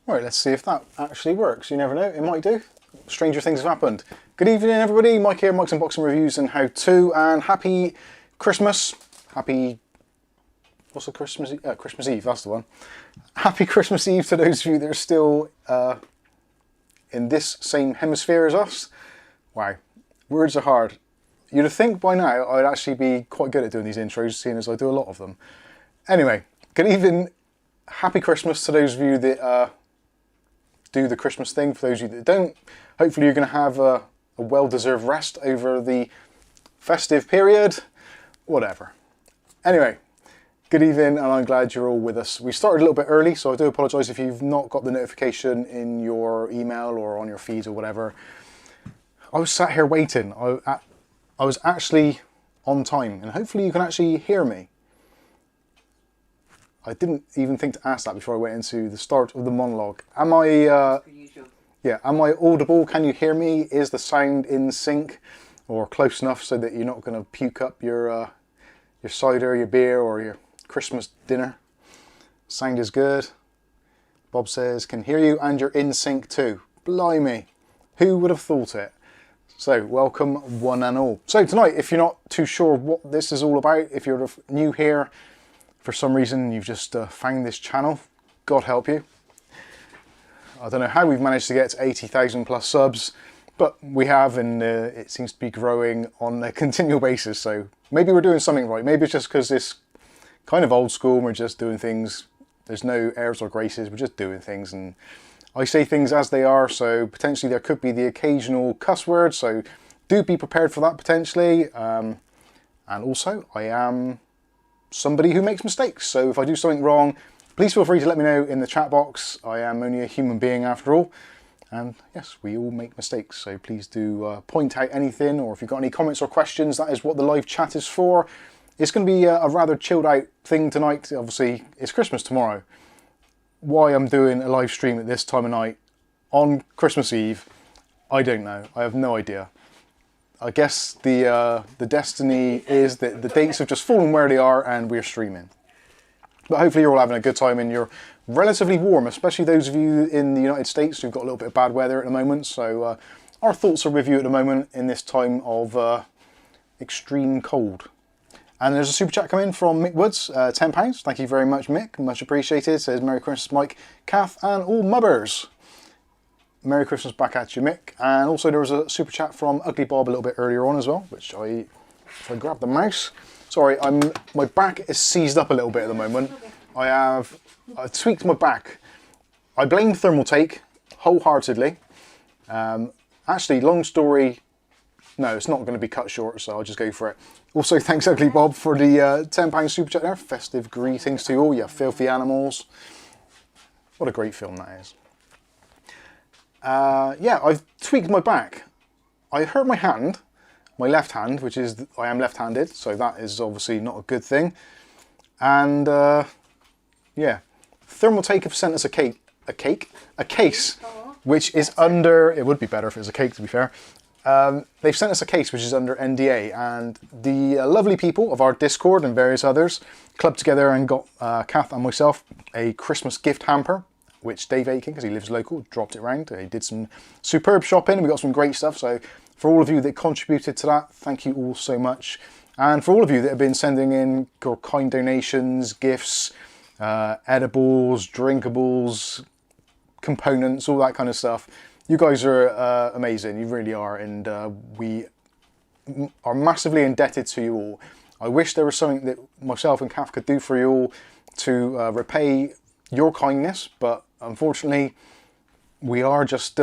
Right, let's see if that actually works. You never know, it might do. Stranger things have happened. Good evening, everybody. Mike here, Mike's Unboxing Reviews and How To, and happy Christmas. Happy... what's the Christmas Eve? Christmas Eve, that's the one. Happy Christmas Eve to those of you that are still in this same hemisphere as us. Wow, words are hard. You'd have think by now I'd actually be quite good at doing these intros, seeing as I do a lot of them. Anyway, good evening. Happy Christmas to those of you that do the Christmas thing. For those of you that don't, hopefully you're going to have a well-deserved rest over the festive period. Whatever. Anyway, good evening, and I'm glad you're all with us. We started a little bit early, so I do apologise if you've not got the notification in your email or on your feed or whatever. I was sat here waiting. I was actually on time, and hopefully you can actually hear me. I didn't even think to ask that before I went into the start of the monologue. Am I, yeah, am I audible? Can you hear me? Is the sound in sync or close enough so that you're not going to puke up your cider, your beer, or your Christmas dinner? Sound is good. Bob says, can hear you and you're in sync too. Blimey, who would have thought it? So, welcome one and all. So tonight, if you're not too sure what this is all about, if you're new here, for some reason you've just found this channel, God help you. I don't know how we've managed to get to 80,000 plus subs, but we have, and it seems to be growing on a continual basis, so maybe we're doing something right. Maybe it's just because it's kind of old school and we're just doing things, there's no airs or graces, we're just doing things, and I say things as they are, so potentially there could be the occasional cuss word, so do be prepared for that potentially. And also, I am somebody who makes mistakes, so if I do something wrong, please feel free to let me know in the chat box. I am only a human being after all, and yes, we all make mistakes, so please do point out anything, or if you've got any comments or questions, that is what the live chat is for. It's going to be a rather chilled out thing tonight. Obviously, it's Christmas tomorrow. Why I'm doing a live stream at this time of night on Christmas Eve, I don't know. I have no idea. I guess the destiny is that the dates have just fallen where they are and we're streaming. But hopefully you're all having a good time and you're relatively warm, especially those of you in the United States who've got a little bit of bad weather at the moment. So our thoughts are with you at the moment in this time of extreme cold. And there's a super chat coming from Mick Woods, £10. Thank you very much, Mick. Much appreciated. Says Merry Christmas, Mike, Kath, and all mubbers. Merry Christmas back at you, Mick. And also there was a super chat from Ugly Bob a little bit earlier on as well, which if I grab the mouse. Sorry, my back is seized up a little bit at the moment. I've tweaked my back. I blame thermal take wholeheartedly. Actually, long story. No, it's not going to be cut short, so I'll just go for it. Also, thanks Ugly Bob for the £10 super chat there. Festive greetings to you all, you filthy animals. What a great film that is. Yeah, I've tweaked my back. I hurt my hand, my left hand, which is, I am left-handed, so that is obviously not a good thing. And yeah, Thermaltake have sent us a case, which is under, it would be better if it was a cake to be fair. They've sent us a case which is under NDA, and the lovely people of our Discord and various others clubbed together and got Kath and myself a Christmas gift hamper, which Dave Aiken, because he lives local, dropped it round. He did some superb shopping, we got some great stuff, so for all of you that contributed to that, thank you all so much. And for all of you that have been sending in your kind donations, gifts, edibles, drinkables, components, all that kind of stuff, you guys are amazing, you really are, and we are massively indebted to you all. I wish there was something that myself and Kath could do for you all to repay your kindness, but unfortunately we are just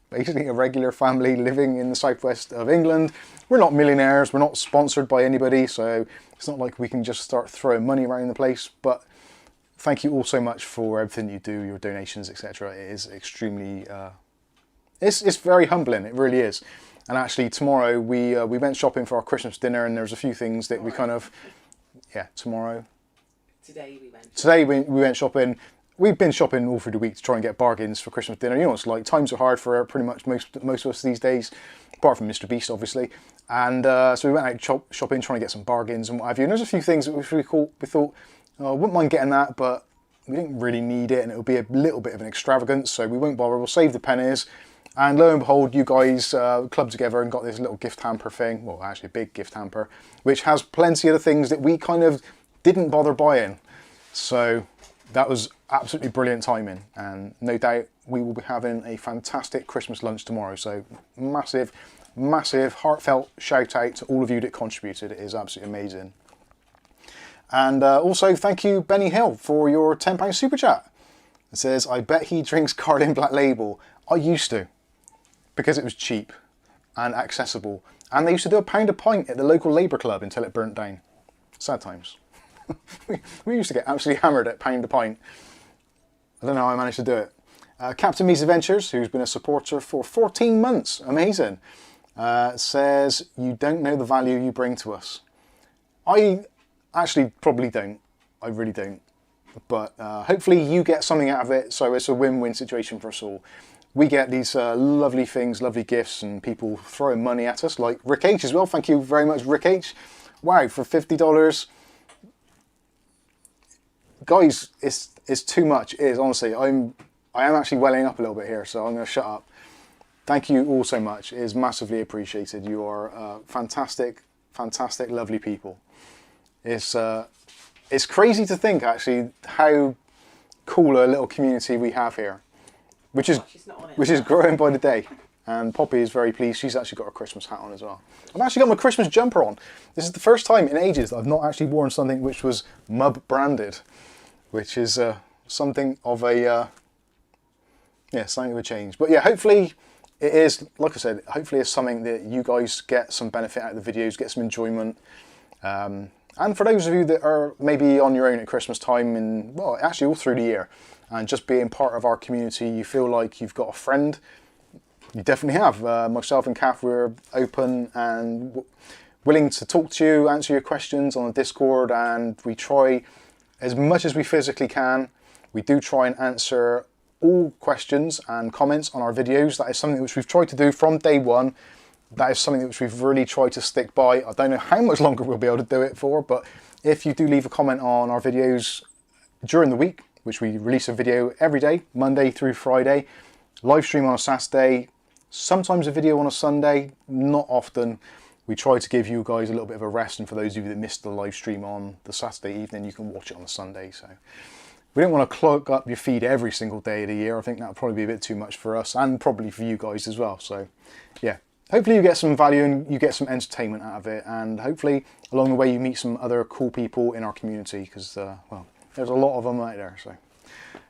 basically a regular family living in the southwest of England. We're not millionaires, we're not sponsored by anybody, so it's not like we can just start throwing money around the place, but thank you all so much for everything you do, your donations, etc. It is extremely... It's very humbling, it really is. And actually tomorrow we went shopping for our Christmas dinner, and there's a few things that we kind of, yeah, tomorrow. Today we went shopping. We've been shopping all through the week to try and get bargains for Christmas dinner. You know what it's like, times are hard for pretty much most of us these days, apart from Mr. Beast obviously. And so we went out shopping, trying to get some bargains and what have you. And there's a few things that we thought, oh, I wouldn't mind getting that, but we didn't really need it, and it would be a little bit of an extravagance, so we won't bother. We'll save the pennies. And lo and behold, you guys clubbed together and got this little gift hamper thing. Well, actually a big gift hamper, which has plenty of the things that we kind of didn't bother buying. So that was absolutely brilliant timing. And no doubt we will be having a fantastic Christmas lunch tomorrow. So massive, massive heartfelt shout out to all of you that contributed. It is absolutely amazing. And also thank you, Benny Hill, for your £10 super chat. It says, I bet he drinks Carlin Black Label. I used to, because it was cheap and accessible. And they used to do £1 a pint at the local Labour Club until it burnt down. Sad times. we used to get absolutely hammered at £1 a pint. I don't know how I managed to do it. Captain Me's Adventures, who's been a supporter for 14 months, amazing, says, you don't know the value you bring to us. I actually probably don't. I really don't. But hopefully you get something out of it, so it's a win-win situation for us all. We get these lovely things, lovely gifts, and people throwing money at us, like Rick H as well. Thank you very much, Rick H. Wow, for $50. Guys, it's too much. It is, honestly. I am actually welling up a little bit here, so I'm going to shut up. Thank you all so much. It is massively appreciated. You are fantastic, fantastic, lovely people. It's crazy to think, actually, how cool a little community we have here. Which is growing by the day. And Poppy is very pleased. She's actually got her Christmas hat on as well. I've actually got my Christmas jumper on. This is the first time in ages that I've not actually worn something which was Mub branded, which is something of a something of a change. But yeah, hopefully it is, like I said, hopefully it's something that you guys get some benefit out of the videos, get some enjoyment. And for those of you that are maybe on your own at Christmas time, and well, actually all through the year, and just being part of our community, you feel like you've got a friend. You definitely have. Myself and Kath, we're open and willing to talk to you, answer your questions on the Discord, and we try as much as we physically can. We do try and answer all questions and comments on our videos. That is something which we've tried to do from day one. That is something which we've really tried to stick by. I don't know how much longer we'll be able to do it for, but if you do leave a comment on our videos during the week, which we release a video every day, Monday through Friday, live stream on a Saturday, sometimes a video on a Sunday, not often. We try to give you guys a little bit of a rest, and for those of you that missed the live stream on the Saturday evening, you can watch it on a Sunday. So we don't want to clog up your feed every single day of the year. I think that would probably be a bit too much for us, and probably for you guys as well. So yeah, hopefully you get some value and you get some entertainment out of it, and hopefully along the way you meet some other cool people in our community, because well, there's a lot of them out there. So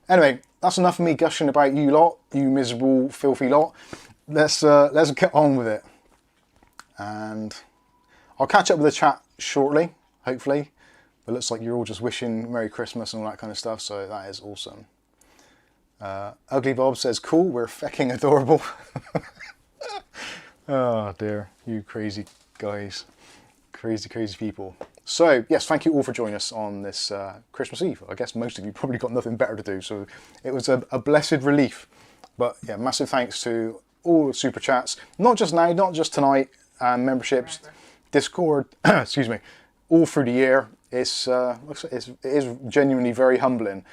anyway, that's enough of me gushing about you lot, you miserable, filthy lot. Let's get on with it. And I'll catch up with the chat shortly, hopefully. It looks like you're all just wishing Merry Christmas and all that kind of stuff, so that is awesome. Ugly Bob says, cool, we're fecking adorable. Oh dear, you crazy guys. Crazy, crazy people. So, yes, thank you all for joining us on this Christmas Eve. I guess most of you probably got nothing better to do, so it was a blessed relief. But yeah, massive thanks to all the super chats, not just now, not just tonight, memberships, Discord, excuse me, all through the year. It is genuinely very humbling.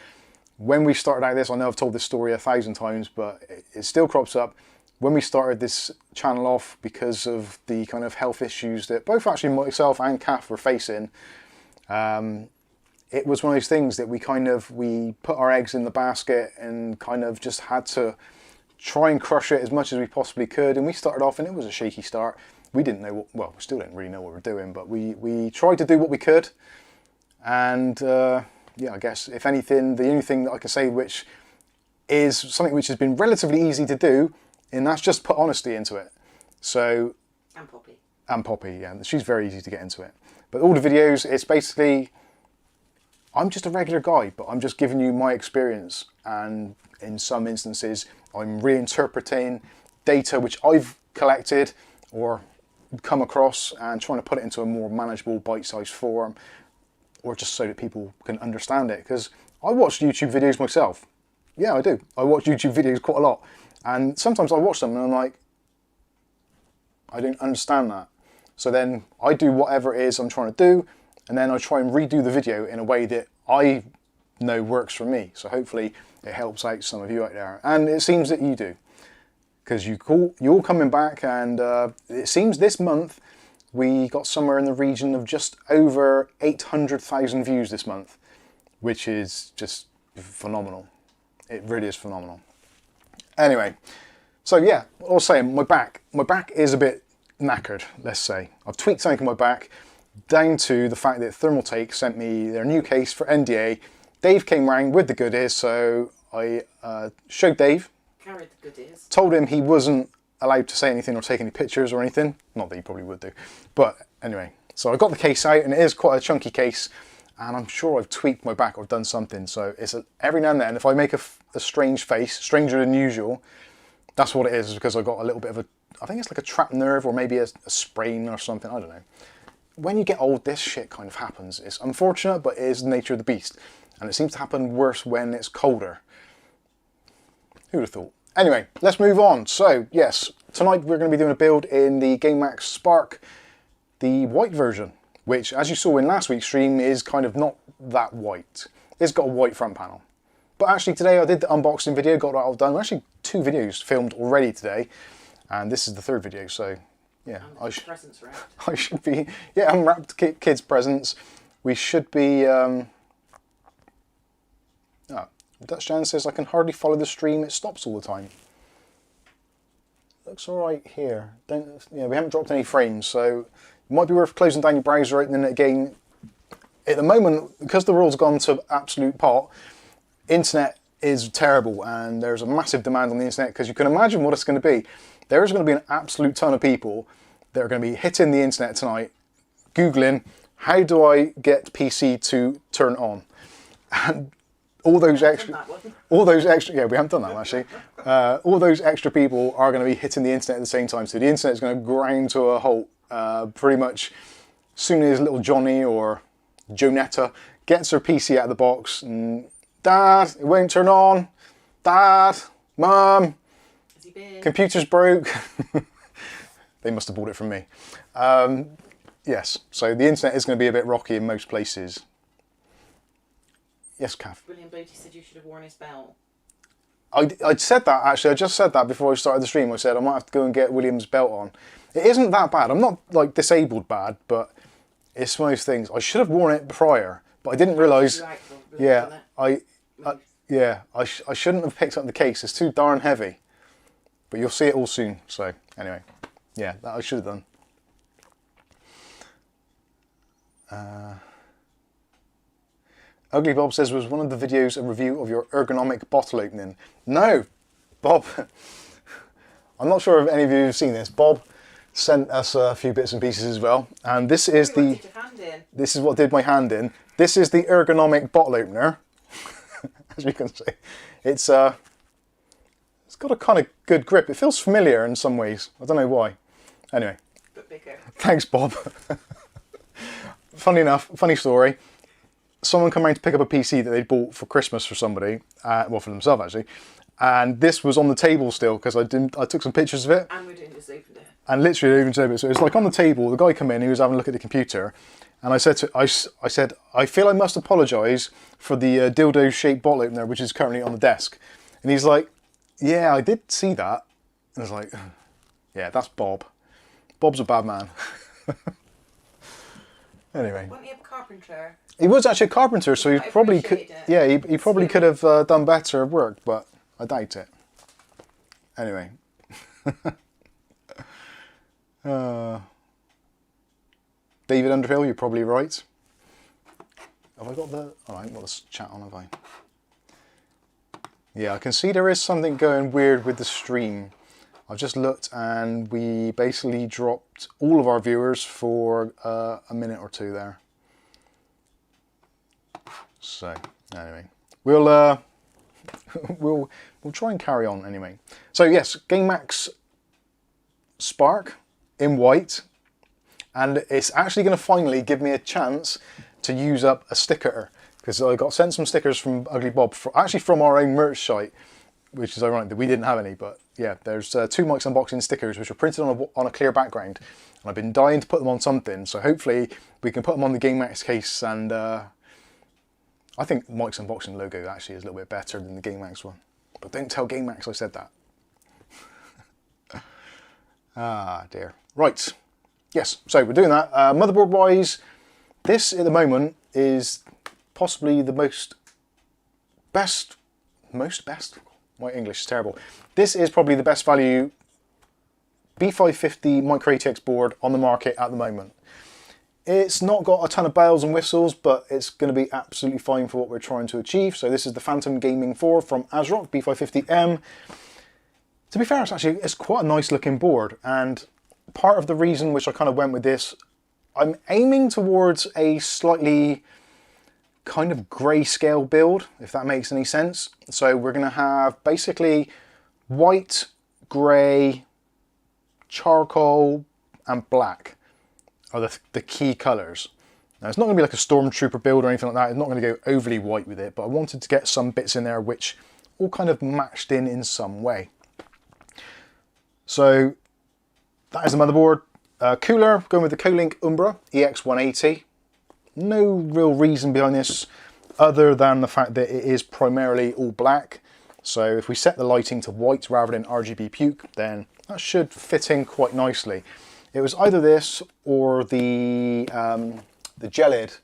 When we started out this, I know I've told this story 1,000 times, but it still crops up. When we started this channel off, because of the kind of health issues that both actually myself and Kath were facing, it was one of those things that we put our eggs in the basket and kind of just had to try and crush it as much as we possibly could. And we started off, and it was a shaky start. We didn't know well, we still didn't really know what we were doing, but we tried to do what we could. And yeah, I guess if anything, the only thing that I can say which is something which has been relatively easy to do, and that's just put honesty into it. So, and Poppy. And Poppy, yeah, she's very easy to get into it. But all the videos, it's basically, I'm just a regular guy, but I'm just giving you my experience, and in some instances, I'm reinterpreting data which I've collected or come across and trying to put it into a more manageable, bite-sized form, or just so that people can understand it. Because I watch YouTube videos myself. Yeah, I do. I watch YouTube videos quite a lot. And sometimes I watch them and I'm like, I don't understand that. So then I do whatever it is I'm trying to do, and then I try and redo the video in a way that I know works for me. So hopefully it helps out some of you out there. And it seems that you do. Because you're all coming back, and it seems this month we got somewhere in the region of just over 800,000 views this month, which is just phenomenal. It really is phenomenal. Anyway, so yeah, I was saying, my back is a bit knackered, let's say. I've tweaked something on my back, down to the fact that Thermaltake sent me their new case for NDA. Dave came round with the goodies, so I showed Dave. Carried the goodies. Told him he wasn't allowed to say anything or take any pictures or anything. Not that he probably would do. But anyway, so I got the case out, and it is quite a chunky case. And I'm sure I've tweaked my back or done something. So it's every now and then, if I make a strange face, stranger than usual, that's what it is because I got a little bit of I think it's like a trapped nerve or maybe a sprain or something. I don't know. When you get old, this shit kind of happens. It's unfortunate, but it is the nature of the beast. And it seems to happen worse when it's colder. Who would have thought? Anyway, let's move on. So, yes, tonight we're going to be doing a build in the Gamemax Spark, the white version, which, as you saw in last week's stream, is kind of not that white. It's got a white front panel. But actually today I did the unboxing video, got that all done. Actually 2 videos filmed already today, and this is the 3rd video, so yeah. Presents wrapped. I should be, yeah, unwrapped kids' presents. We should be, Dutch Jan says, I can hardly follow the stream, it stops all the time. Looks alright here. We haven't dropped any frames, so it might be worth closing down your browser, opening it again. At the moment, because the world's gone to absolute pot, internet is terrible, and there's a massive demand on the internet, because you can imagine what it's going to be. There is going to be an absolute ton of people that are going to be hitting the internet tonight, Googling, how do I get PC to turn on? And all those extra, yeah, we haven't done that one actually. All those extra people are going to be hitting the internet at the same time, so the internet is going to grind to a halt pretty much as soon as little Johnny or Jonetta gets her PC out of the box and, Dad, it won't turn on. Dad, Mum, computer's broke. They must have bought it from me. Yes, so the internet is going to be a bit rocky in most places. Yes, Kath. William Booty said you should have worn his belt. I said that actually. I just said that before I started the stream. I said I might have to go and get William's belt on. It isn't that bad. I'm not like disabled bad, but it's one of those things. I should have worn it prior, but I didn't realise. Yeah, I shouldn't have picked up the case. It's too darn heavy. But you'll see it all soon. So anyway, yeah, that I should have done. Ugly Bob says, was one of the videos a review of your ergonomic bottle opening? No, Bob. I'm not sure if any of you have seen this. Bob sent us a few bits and pieces as well, and this is this is what did my hand in. This is the ergonomic bottle opener, as you can see. It's got a kind of good grip. It feels familiar in some ways. I don't know why. Anyway, but bigger. Thanks, Bob. Funny enough, funny story. Someone came around to pick up a PC that they'd bought for Christmas for somebody, well, for themselves actually, and this was on the table still because I took some pictures of it. And we didn't just open it. And literally didn't even open it. So it was like on the table. The guy came in, he was having a look at the computer, and I said, I feel I must apologise for the dildo-shaped bottle opener which is currently on the desk. And he's like, yeah, I did see that. And I was like, yeah, that's Bob. Bob's a bad man. Anyway. Wasn't he a carpenter? He was actually a carpenter, so he probably could. Yeah, he probably could have done better work, but I doubt it. Anyway. David Underhill, you're probably right. Have I got the? Oh, I haven't got this chat on, have I? Yeah, I can see there is something going weird with the stream. I've just looked, and we basically dropped all of our viewers for a minute or two there. So anyway, we'll try and carry on anyway. So yes, Gamemax Spark in white, and it's actually going to finally give me a chance to use up a sticker, because I got sent some stickers from Ugly Bob, actually from our own merch site, which is ironic that we didn't have any, but yeah, there's 2 Mike's Unboxing stickers which are printed on a clear background, and I've been dying to put them on something, so hopefully we can put them on the Gamemax case, and I think Mike's Unboxing logo actually is a little bit better than the Gamemax one. But don't tell Gamemax I said that. Ah, dear. Right. Yes, so we're doing that. Motherboard wise, this at the moment is possibly the most best. My English is terrible. This is probably the best value B550 micro ATX board on the market at the moment. It's not got a ton of bells and whistles, but it's going to be absolutely fine for what we're trying to achieve. So this is the Phantom Gaming 4 from ASRock B550M. To be fair, it's quite a nice looking board, and part of the reason which I kind of went with this, I'm aiming towards a slightly kind of grayscale build, if that makes any sense. So we're going to have basically white, grey, charcoal and black are the key colours. Now it's not going to be like a Stormtrooper build or anything like that, it's not going to go overly white with it, but I wanted to get some bits in there which all kind of matched in some way. So that is the motherboard. Cooler, going with the Kolink Umbra EX180. No real reason behind this other than the fact that it is primarily all black. So if we set the lighting to white rather than RGB puke, then that should fit in quite nicely. It was either this or the Gelid,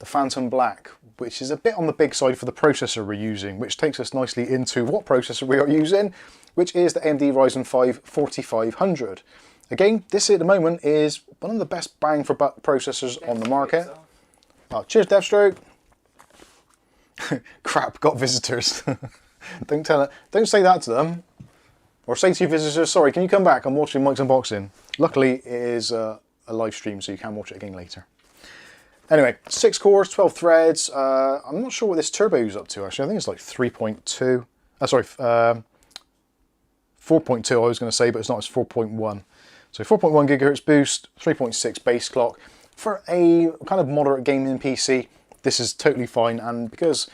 the Phantom Black, which is a bit on the big side for the processor we're using, which takes us nicely into what processor we are using, which is the AMD Ryzen 5 4500. Again, this at the moment is one of the best bang for buck processors on the market. Oh, cheers, Deathstroke. Crap, got visitors. Don't say that to them. Or say to your visitors, sorry, can you come back? I'm watching Mike's Unboxing. Luckily, it is a live stream, so you can watch it again later. Anyway, 6 cores, 12 threads. I'm not sure what this turbo's up to, actually. I think it's like 3.2. Sorry, 4.2 I was going to say, but it's not, it's 4.1. So 4.1 gigahertz boost, 3.6 base clock. For a kind of moderate gaming PC, this is totally fine, and because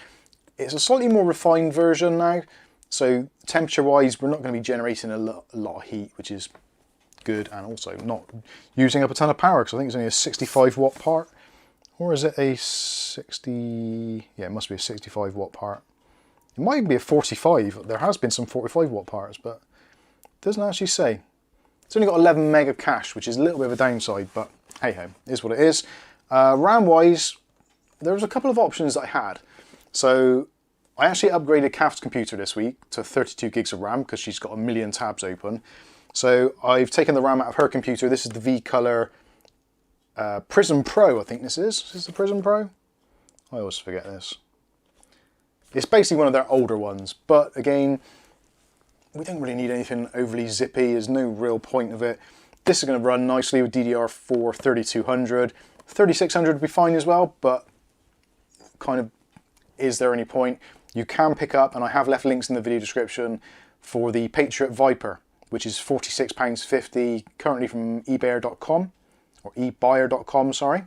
it's a slightly more refined version now, so temperature-wise, we're not going to be generating a lot of heat, which is good, and also not using up a ton of power, because I think it's only a 65 watt part. Or is it a 60... yeah, it must be a 65 watt part. It might even be a 45. There has been some 45 watt parts, but it doesn't actually say. It's only got 11 meg of cache, which is a little bit of a downside, but hey ho, is what it is. RAM-wise, there was a couple of options that I had. So I actually upgraded Kath's computer this week to 32 gigs of RAM because she's got a million tabs open. So I've taken the RAM out of her computer. This is the V-Color Prism Pro, I think this is. Is this the Prism Pro? I always forget this. It's basically one of their older ones, but again, we don't really need anything overly zippy. There's no real point of it. This is going to run nicely with DDR4 3200. 3600 would be fine as well, but kind of, is there any point? You can pick up, and I have left links in the video description, for the Patriot Viper, which is £46.50, currently from eBayer.com, or eBuyer.com, sorry.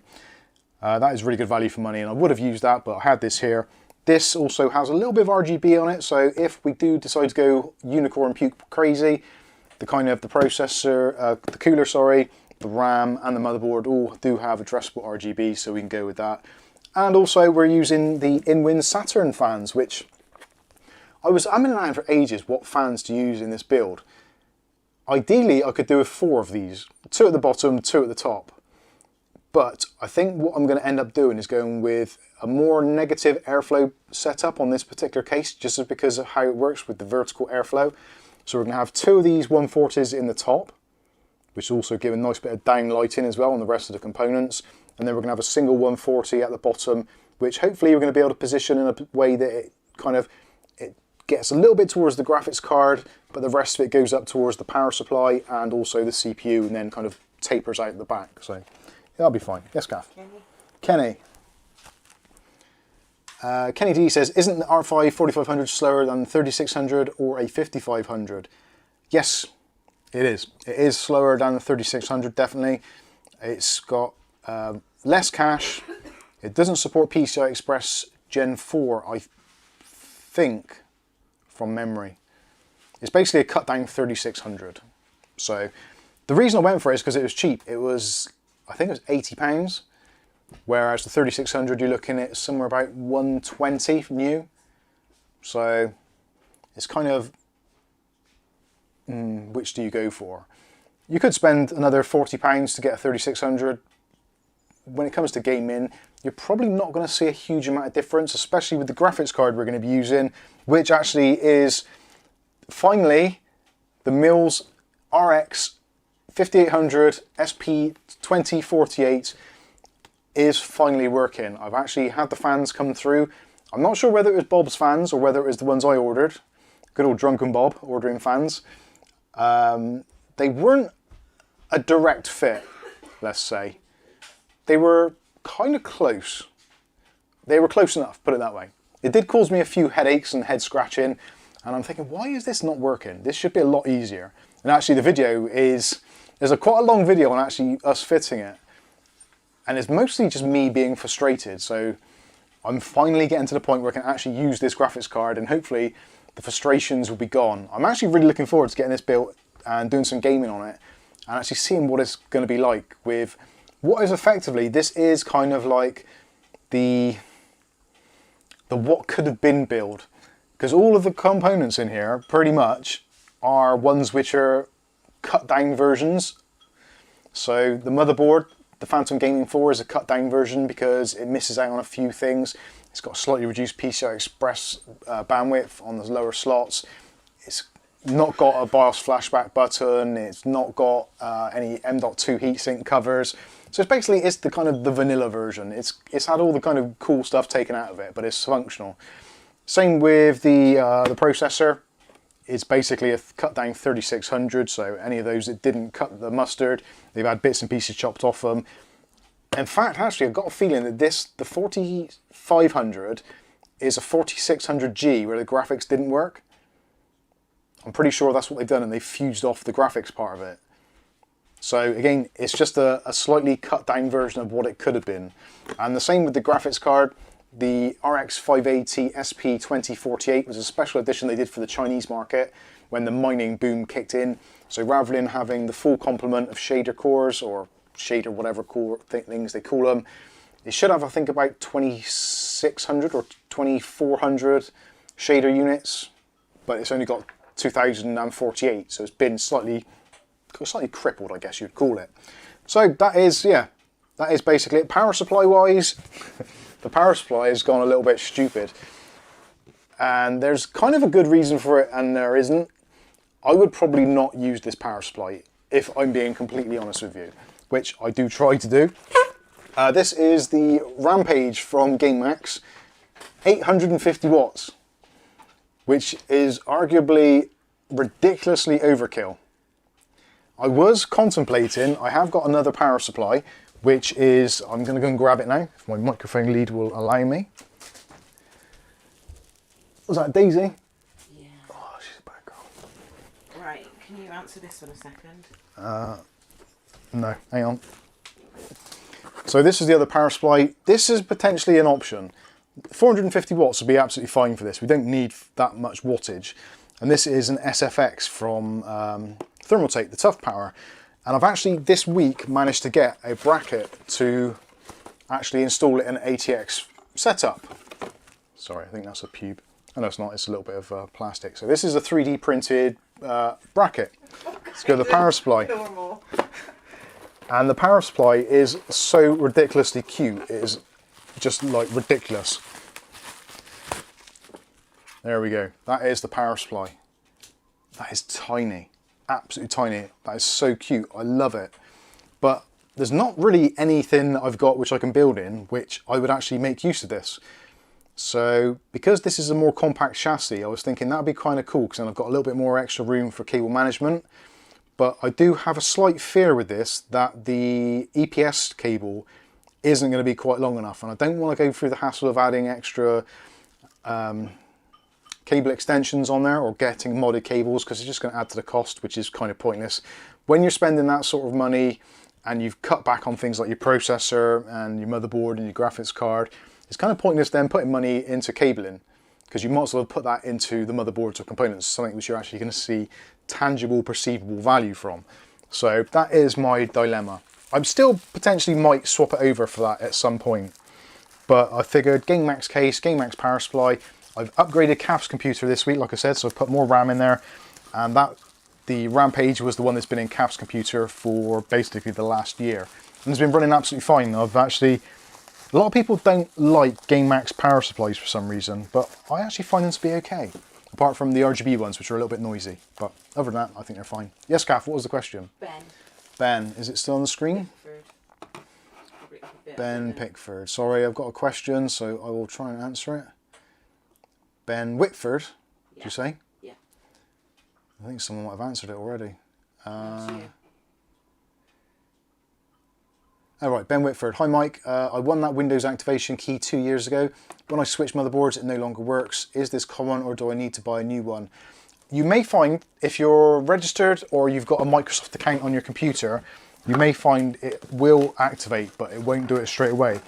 That is really good value for money, and I would have used that, but I had this here. This also has a little bit of RGB on it, so if we do decide to go unicorn puke crazy, the processor, the cooler, sorry, the RAM and the motherboard all do have addressable RGB, so we can go with that. And also we're using the InWin Saturn fans, which I'm in and out for ages what fans to use in this build. Ideally I could do with 4 of these, 2 at the bottom, 2 at the top. But I think what I'm going to end up doing is going with a more negative airflow setup on this particular case, just because of how it works with the vertical airflow. So we're going to have 2 of these 140s in the top, which also give a nice bit of down lighting as well on the rest of the components. And then we're going to have a single 140 at the bottom, which hopefully we're going to be able to position in a way that it kind of gets a little bit towards the graphics card, but the rest of it goes up towards the power supply and also the CPU, and then kind of tapers out the back. So yeah, that'll be fine. Yes, Kath? Kenny. Kenny D says, isn't the R5 4500 slower than 3600 or a 5500? Yes, it is. It is slower than the 3600, definitely. It's got less cache. It doesn't support PCI Express Gen 4, I think, from memory. It's basically a cut down 3600. So the reason I went for it is because it was cheap. It was, I think it was £80. whereas the 3600 you're looking at somewhere about 120 new. So it's kind of, which do you go for? You could spend another £40 to get a 3600. When it comes to gaming, you're probably not going to see a huge amount of difference, especially with the graphics card we're going to be using, which actually is finally the Mills RX 5800 SP 2048 is finally working. I've actually had the fans come through. I'm not sure whether it was Bob's fans or whether it was the ones I ordered. Good old drunken Bob ordering fans. They weren't a direct fit, let's say. They were kind of close. They were close enough, put it that way. It did cause me a few headaches and head scratching, and I'm thinking, why is this not working? This should be a lot easier. And actually the video is, there's quite a long video on actually us fitting it. And it's mostly just me being frustrated. So I'm finally getting to the point where I can actually use this graphics card, and hopefully the frustrations will be gone. I'm actually really looking forward to getting this built and doing some gaming on it, and actually seeing what it's going to be like with what is effectively, this is kind of like the what could have been build, because all of the components in here pretty much are ones which are cut down versions. So the motherboard, the Phantom Gaming 4, is a cut down version because it misses out on a few things. It's got a slightly reduced PCI Express bandwidth on the lower slots. It's not got a BIOS flashback button. It's not got any M.2 heatsink covers. So it's basically, it's the kind of the vanilla version. It's had all the kind of cool stuff taken out of it, but it's functional. Same with the processor. It's basically a cut down 3600. So any of those that didn't cut the mustard, they've had bits and pieces chopped off them. In fact, actually, I've got a feeling that the 4500 is a 4600G where the graphics didn't work. I'm pretty sure that's what they've done, and they've fused off the graphics part of it. So again, it's just a slightly cut down version of what it could have been. And the same with the graphics card. The RX 580 SP 2048 was a special edition they did for the Chinese market when the mining boom kicked in. So rather than having the full complement of shader cores, or shader whatever core things they call them, it should have, I think, about 2600 or 2400 shader units, but it's only got 2048, so it's been slightly crippled, I guess you'd call it. So that is, yeah, that is basically it. Power supply wise, the power supply has gone a little bit stupid, and there's kind of a good reason for it and there isn't. I would probably not use this power supply if I'm being completely honest with you, which I do try to do. This is the Rampage from Gamemax, 850 watts, which is arguably ridiculously overkill. I was contemplating, I have got another power supply, which is, I'm going to go and grab it now, if my microphone lead will allow me. Was that Daisy? Yeah. Oh, she's a bad girl. Right, can you answer this one a second? No, hang on. So this is the other power supply. This is potentially an option. 450 watts would be absolutely fine for this. We don't need that much wattage. And this is an SFX from Thermaltake, the Tough Power. And I've actually this week managed to get a bracket to actually install it in an ATX setup. Sorry, I think that's a pube. Oh, no, it's not. It's a little bit of plastic. So this is a 3D printed bracket. Let's go to the power supply. Normal. And the power supply is so ridiculously cute. It is just like ridiculous. There we go. That is the power supply. That is tiny. Absolutely tiny. That is so cute. I love it. But there's not really anything that I've got which I can build in which I would actually make use of this. So because this is a more compact chassis, I was thinking that would be kind of cool because then I've got a little bit more extra room for cable management. But I do have a slight fear with this that the EPS cable isn't going to be quite long enough, and I don't want to go through the hassle of adding extra cable extensions on there or getting modded cables, because it's just going to add to the cost, which is kind of pointless. When you're spending that sort of money and you've cut back on things like your processor and your motherboard and your graphics card, it's kind of pointless then putting money into cabling, because you might as well put that into the motherboards or components, something which you're actually going to see tangible, perceivable value from. So that is my dilemma. I'm still potentially might swap it over for that at some point. But I figured Gamemax case, Gamemax power supply. I've upgraded Caf's computer this week, like I said, so I've put more RAM in there. And the Rampage was the one that's been in Caf's computer for basically the last year. And it's been running absolutely fine. A lot of people don't like Gamemax power supplies for some reason, but I actually find them to be okay. Apart from the RGB ones, which are a little bit noisy. But other than that, I think they're fine. Yes, Caf, what was the question? Ben, is it still on the screen? Ben Pickford. Sorry, I've got a question, so I will try and answer it. Ben Whitford, did you say? Yeah. I think someone might have answered it already. Alright, Ben Whitford. Hi Mike, I won that Windows activation key 2 years ago. When I switch motherboards, it no longer works. Is this common or do I need to buy a new one? You may find, if you're registered or you've got a Microsoft account on your computer, you may find it will activate, but it won't do it straight away.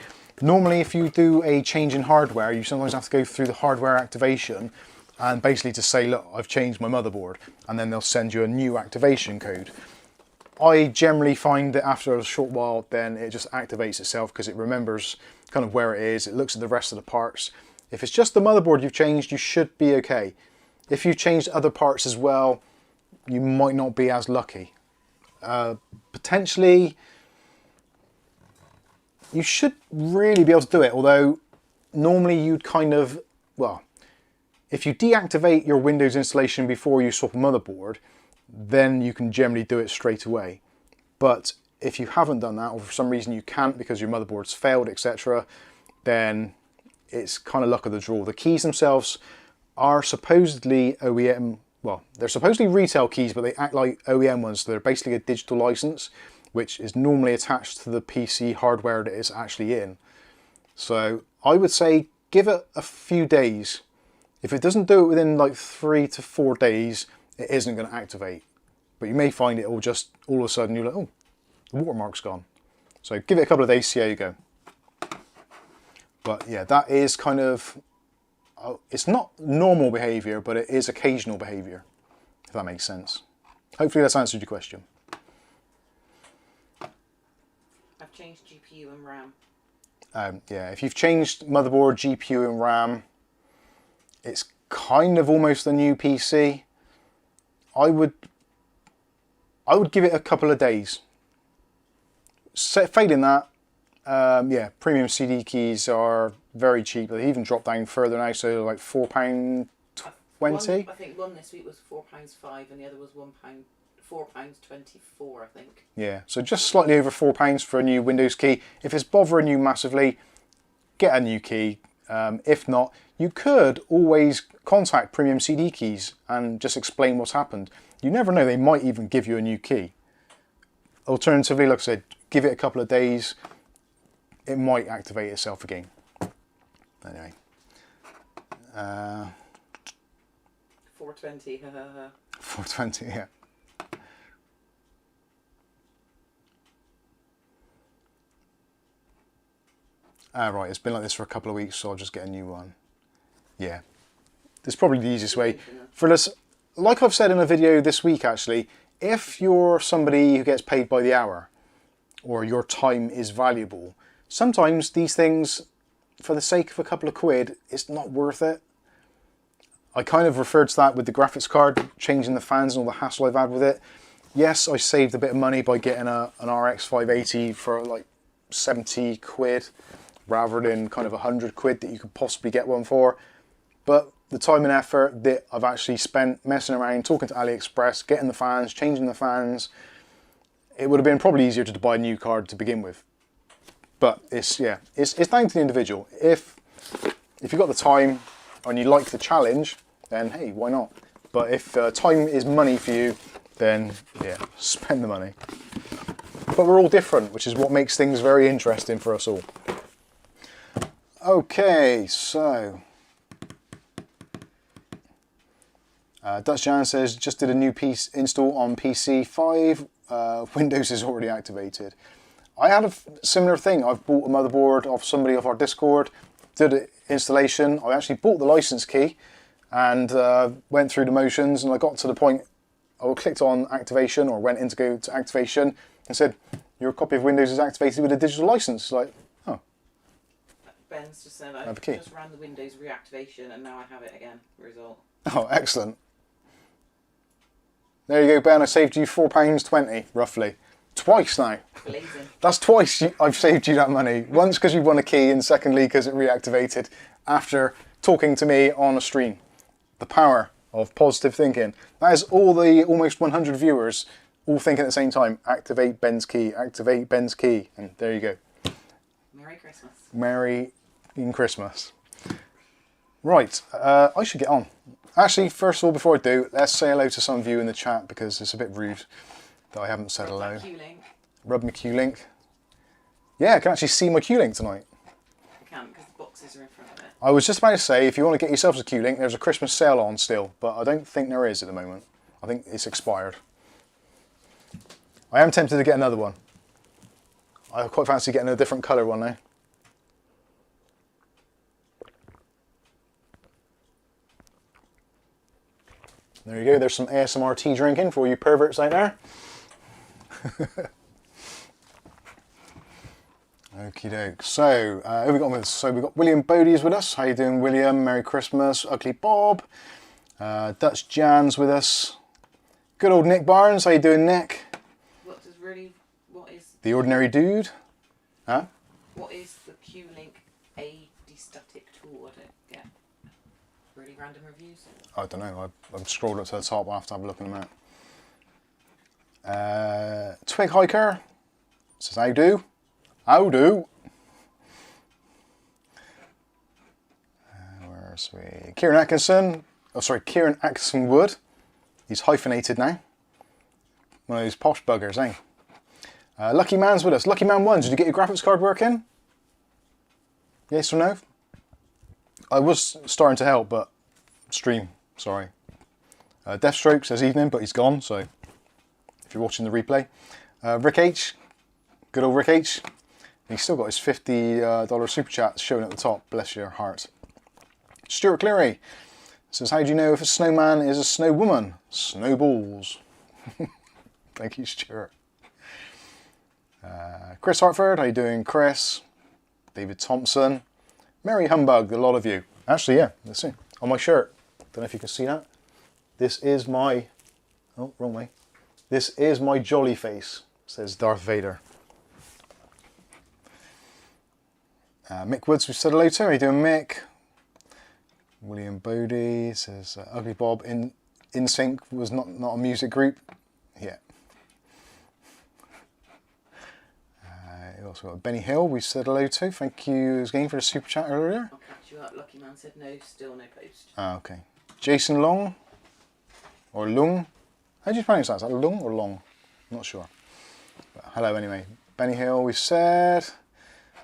Normally, if you do a change in hardware, you sometimes have to go through the hardware activation and basically to say, look, I've changed my motherboard, and then they'll send you a new activation code. I generally find that after a short while, then it just activates itself because it remembers kind of where it is. It looks at the rest of the parts. If it's just the motherboard you've changed, you should be okay. If you've changed other parts as well, you might not be as lucky. Potentially, you should really be able to do it, although normally you'd kind of, well, if you deactivate your Windows installation before you swap a motherboard, then you can generally do it straight away. But if you haven't done that, or for some reason you can't because your motherboard's failed, etc., then it's kind of luck of the draw. The keys themselves are supposedly OEM, well, they're supposedly retail keys, but they act like OEM ones. So they're basically a digital license, which is normally attached to the PC hardware that it's actually in. So I would say give it a few days. If it doesn't do it within like 3 to 4 days, it isn't going to activate. But you may find it will just, all of a sudden, you're like, oh, the watermark's gone. So give it a couple of days, see how you go. But yeah, that is kind of, it's not normal behaviour, but it is occasional behaviour, if that makes sense. Hopefully that's answered your question. I've changed GPU and RAM. Yeah, if you've changed motherboard, GPU and RAM, it's kind of almost a new PC. I would give it a couple of days. Failing that, yeah, premium CD keys are very cheap. They even drop down further now, so like £4.20. I think one this week was £4.05 and the other was £4.24, I think. Yeah, so just slightly over £4 for a new Windows key. If it's bothering you massively, get a new key. If not, you could always contact Premium CD Keys and just explain what's happened. You never know, they might even give you a new key. Alternatively, like I said, give it a couple of days. It might activate itself again. Anyway. 420. 420, yeah. Right, it's been like this for a couple of weeks, so I'll just get a new one. Yeah. This is probably the easiest way. For this, like I've said in a video this week actually, if you're somebody who gets paid by the hour, or your time is valuable, sometimes these things, for the sake of a couple of quid, it's not worth it. I kind of referred to that with the graphics card, changing the fans and all the hassle I've had with it. Yes, I saved a bit of money by getting an RX 580 for like 70 quid, rather than kind of 100 quid that you could possibly get one for. But the time and effort that I've actually spent messing around, talking to AliExpress, getting the fans, changing the fans, it would have been probably easier to buy a new card to begin with. But it's, yeah, it's down to the individual. If you've got the time and you like the challenge, then hey, why not? But if time is money for you, then yeah, spend the money. But we're all different, which is what makes things very interesting for us all. Okay, so Dutch Jan says, just did a new piece install on PC 5, Windows is already activated. I had a similar thing. I've bought a motherboard off somebody off our Discord, did an installation. I actually bought the license key and went through the motions, and I got to the point, I clicked on activation or went in to go to activation and said, Your copy of Windows is activated with a digital license. It's like, oh. Ben's just said I have a key. just ran the Windows reactivation and now I have it again. Result. Oh, excellent. There you go, Ben. I saved you £4.20, roughly. Twice now. Blazing. That's twice I've saved you that money. Once because you won a key, and secondly because it reactivated after talking to me on a stream. The power of positive thinking. That is all the almost 100 viewers all thinking at the same time. Activate Ben's key, activate Ben's key. And there you go. Merry Christmas. Merry Christmas. Right, I should get on. Actually, first of all, before I do, let's say hello to some of you in the chat because it's a bit rude that I haven't said hello. Rub my Q-Link. Yeah, I can actually see my Q-Link tonight. I can't because the boxes are in front of it. I was just about to say, if you want to get yourself a Q-Link, there's a Christmas sale on still, but I don't think there is at the moment. I think it's expired. I am tempted to get another one. I quite fancy getting a different colour one now. There you go, there's some ASMR tea drinking for all you perverts out there. Okie doke. So, who have we got with us? So we've got William Bodie's with us. How you doing, William? Merry Christmas. Ugly Bob. Dutch Jan's with us. Good old Nick Barnes. How you doing, Nick? What is... The Ordinary Dude. Huh? What is the Q-Link AD static tool? I don't get really random reviews. I don't know. I've scrolled up to the top. I'll have to have a look in a minute. Twig Hiker says, how do? How do? Where's we? Kieran Atkinson. Oh, sorry, Kieran Atkinson Wood. He's hyphenated now. One of those posh buggers, eh? Lucky Man's with us. Lucky Man 1, did you get your graphics card working? Yes or no? I was starting to help, but stream, sorry. Deathstroke says evening, but he's gone, so if you're watching the replay. Rick H, good old Rick H. He's still got his $50 super chat showing at the top, bless your heart. Stuart Cleary says, how do you know if a snowman is a snow woman? Snowballs. Thank you, Stuart. Chris Hartford, how you doing, Chris? David Thompson. Merry Humbug, a lot of you. Actually, yeah, let's see. On my shirt, don't know if you can see that. This is my, oh, wrong way. This is my jolly face, says Darth Vader. Mick Woods, we've said hello to. How you doing, Mick? William Bodie says, Ugly Bob, In Sync was not a music group. Yeah. We also got Benny Hill, we've said hello to. Thank you again for the super chat earlier. I'll catch you up. Lucky Man said no, still no post. Ah, okay. Jason Long, or Lung. How do you pronounce that? Is that Lung or Long? I'm not sure. But hello anyway. Benny Hill, we've said.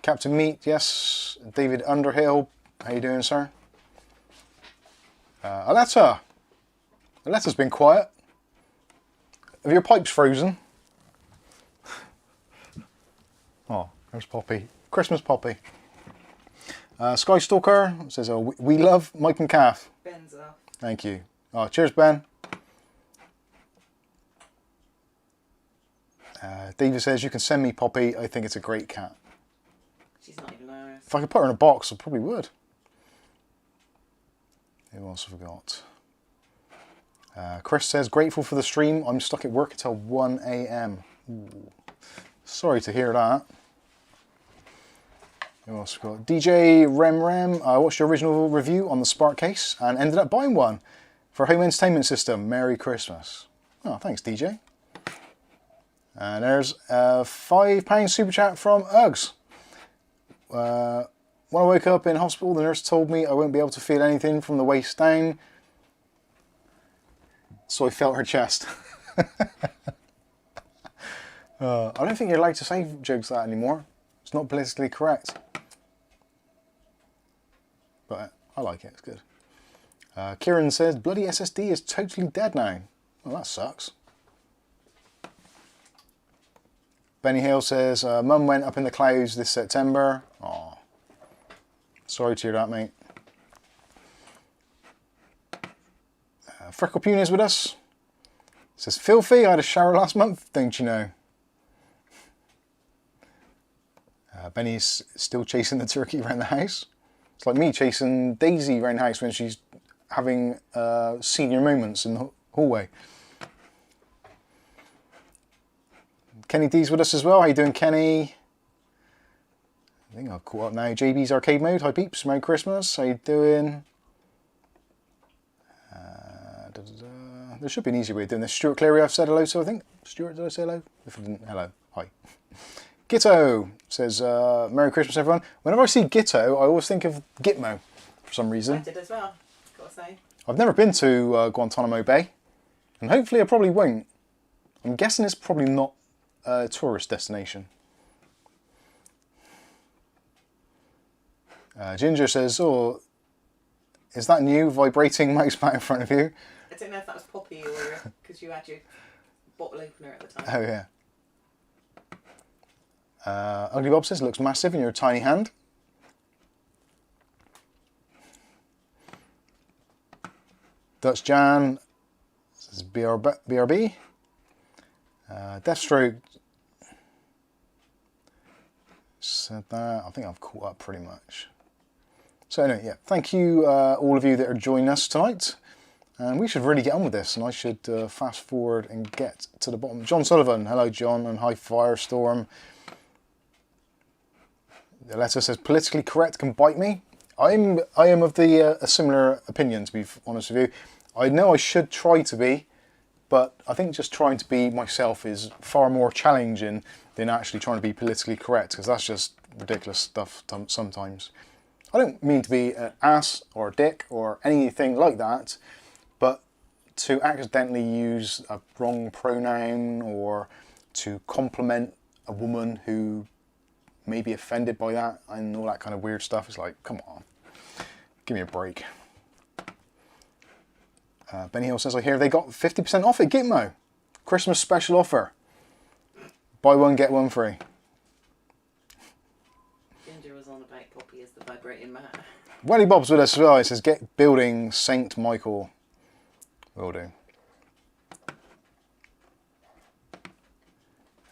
Captain Meat, yes. David Underhill, how you doing, sir? Aletta. Aletta's been quiet. Have your pipes frozen? Oh, there's Poppy. Christmas Poppy. Skystalker says, oh, we love Mike and Calf. Ben's off. Thank you. Oh, cheers, Ben. David says, you can send me Poppy. I think it's a great cat. She's not even ours. If I could put her in a box, I probably would. Who else have we got? Chris says, grateful for the stream. I'm stuck at work until 1 AM. Ooh. Sorry to hear that. Who else have we got? DJ Rem. I watched your original review on the Spark case and ended up buying one for home entertainment system. Merry Christmas. Oh, thanks, DJ. And there's a £5 super chat from Uggs. When I woke up in hospital, the nurse told me I won't be able to feel anything from the waist down. So I felt her chest. I don't think you're allowed to say jokes like that anymore. It's not politically correct. But I like it, it's good. Kieran says, bloody SSD is totally dead now. Well, that sucks. Benny Hale says, Mum went up in the clouds this September. Aw. Sorry to hear that, mate. Freckle Pune is with us. Says, filthy, I had a shower last month, don't you know? Benny's still chasing the turkey around the house. It's like me chasing Daisy around the house when she's having senior moments in the hallway. Kenny D's with us as well. How you doing, Kenny? I think I've caught up now. JB's Arcade Mode. Hi peeps, Merry Christmas. How you doing? There should be an easier way of doing this. Stuart Cleary, I've said hello to, I think. Stuart, did I say hello? If I didn't, hello. Hi. Gitto says, Merry Christmas, everyone. Whenever I see Gitto, I always think of Gitmo for some reason. I did as well, gotta say. I've never been to Guantanamo Bay, and hopefully I probably won't. I'm guessing it's probably not a tourist destination. Ginger says, oh, is that new vibrating mouse pad in front of you? I don't know if that was Poppy or because you had your bottle opener at the time. Oh yeah. Ugly Bob says, looks massive in your tiny hand. Dutch Jan says BRB. Deathstroke said that. I think I've caught up pretty much. So anyway, yeah, thank you all of you that are joining us tonight. And we should really get on with this, and I should fast forward and get to the bottom. John Sullivan, hello John, and hi Firestorm. The letter says, politically correct can bite me. I am of the a similar opinion, to be honest with you. I know I should try to be, but I think just trying to be myself is far more challenging than actually trying to be politically correct, because that's just ridiculous stuff sometimes. I don't mean to be an ass or a dick or anything like that, but to accidentally use a wrong pronoun or to compliment a woman who may be offended by that and all that kind of weird stuff, it's like, come on, give me a break. Benny Hill says, I hear they got 50% off at Gitmo. Christmas special offer. Buy one, get one free. Ginger was on about Poppy as the vibrating mat. Welly Bob's with us as well. He says, get building St. Michael. Will do.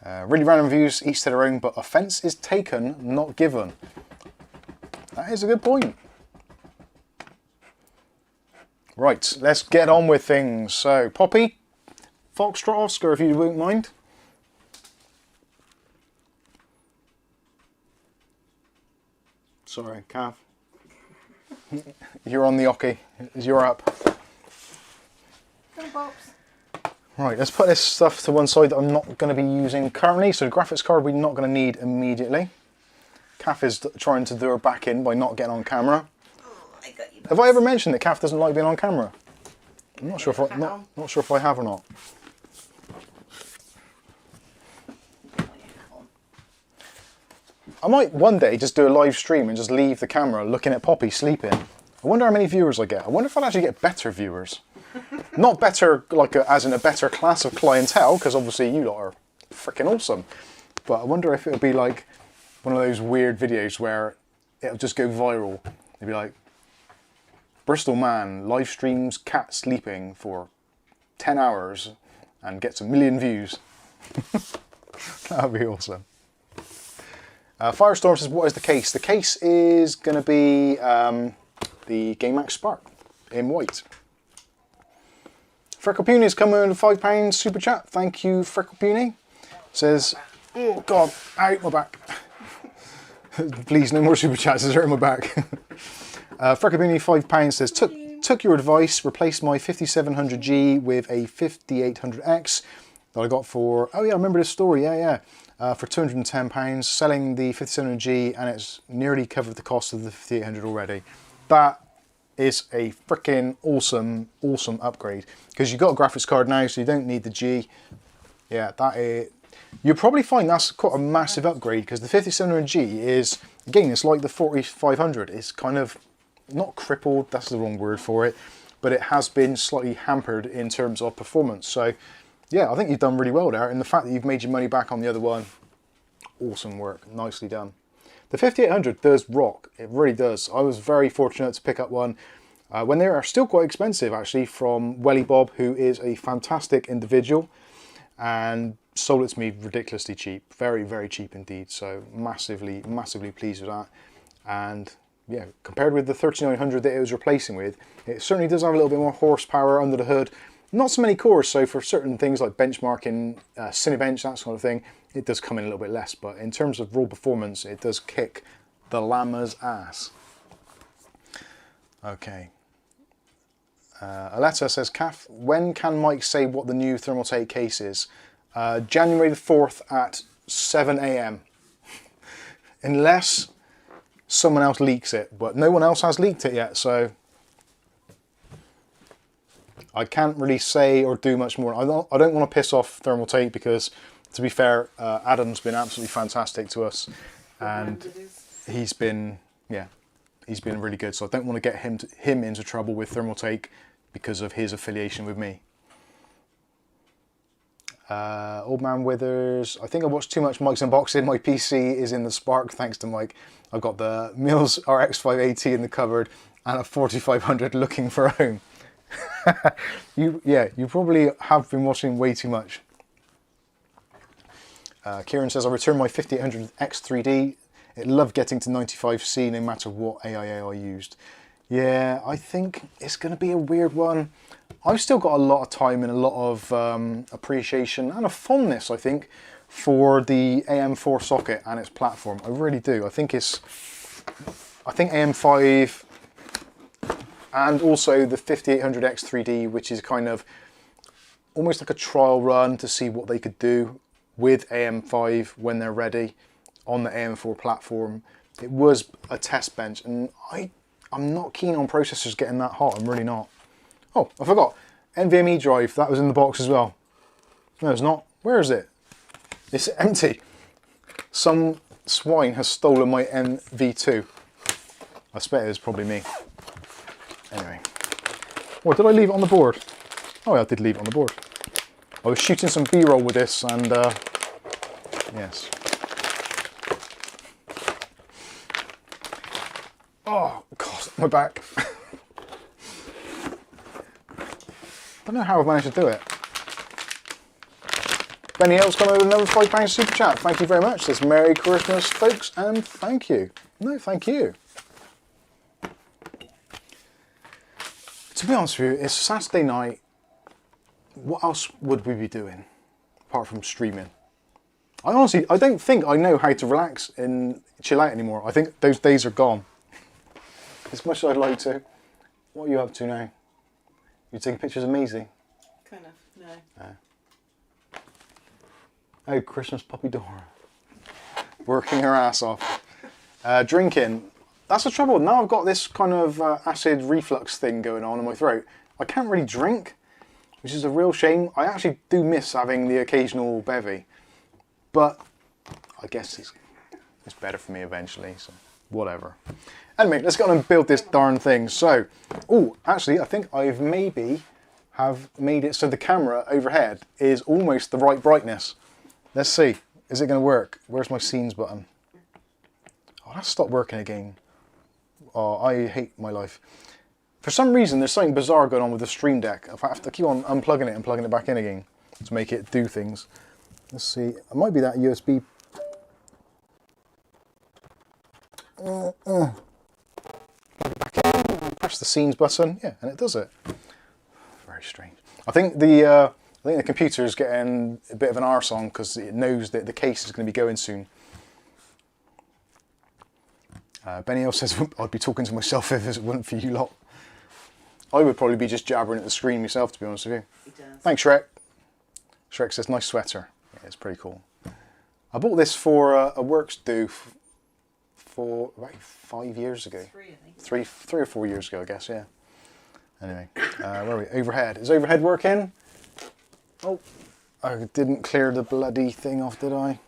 Really random reviews, each to their own, but offence is taken, not given. That is a good point. Right, let's get on with things. So, Poppy, Foxtrot Oscar, if you won't mind. Sorry, Cav. You're on the ocky. You're up. Come Pops. Right, let's put this stuff to one side that I'm not going to be using currently. So the graphics card we're not going to need immediately. Kath is trying to lure her back in by not getting on camera. Oh, I got you. Have I ever mentioned that Kath doesn't like being on camera? I'm not sure if not sure if I have or not. I might one day just do a live stream and just leave the camera looking at Poppy sleeping. I wonder how many viewers I get. I wonder if I'll actually get better viewers. Not better, like as in a better class of clientele, because obviously you lot are freaking awesome. But I wonder if it'll be like one of those weird videos where it'll just go viral. It'll be like, Bristol man live streams cat sleeping for 10 hours and gets 1 million views. That would be awesome. Firestorm says, what is the case? The case is going to be the Gamemax Spark in white. Frecklepuni is coming with a £5 super chat. Thank you, Frecklepuni. Says, oh God, out my back. Please, no more super chats, it's hurting my back. Frecklepuni, £5 says, took your advice, replaced my 5700G with a 5800X that I got for, oh yeah, I remember this story, yeah. For £210, selling the 5700G, and it's nearly covered the cost of the 5800 already. That is a freaking awesome upgrade, because you've got a graphics card now, so you don't need the G. Yeah, that is. You'll probably find that's quite a massive upgrade, because the 5700G is, again, it's like the 4500. It's kind of not crippled, that's the wrong word for it, but it has been slightly hampered in terms of performance. So yeah, I think you've done really well there, and the fact that you've made your money back on the other one, awesome work, nicely done. The 5800 does rock, it really does. I was very fortunate to pick up one when they are still quite expensive, actually, from Welly Bob, who is a fantastic individual. and sold it to me ridiculously cheap, very, very cheap indeed. So massively, massively pleased with that. And yeah, compared with the 3900 that it was replacing with, it certainly does have a little bit more horsepower under the hood. Not so many cores, so for certain things like benchmarking, Cinebench, that sort of thing, it does come in a little bit less. But in terms of raw performance, it does kick the llama's ass. Okay. Aletta says, Kath, when can Mike say what the new Thermaltake case is? January the 4th at 7 AM. Unless someone else leaks it, but no one else has leaked it yet, so I can't really say or do much more. I don't want to piss off Thermaltake because, to be fair, Adam's been absolutely fantastic to us, and he's been, yeah, he's been really good. So I don't want to get him into trouble with Thermaltake because of his affiliation with me. Old Man Withers, I think I watched too much Mike's unboxing. My PC is in the Spark, thanks to Mike. I've got the Mills RX 580 in the cupboard and a 4500 looking for a home. You probably have been watching way too much. Kieran says, I returned my 5800X 3D. It loved getting to 95C no matter what AIA I used. Yeah, I think it's going to be a weird one. I've still got a lot of time and a lot of appreciation and a fondness, I think, for the AM4 socket and its platform. I really do. I think AM5 and also the 5800X 3D, which is kind of almost like a trial run to see what they could do with AM5 when they're ready on the AM4 platform. It was a test bench, and I'm not keen on processors getting that hot. I'm really not. Oh, I forgot. NVMe drive, that was in the box as well. No, it's not. Where is it? It's empty. Some swine has stolen my NV2. I suspect it was probably me. Anyway. Or did I leave it on the board? Oh, yeah, I did leave it on the board. I was shooting some B-roll with this, and yes. Oh, God, my back. I don't know how I've managed to do it. Benny Hill's come over with another £5 super chat. Thank you very much. Says Merry Christmas, folks, and thank you. No, thank you. To be honest with you, it's Saturday night. What else would we be doing apart from streaming? I don't think I know how to relax and chill out anymore. I think those days are gone. As much as I'd like to. What are you up to now? You taking pictures of Maisie? Kind of, no. Oh, Christmas puppy Dora. Working her ass off. Drinking. That's the trouble. Now I've got this kind of acid reflux thing going on in my throat. I can't really drink, which is a real shame. I actually do miss having the occasional bevy. But I guess it's better for me eventually, so whatever. Anyway, let's go on and build this darn thing. So, oh, actually, I think I've maybe have made it so the camera overhead is almost the right brightness. Let's see. Is it going to work? Where's my scenes button? Oh, that's stopped working again. Oh, I hate my life. For some reason, there's something bizarre going on with the Stream Deck. I have to keep on unplugging it and plugging it back in again to make it do things. Let's see. It might be that USB. Press the scenes button, yeah, and it does it. Very strange. I think the computer is getting a bit of an arse on because it knows that the case is going to be going soon. Benny L says, I'd be talking to myself if it wasn't for you lot. I would probably be just jabbering at the screen myself, to be honest with you. He does. Thanks, Shrek. Shrek says, nice sweater. Yeah, it's pretty cool. I bought this for a works do for about 5 years ago. 3, I think. Three or 4 years ago, I guess, yeah. Anyway, where are we? Overhead. Is overhead working? Oh, I didn't clear the bloody thing off, did I?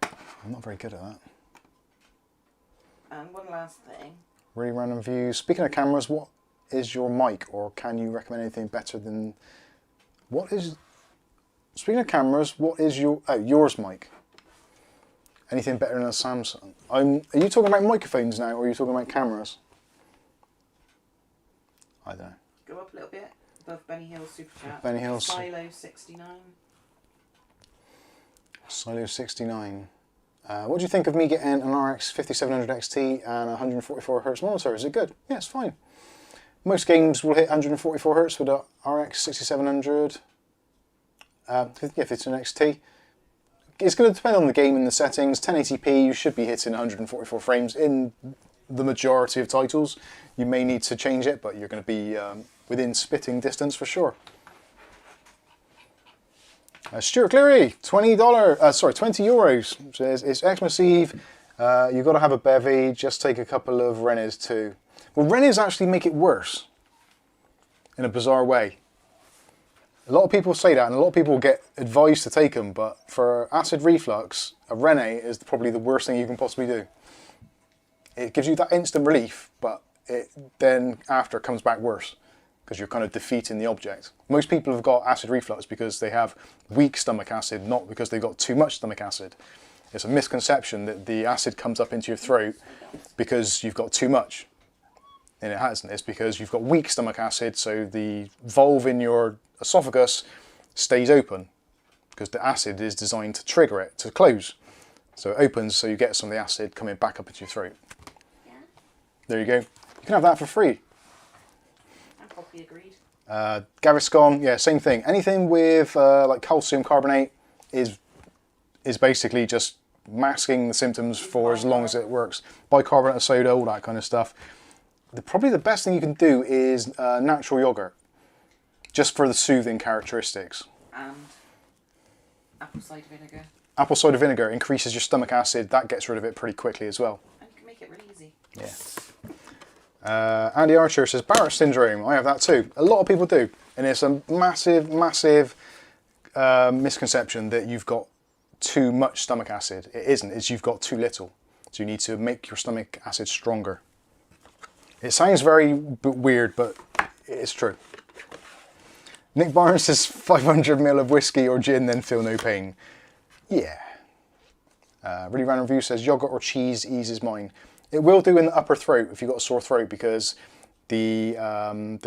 I'm not very good at that. And one last thing. Really random views. Speaking of cameras, what is your mic, or can you recommend anything better than... Speaking of cameras, what is yours mic? Anything better than a Samsung? Are you talking about microphones now, or are you talking about cameras? I don't know. Go up a little bit above Benny Hill's super chat. Benny Hill's. Silo 69. Silo 69. What do you think of me getting an RX 5700 XT and 144 Hz monitor? Is it good? Yeah, it's fine. Most games will hit 144 Hz with a RX 6700. If it's an XT. It's going to depend on the game and the settings. 1080p, you should be hitting 144 frames in the majority of titles. You may need to change it, but you're going to be within spitting distance for sure. Stuart Cleary, $20, sorry, €20. Says it's Xmas Eve. You've got to have a bevy. Just take a couple of Rennies too. Well, Rennies actually make it worse in a bizarre way. A lot of people say that, and a lot of people get advised to take them. But for acid reflux, a Rennie is probably the worst thing you can possibly do. It gives you that instant relief, but it then after comes back worse, because you're kind of defeating the object. Most people have got acid reflux because they have weak stomach acid, not because they've got too much stomach acid. It's a misconception that the acid comes up into your throat because you've got too much. And it hasn't. It's because you've got weak stomach acid, so the valve in your esophagus stays open, because the acid is designed to trigger it to close. So it opens, so you get some of the acid coming back up into your throat. Yeah. There you go. You can have that for free. Probably agreed. Gaviscon, yeah, same thing. Anything with like calcium carbonate is basically just masking the symptoms for as long as it works. Bicarbonate of soda, all that kind of stuff. Probably the best thing you can do is natural yogurt, just for the soothing characteristics. And apple cider vinegar. Apple cider vinegar increases your stomach acid. That gets rid of it pretty quickly as well. And you can make it really easy. Yeah. Andy Archer says Barrett syndrome. I have that too. A lot of people do, and it's a massive misconception that you've got too much stomach acid. It isn't. It's you've got too little. So you need to make your stomach acid stronger. It sounds very weird, but it's true. Nick Barnes says 500 ml of whiskey or gin, then feel no pain. Yeah. Really Random Review says yogurt or cheese eases mine. It will do in the upper throat if you've got a sore throat, because the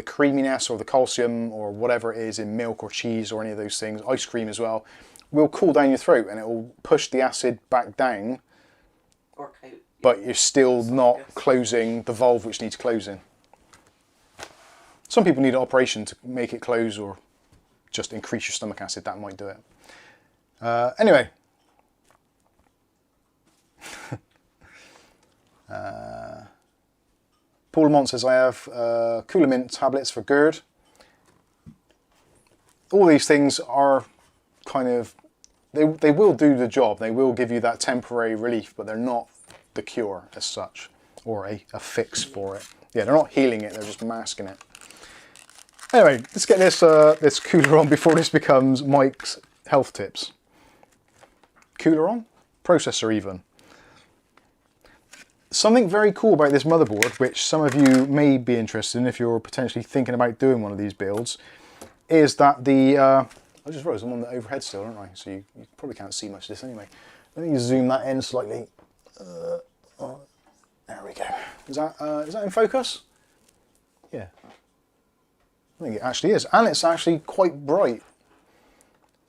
creaminess or the calcium or whatever it is in milk or cheese or any of those things, ice cream as well, will cool down your throat and it will push the acid back down. Or coat. But you're still not closing the valve which needs closing. Some people need an operation to make it close, or just increase your stomach acid. That might do it. Anyway. Paul Lamont says, I have Coolamint tablets for GERD. All these things are kind of, they will do the job. They will give you that temporary relief, but they're not the cure as such, or a fix for it. Yeah, they're not healing it, they're just masking it. Anyway, let's get this cooler on before this becomes Mike's health tips. Cooler on? Processor even. Something very cool about this motherboard, which some of you may be interested in if you're potentially thinking about doing one of these builds, is that the... I just realised I'm on the overhead still, aren't I? So you probably can't see much of this anyway. Let me zoom that in slightly. Oh, there we go. Is that in focus? Yeah. I think it actually is. And it's actually quite bright.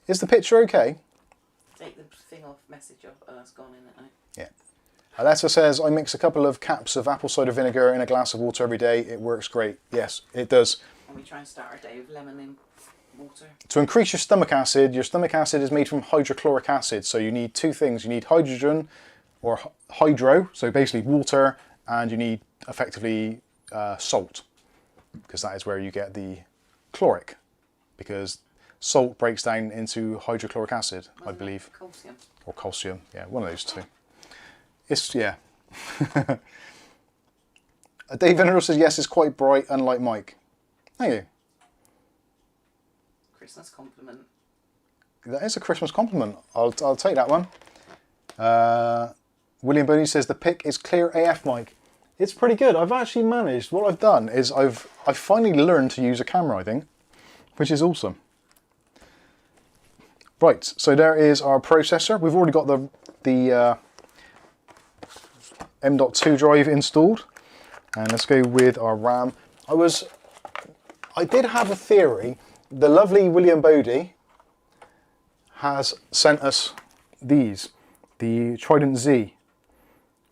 Is the picture okay? Take the thing off, message off. Oh, it's gone in it now. Yeah. Alessa says, I mix a couple of caps of apple cider vinegar in a glass of water every day. It works great. Yes, it does. And we try and start our day with lemon in water. To increase your stomach acid is made from hydrochloric acid. So you need two things. You need hydrogen, or hydro, so basically water, and you need effectively salt, because that is where you get the chloric, because salt breaks down into hydrochloric acid, I believe. Calcium. Or calcium, yeah, one of those two. It's, yeah. Dave Veneral says, yes, it's quite bright, unlike Mike. Thank you. Christmas compliment. That is a Christmas compliment. I'll take that one. William Boney says, the pic is clear AF, Mike. It's pretty good. I've actually managed, what I've done is I've finally learned to use a camera, I think, which is awesome. Right, so there is our processor. We've already got the M.2 drive installed, and let's go with our RAM. I did have a theory. The lovely William Bodie has sent us these, the Trident Z,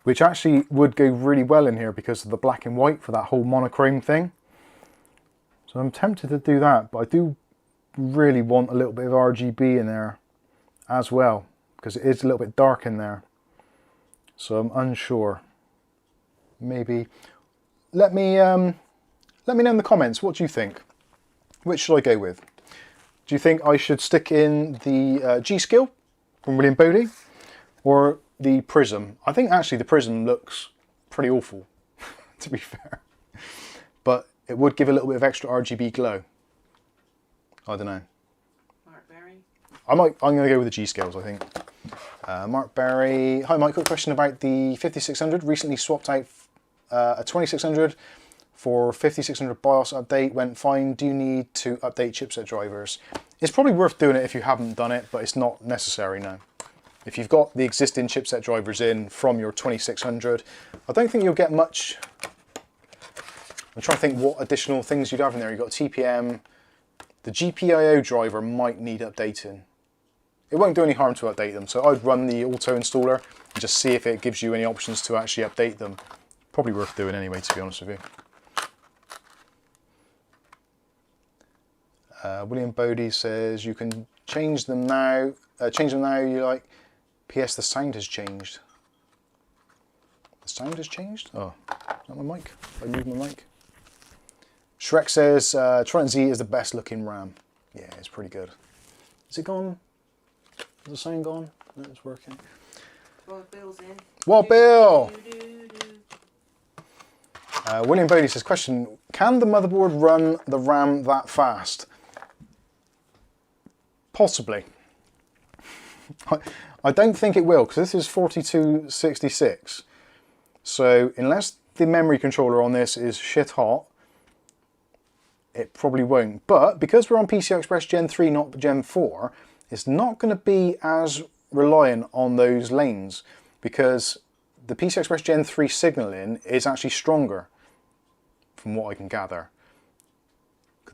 which actually would go really well in here because of the black and white for that whole monochrome thing. So I'm tempted to do that, but I do really want a little bit of RGB in there as well, because it is a little bit dark in there. So I'm unsure. Maybe let me know in the comments, what do you think? Which should I go with? Do you think I should stick in the G-Skill from William Bodie or the Prism? I think actually the Prism looks pretty awful, to be fair. But it would give a little bit of extra RGB glow. I don't know. Mark Berry? I'm going to go with the G-Scales, I think. Mark Berry. Hi Mike, got a question about the 5600. Recently swapped out a 2600 for 5600 BIOS update. Went fine. Do you need to update chipset drivers? It's probably worth doing it if you haven't done it, but it's not necessary now. If you've got the existing chipset drivers in from your 2600, I don't think you'll get much. I'm trying to think what additional things you'd have in there. You've got TPM. The GPIO driver might need updating. It won't do any harm to update them, so I'd run the auto installer and just see if it gives you any options to actually update them. Probably worth doing anyway, to be honest with you. William Bodie says you can change them now. You like. PS, the sound has changed. The sound has changed? Oh, is that my mic? I moved my mic. Shrek says Trident Z is the best looking RAM. Yeah, it's pretty good. Is it gone? Is the sound gone? No, it's working. Well, Bill's in. What Bill? William Bodie says, question, can the motherboard run the RAM that fast? Possibly. I don't think it will, because this is 4266. So unless the memory controller on this is shit hot, it probably won't. But because we're on PCI Express Gen 3, not Gen 4, it's not going to be as reliant on those lanes, because the PCI Express Gen 3 signaling is actually stronger, from what I can gather.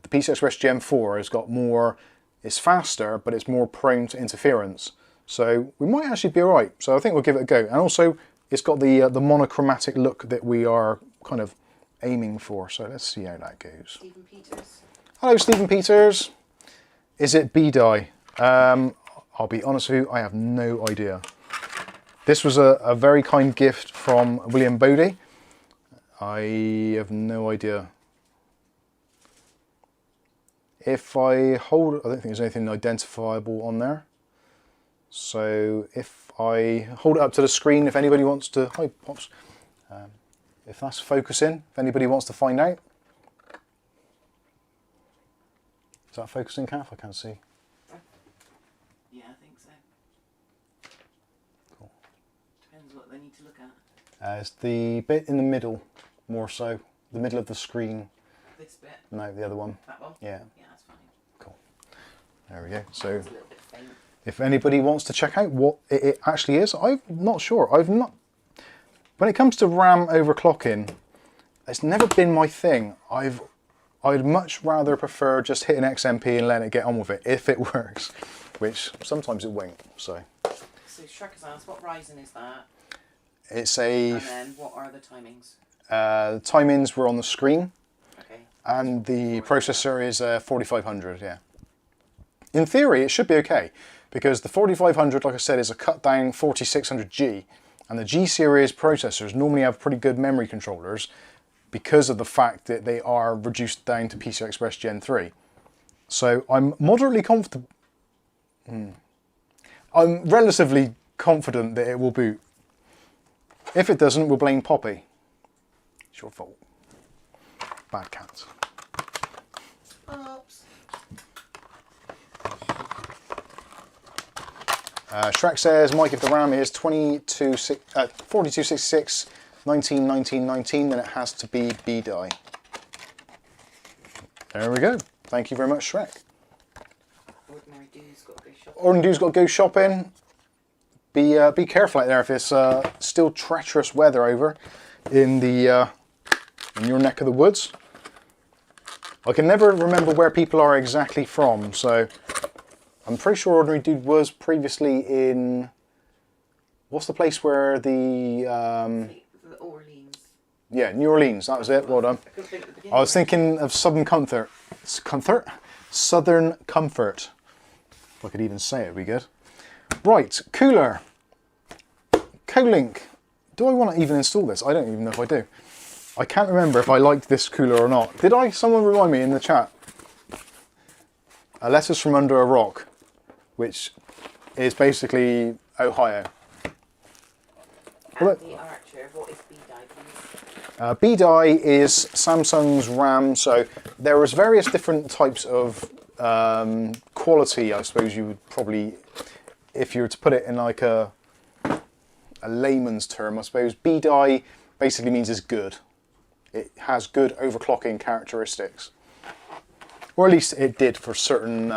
The PCI Express Gen 4 has got more, it's faster, but it's more prone to interference. So we might actually be alright. So I think we'll give it a go. And also, it's got the monochromatic look that we are kind of aiming for. So let's see how that goes. Stephen Peters. Hello, Stephen Peters. Is it B-die? I'll be honest with you, I have no idea. This was a very kind gift from William Bodie. I have no idea. If I hold, I don't think there's anything identifiable on there. So if I hold it up to the screen, if anybody wants to, hi Pops, if that's focusing, if anybody wants to find out. Is that focusing, Kath? I can't see. Yeah, I think so. Cool. Depends what they need to look at. It's the bit in the middle, more so. The middle of the screen. This bit? No, the other one. That one? Yeah. Yeah, that's fine. Cool. There we go. So It's a little bit faint. if anybody wants to check out what it actually is, I'm not sure. When it comes to RAM overclocking, it's never been my thing. I'd much rather prefer just hitting XMP and letting it get on with it, if it works, which sometimes it won't. So Shrek has asked, what Ryzen is that? it's a. And then what are the timings? The timings were on the screen, Okay. and the processor is 4500. Yeah. In theory, it should be okay, because the 4500, like I said, is a cut down 4600G, and the G series processors normally have pretty good memory controllers because of the fact that they are reduced down to PCI Express Gen 3. So I'm moderately confident. I'm relatively confident that it will boot. If it doesn't, we'll blame Poppy. It's your fault. Bad cat. Oops. Shrek says, Mike, if the RAM is 4266, 1919, then it has to be B-die. There we go. Thank you very much, Shrek. Ordinary Dude's got to go shopping. Ordinary Dude's got to go shopping. Be careful out there if it's still treacherous weather over in the in your neck of the woods. I can never remember where people are exactly from, so I'm pretty sure Ordinary Dude was previously in what's the place where the The Orleans. yeah, New Orleans, that was it, well done. I was thinking of Southern Comfort. Southern Comfort. If I could even say it, would be good. Right, cooler. Kolink. Do I want to even install this? I don't even know if I do. I can't remember if I liked this cooler or not. Did I? Someone remind me in the chat. Letters from Under a Rock, which is basically Ohio. And the Archer, what is B-die, please? B-die is Samsung's RAM, so there was various different types of quality, I suppose you would probably, if you were to put it in like a layman's term, I suppose. B-die basically means it's good. It has good overclocking characteristics. Or at least it did for certain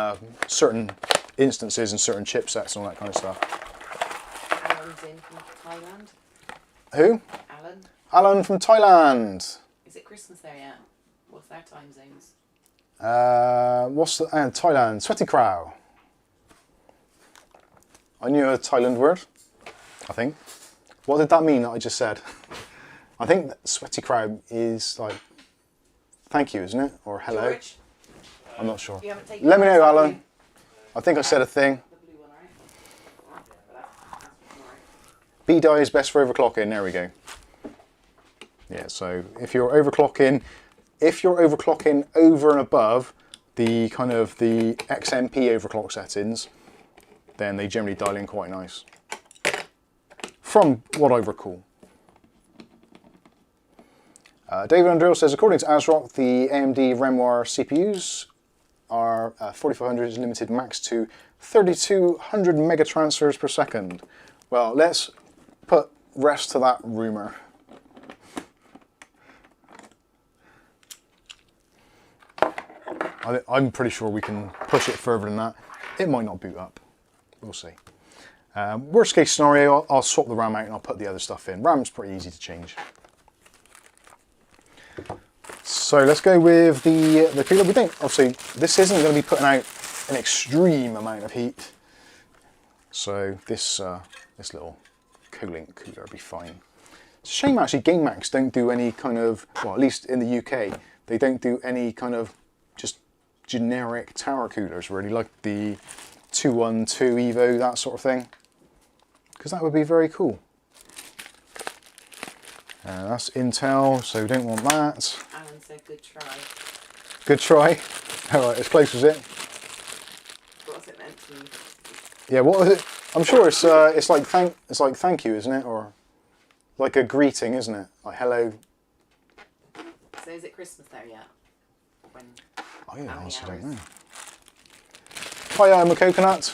certain instances and certain chipsets and all that kind of stuff. Alan's in from Thailand. Who? Alan. Alan from Thailand. Is it Christmas there yet? What's their time zones? What's the Thailand? Sweaty Crow. I knew a Thailand word, I think. What did that mean that I just said? I think that Sweaty Crow is like thank you, isn't it? Or hello. George? I'm not sure. You haven't taken Let me know, that, have Alan. you? I think I said a thing. The blue one, right? That's right. B-die is best for overclocking. There we go. Yeah, so if you're overclocking over and above the kind of the XMP overclock settings, then they generally dial in quite nice. From what I recall. David Andrew says, according to ASRock, the AMD Ryzen CPUs are 4500 is limited max to 3200 megatransfers per second. Well, let's put rest to that rumor. I'm pretty sure we can push it further than that. It might not boot up. We'll see. Worst case scenario, I'll swap the RAM out and I'll put the other stuff in. RAM's pretty easy to change. So let's go with the cooler. We don't, obviously, this isn't going to be putting out an extreme amount of heat. So this this little Kolink cooler will be fine. It's a shame actually Gamemax don't do any kind of, well, at least in the UK, they don't do any kind of just generic tower coolers really, like the 212 Evo, that sort of thing. Because that would be very cool. That's Intel, so we don't want that. Alan said good try. Good try. Alright, as close as it. What's it meant to mean? Yeah, what was it? I'm sure it's like thank you, isn't it? Or like a greeting, isn't it? Like hello. So is it Christmas there yet? When? I honestly don't know. Hi, I'm a coconut.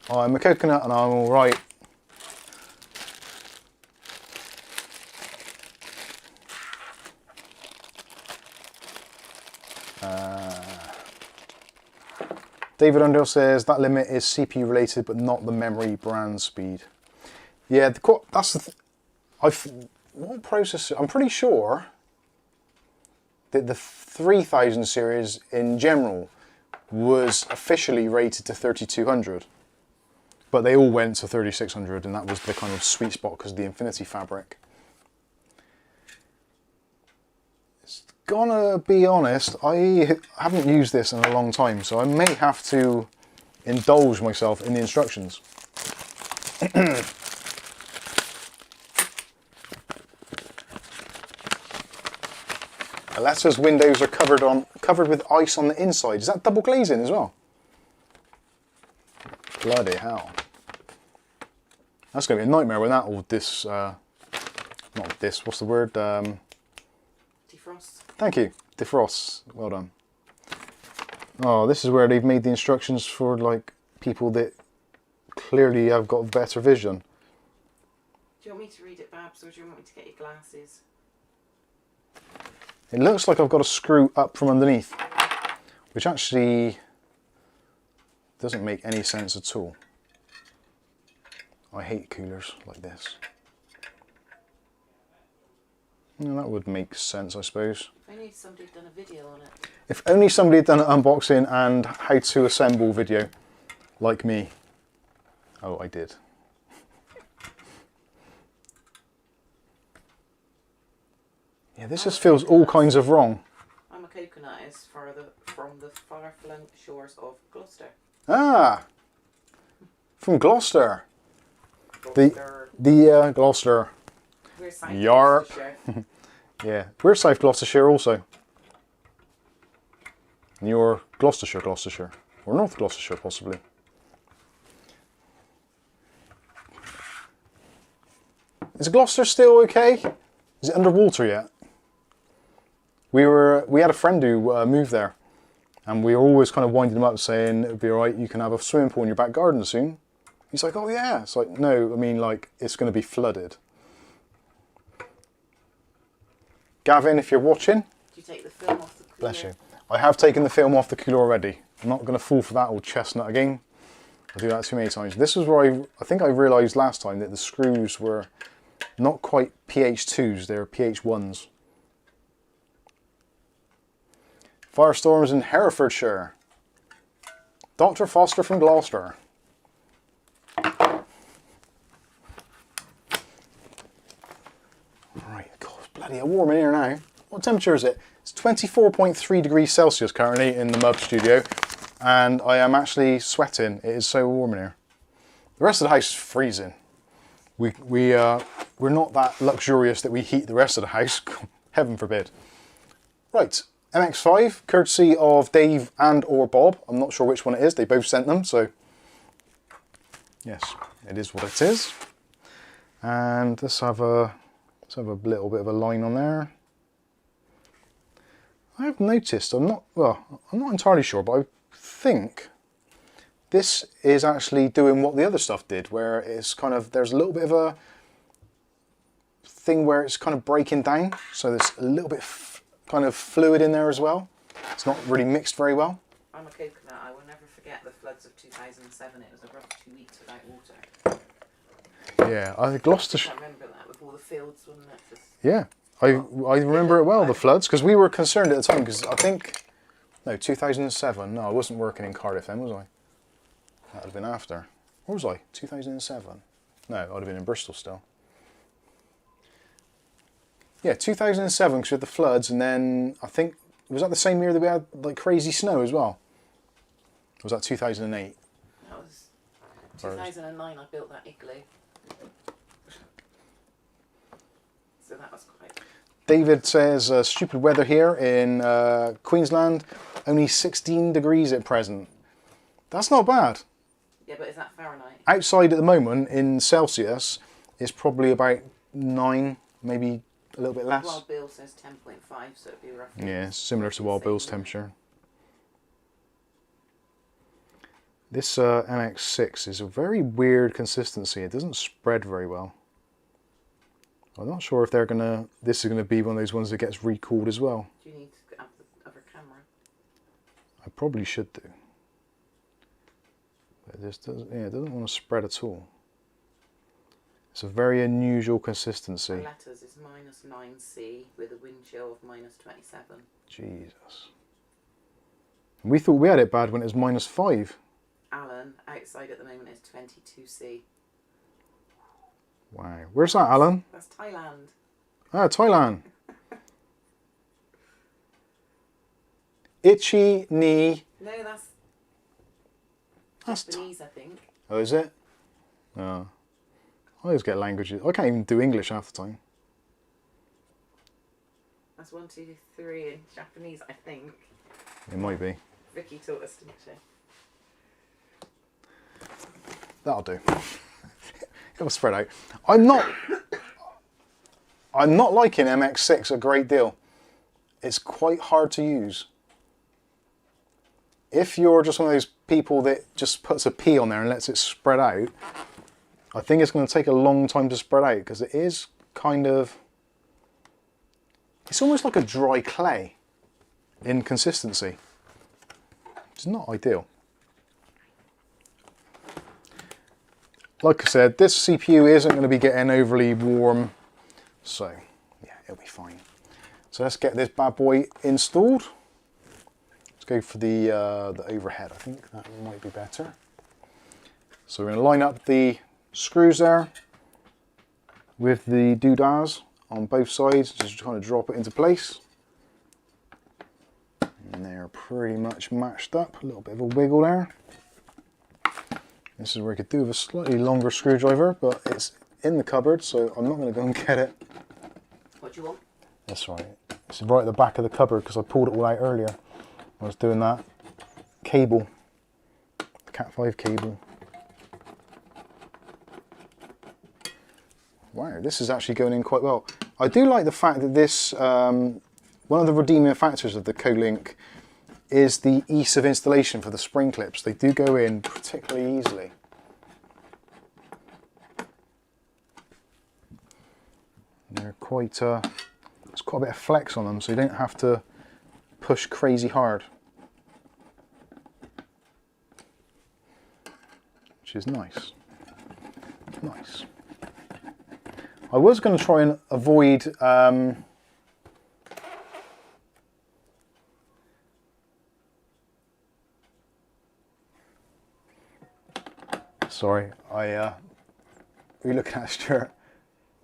I'm a coconut and I'm alright. David Underhill says that limit is CPU related, but not the memory brand speed. Yeah, that's the. What processor? I'm pretty sure that the 3000 series in general was officially rated to 3200, but they all went to 3600, and that was the kind of sweet spot because of the Infinity fabric. Gonna be honest, I haven't used this in a long time, so I may have to indulge myself in the instructions. Alessa's windows are covered with ice on the inside. Is that double glazing as well? Bloody hell. That's gonna be a nightmare when that all what's the word? Defrost. Thank you, defrost. Well done. Oh, this is where they've made the instructions for like people that clearly have got better vision. Do you want me to read it, Babs, or do you want me to get your glasses? It looks like I've got a screw up from underneath, which actually doesn't make any sense at all. I hate coolers like this. Yeah, that would make sense, I suppose. If only somebody had done a video on it. If only somebody had done an unboxing and how to assemble video, like me. Oh, I did. Yeah, this just feels all kinds of wrong. I'm a coconut is from the far-flung shores of Gloucester. Ah, from Gloucester. Gloucester. The Gloucester. We're South Yarp. Gloucestershire. Yeah, we're South Gloucestershire also. And you're Gloucestershire. Or North Gloucestershire, possibly. Is Gloucester still okay? Is it underwater yet? We had a friend who moved there, and we were always kind of winding him up saying it'd be alright, you can have a swimming pool in your back garden soon. He's like, oh yeah. It's like, no, I mean, like, it's going to be flooded. Gavin, if you're watching, Did you take the film off the cooler? bless you. I have taken the film off the cooler already. I'm not going to fall for that old chestnut again. I do that too many times. This is where I think I realised last time that the screws were not quite PH2s, they're PH1s. Firestorms in Herefordshire. Dr. Foster from Gloucester. Right, God, it's bloody warm in here now. What temperature is it? It's 24.3 degrees Celsius currently in the Mub studio, and I am actually sweating. It is so warm in here. The rest of the house is freezing. We're not that luxurious that we heat the rest of the house. Heaven forbid. Right, MX5, courtesy of Dave and or Bob. I'm not sure which one it is. They both sent them, so yes, it is what it is. And let's have a little bit of a line on there. I have noticed, I'm not entirely sure, but I think this is actually doing what the other stuff did, where it's kind of, there's a little bit of a thing where it's kind of breaking down, so there's a little bit kind of fluid in there as well. It's not really mixed very well. I'm a coconut. I will never forget the floods of 2007. It was a rough 2 weeks without water. Yeah, I think Gloucestershire. I remember that with all the fields, wasn't it? Just... Yeah, I remember it well, the floods, because we were concerned at the time, because I think, no, 2007, no, I wasn't working in Cardiff then, was I? That would have been after. Where was I? 2007? No, I would have been in Bristol still. Yeah, 2007, because we had the floods, and then I think, was that the same year that we had like crazy snow as well? Or was that 2008? That was 2009. I built that igloo. So that was quite... David says, stupid weather here in Queensland, only 16 degrees at present. That's not bad. Yeah, but is that Fahrenheit? Outside at the moment in Celsius, it's probably about 9, maybe a little bit less. Wild Bill says 10.5, so it'd be roughly... Yeah, similar to Wild Bill's temperature. This MX6 is a very weird consistency. It doesn't spread very well. I'm not sure if this is gonna be one of those ones that gets recooled as well. Do you need to have the other camera? I probably should do. But this doesn't, yeah, it doesn't want to spread at all. It's a very unusual consistency. The letters is -9C with a wind chill of -27. Jesus. We thought we had it bad when it was -5. Alan, outside at the moment is 22C. Wow. Where's that, Alan? That's Thailand. Ah, Thailand. Itchy knee. No, that's Japanese, I think. Oh, is it? Oh. I always get languages. I can't even do English half the time. That's 1, 2, 3 in Japanese, I think. It might be. Vicky taught us, didn't she? That'll do. It'll spread out. I'm not liking MX6 a great deal. It's quite hard to use. If you're just one of those people that just puts a P on there and lets it spread out, I think it's going to take a long time to spread out, because it is kind of, it's almost like a dry clay in consistency. It's not ideal. Like I said, this CPU isn't going to be getting overly warm, so yeah, it'll be fine. So let's get this bad boy installed. Let's go for the overhead. I think that might be better. So we're going to line up the screws there with the doodads on both sides, just trying to drop it into place. And they're pretty much matched up, a little bit of a wiggle there. This is where I could do with a slightly longer screwdriver, but it's in the cupboard, so I'm not going to go and get it. What do you want? That's right. It's right at the back of the cupboard because I pulled it all out earlier. I was doing that. Cable. Cat 5 cable. Wow, this is actually going in quite well. I do like the fact that this, one of the redeeming factors of the Kolink is the ease of installation for the spring clips. They do go in particularly easily. They're quite, there's quite a bit of flex on them, so you don't have to push crazy hard. Which is nice. Nice. I was going to try and avoid sorry, were you looking at Stuart?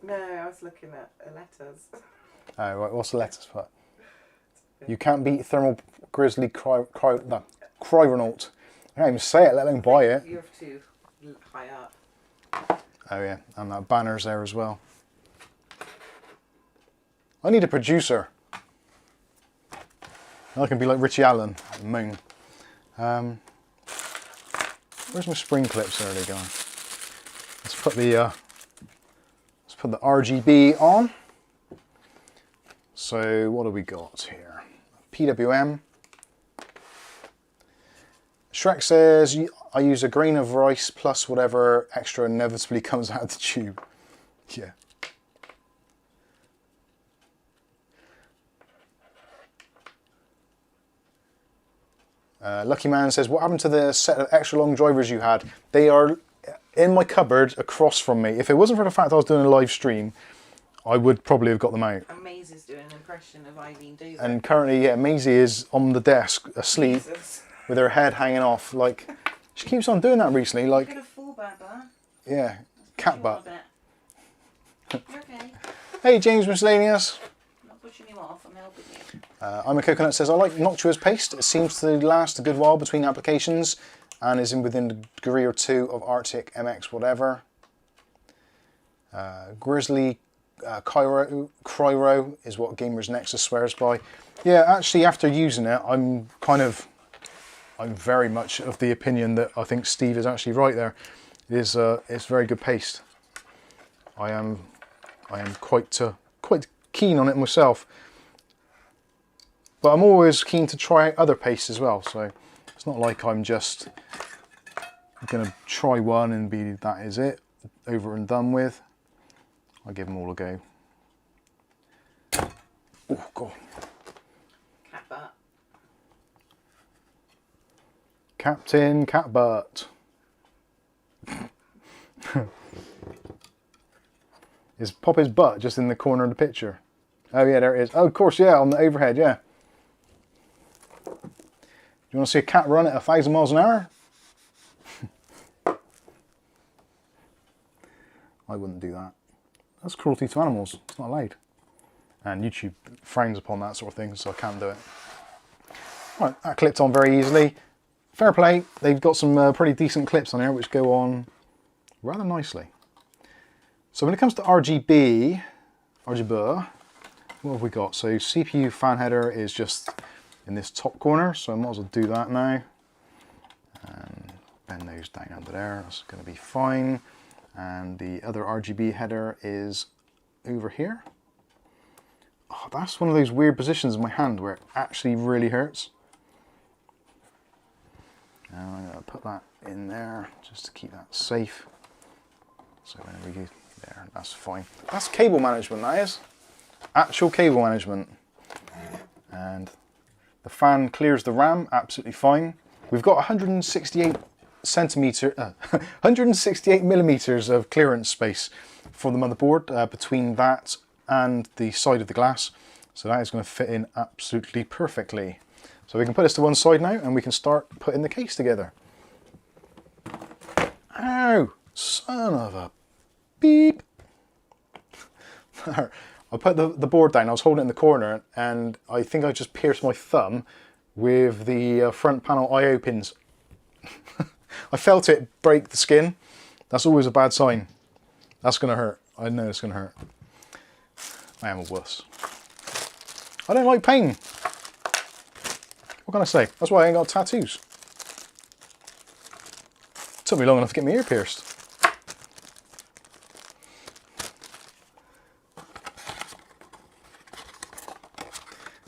No, I was looking at the letters. Oh, right, what's the letters for? You can't beat Thermal Grizzly Cryonaut. I can't even say it, let alone buy it. You're too high up. Oh yeah, and that banner's there as well. I need a producer. I can be like Richie Allen, moan. Where's my spring clips? There they go. Let's put the RGB on. So what do we got here? PWM. Shrek says I use a grain of rice plus whatever extra inevitably comes out of the tube. Yeah. Lucky Man says, what happened to the set of extra long drivers you had? They are in my cupboard across from me. If it wasn't for the fact I was doing a live stream, I would probably have got them out. And Maisie's doing an impression of Eileen Dover. And currently, yeah, Maisie is on the desk, asleep, Jesus. with her head hanging off. Like, she keeps on doing that recently. Like, Get a full back bar. yeah, cat butt. You're okay. Hey, James Miscellaneous. I'm not pushing you off, I'm helping you. I'm a Coconut says, I like Noctua's paste. It seems to last a good while between applications and is within a degree or two of Arctic, MX, whatever. Grizzly Cryo is what Gamers Nexus swears by. Yeah, actually, after using it, I'm very much of the opinion that I think Steve is actually right there. It's very good paste. I am quite keen on it myself. But I'm always keen to try out other pastes as well, so it's not like I'm just going to try one and be that is it, over and done with. I give them all a go. Oh god. Cat butt. Captain Catbutt. Is Poppy's butt just in the corner of the picture? Oh yeah, there it is. Oh, of course, yeah, on the overhead, yeah. Do you want to see a cat run at 1,000 miles an hour? I wouldn't do that. That's cruelty to animals. It's not allowed. And YouTube frowns upon that sort of thing, so I can't do it. Right, that clipped on very easily. Fair play. They've got some pretty decent clips on here, which go on rather nicely. So when it comes to RGB, what have we got? So CPU fan header is just in this top corner, so I might as well do that now. And bend those down under there, that's going to be fine. And the other RGB header is over here. Oh, that's one of those weird positions in my hand where it actually really hurts. And I'm going to put that in there just to keep that safe. So whenever we go there, that's fine. That's cable management, that is. Actual cable management. And the fan clears the RAM absolutely fine. We've got 168 millimeters of clearance space for the motherboard between that and the side of the glass. So that is going to fit in absolutely perfectly. So we can put this to one side now and we can start putting the case together. Ow! Son of a beep! I put the board down, I was holding it in the corner, and I think I just pierced my thumb with the front panel I/O pins. I felt it break the skin. That's always a bad sign. That's going to hurt. I know it's going to hurt. I am a wuss. I don't like pain. What can I say? That's why I ain't got tattoos. It took me long enough to get my ear pierced.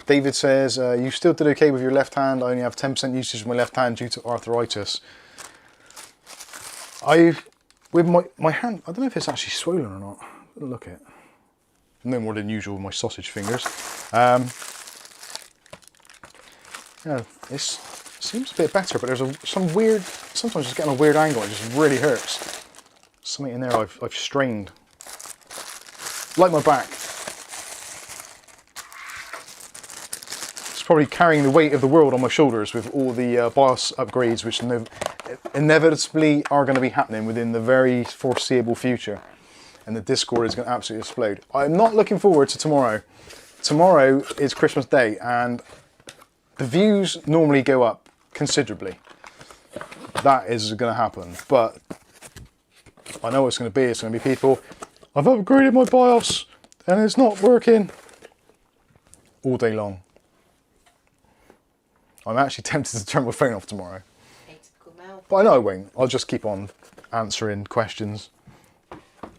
David says, you still did okay with your left hand. I only have 10% usage of my left hand due to arthritis. With my hand, I don't know if it's actually swollen or not. Look at it. No more than usual with my sausage fingers. Yeah, it seems a bit better, but there's some weird, sometimes it's getting a weird angle. It just really hurts. Something in there I've strained. Like my back. Probably carrying the weight of the world on my shoulders with all the BIOS upgrades which inevitably are going to be happening within the very foreseeable future, and the Discord is going to absolutely explode. I'm not looking forward to tomorrow. Tomorrow is Christmas Day and the views normally go up considerably. That is going to happen, but I know what it's going to be. It's going to be people, I've upgraded my BIOS and it's not working, all day long. I'm actually tempted to turn my phone off tomorrow. But I know I won't. I'll just keep on answering questions.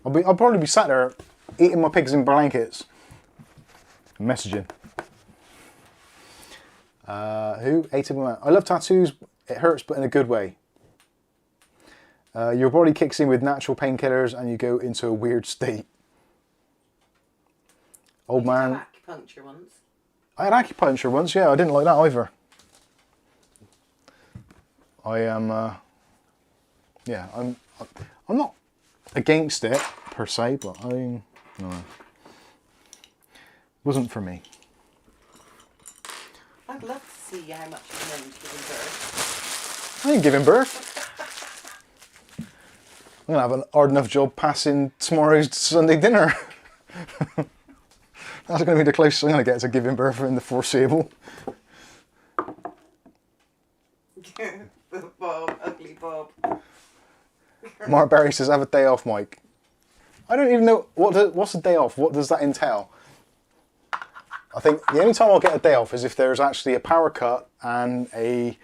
I'll probably be sat there eating my pigs in blankets. Messaging. Who? ATM. I love tattoos. It hurts, but in a good way. Your body kicks in with natural painkillers and you go into a weird state. Old man. You had acupuncture once. I had acupuncture once, yeah. I didn't like that either. I am, yeah, I'm not against it per se, but no, it wasn't for me. I'd love to see how much you learned giving birth. I ain't giving birth. I'm gonna have an hard enough job passing tomorrow's Sunday dinner. That's gonna be the closest I'm gonna get to giving birth in the foreseeable. Bob, ugly Bob. Mark Barry says, have a day off, Mike. I don't even know, what's a day off? What does that entail? I think the only time I'll get a day off is if there's actually a power cut and a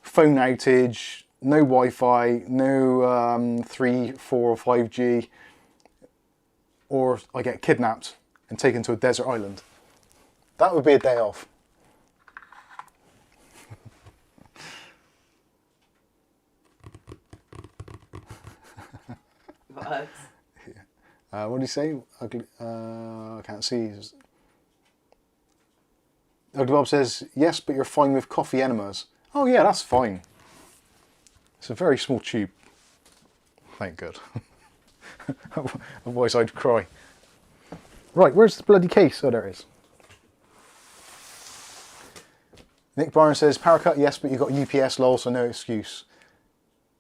phone outage, no Wi-Fi, no 3, 4 or 5G, or I get kidnapped and taken to a desert island. That would be a day off. What do you say? Ugly, I can't see. Ugly Bob says, yes, but you're fine with coffee enemas. Oh yeah, that's fine. It's a very small tube. Thank God. Otherwise I'd cry. Right, where's the bloody case? Oh, there it is. Nick Barnes says, power cut, yes, but you've got UPS lol, so no excuse.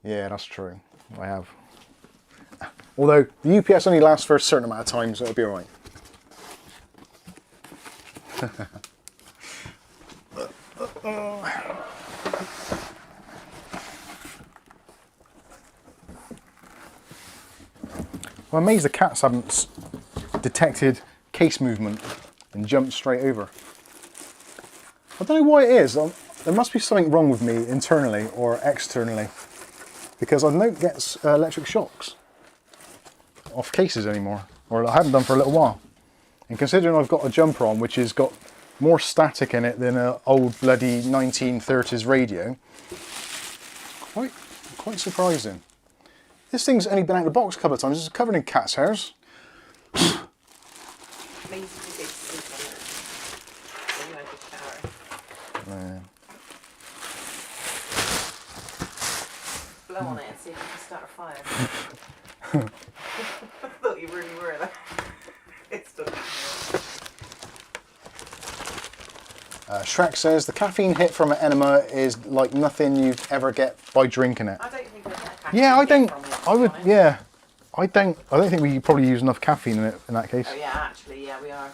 Yeah, that's true. I have. Although the UPS only lasts for a certain amount of time, so it'll be alright. I'm amazed the cats haven't detected case movement and jumped straight over. I don't know why it is. There must be something wrong with me internally or externally, because I don't get electric shocks off cases anymore, or I haven't done for a little while. And considering I've got a jumper on which has got more static in it than an old bloody 1930s radio, quite surprising. This thing's only been out of the box a couple of times. It's covered in cat's hairs. Blow on it and see if you can start a fire. I thought you really were there. It's done. Shrek says the caffeine hit from an enema is like nothing you'd ever get by drinking it. I don't think I get caffeine. Yeah, I don't. I would. Yeah, I don't think we probably use enough caffeine in it in that case. Oh yeah, actually, yeah, we are.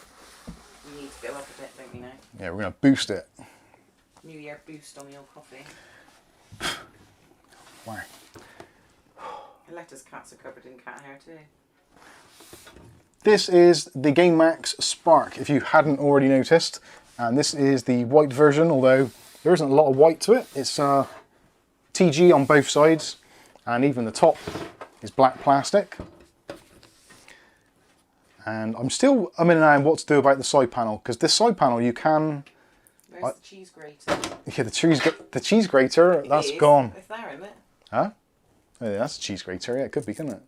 We need to go up a bit, don't we now? Yeah, we're gonna boost it. New Year boost on the old coffee. Wow. Lettuce cats are covered in cat hair too. This is the Gamemax Spark, if you hadn't already noticed. And this is the white version, although there isn't a lot of white to it. It's TG on both sides, and even the top is black plastic. And I'm still umming and ahhing what to do about the side panel, because this side panel you can... Where's the cheese grater? Yeah, the cheese grater, that's gone. It's there, isn't it? Huh? Oh, yeah, that's a cheese grater, yeah, it could be, couldn't it?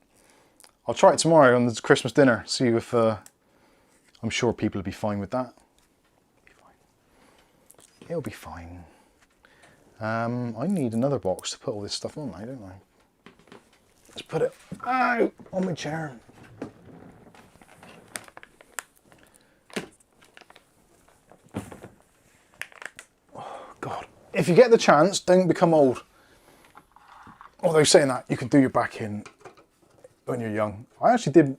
I'll try it tomorrow on the Christmas dinner, see if... I'm sure people will be fine with that. It'll be fine. I need another box to put all this stuff on now, don't I? Let's put it out on my chair. Oh, God. If you get the chance, don't become old. Although saying that, you can do your back in when you're young. I actually did...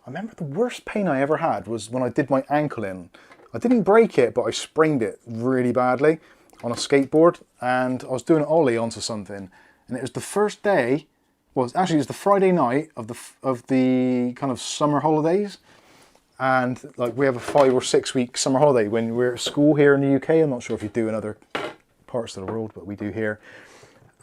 I remember the worst pain I ever had was when I did my ankle in. I didn't break it, but I sprained it really badly on a skateboard, and I was doing an ollie onto something, and it was the first day, well, actually it was the Friday night of the kind of summer holidays, and like we have a 5 or 6 week summer holiday when we're at school here in the UK. I'm not sure if you do in other parts of the world, but we do here.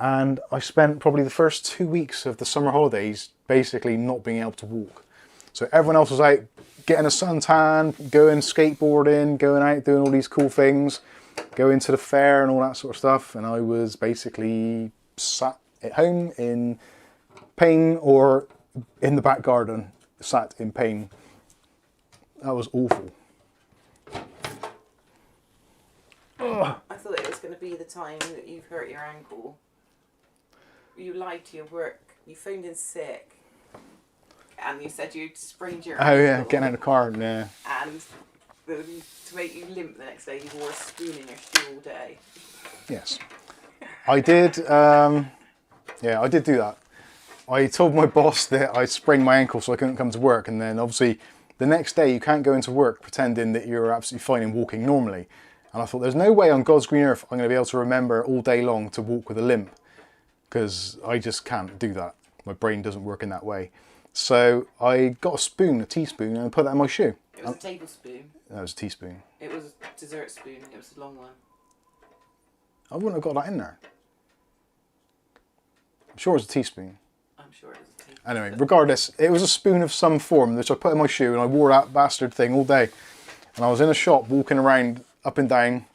And I spent probably the first 2 weeks of the summer holidays basically not being able to walk. So everyone else was out getting a suntan, going skateboarding, going out doing all these cool things, going to the fair and all that sort of stuff. And I was basically sat at home in pain or in the back garden, sat in pain. That was awful. I thought it was going to be the time that you've hurt your ankle. You lied to your work. You phoned in sick. And you said you'd sprained your ankle. Oh yeah, getting out of the car, yeah. And to make you limp the next day, you wore a spoon in your shoe all day. Yes. I did, yeah, I did do that. I told my boss that I sprained my ankle so I couldn't come to work, and then obviously the next day you can't go into work pretending that you're absolutely fine and walking normally. And I thought there's no way on God's green earth I'm going to be able to remember all day long to walk with a limp, because I just can't do that. My brain doesn't work in that way. So I got a spoon, a teaspoon, and I put that in my shoe. It was a tablespoon. That was a teaspoon. It was a dessert spoon. It was a long one. I wouldn't have got that in there. I'm sure it was a teaspoon. I'm sure it was a teaspoon. Anyway, regardless, it was a spoon of some form, which I put in my shoe, and I wore that bastard thing all day. And I was in a shop walking around up and down.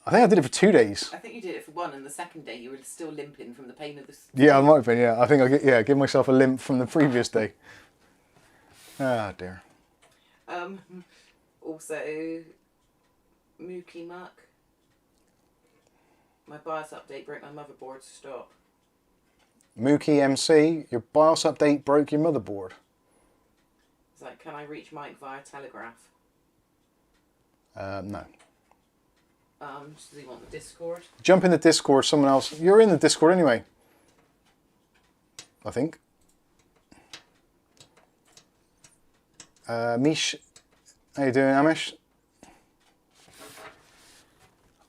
I think I did it for 2 days. I think you did it for one, and the second day you were still limping from the pain of the... Yeah, I might have been, yeah. I think I give myself a limp from the previous day. Ah, dear. Also, Mookie Muck. My BIOS update broke my motherboard, stop. Mookie MC, your BIOS update broke your motherboard. It's like, can I reach Mike via telegraph? No. Does he want the Discord? Jump in the Discord, someone else. You're in the Discord anyway. I think. Mish, how you doing, Amish?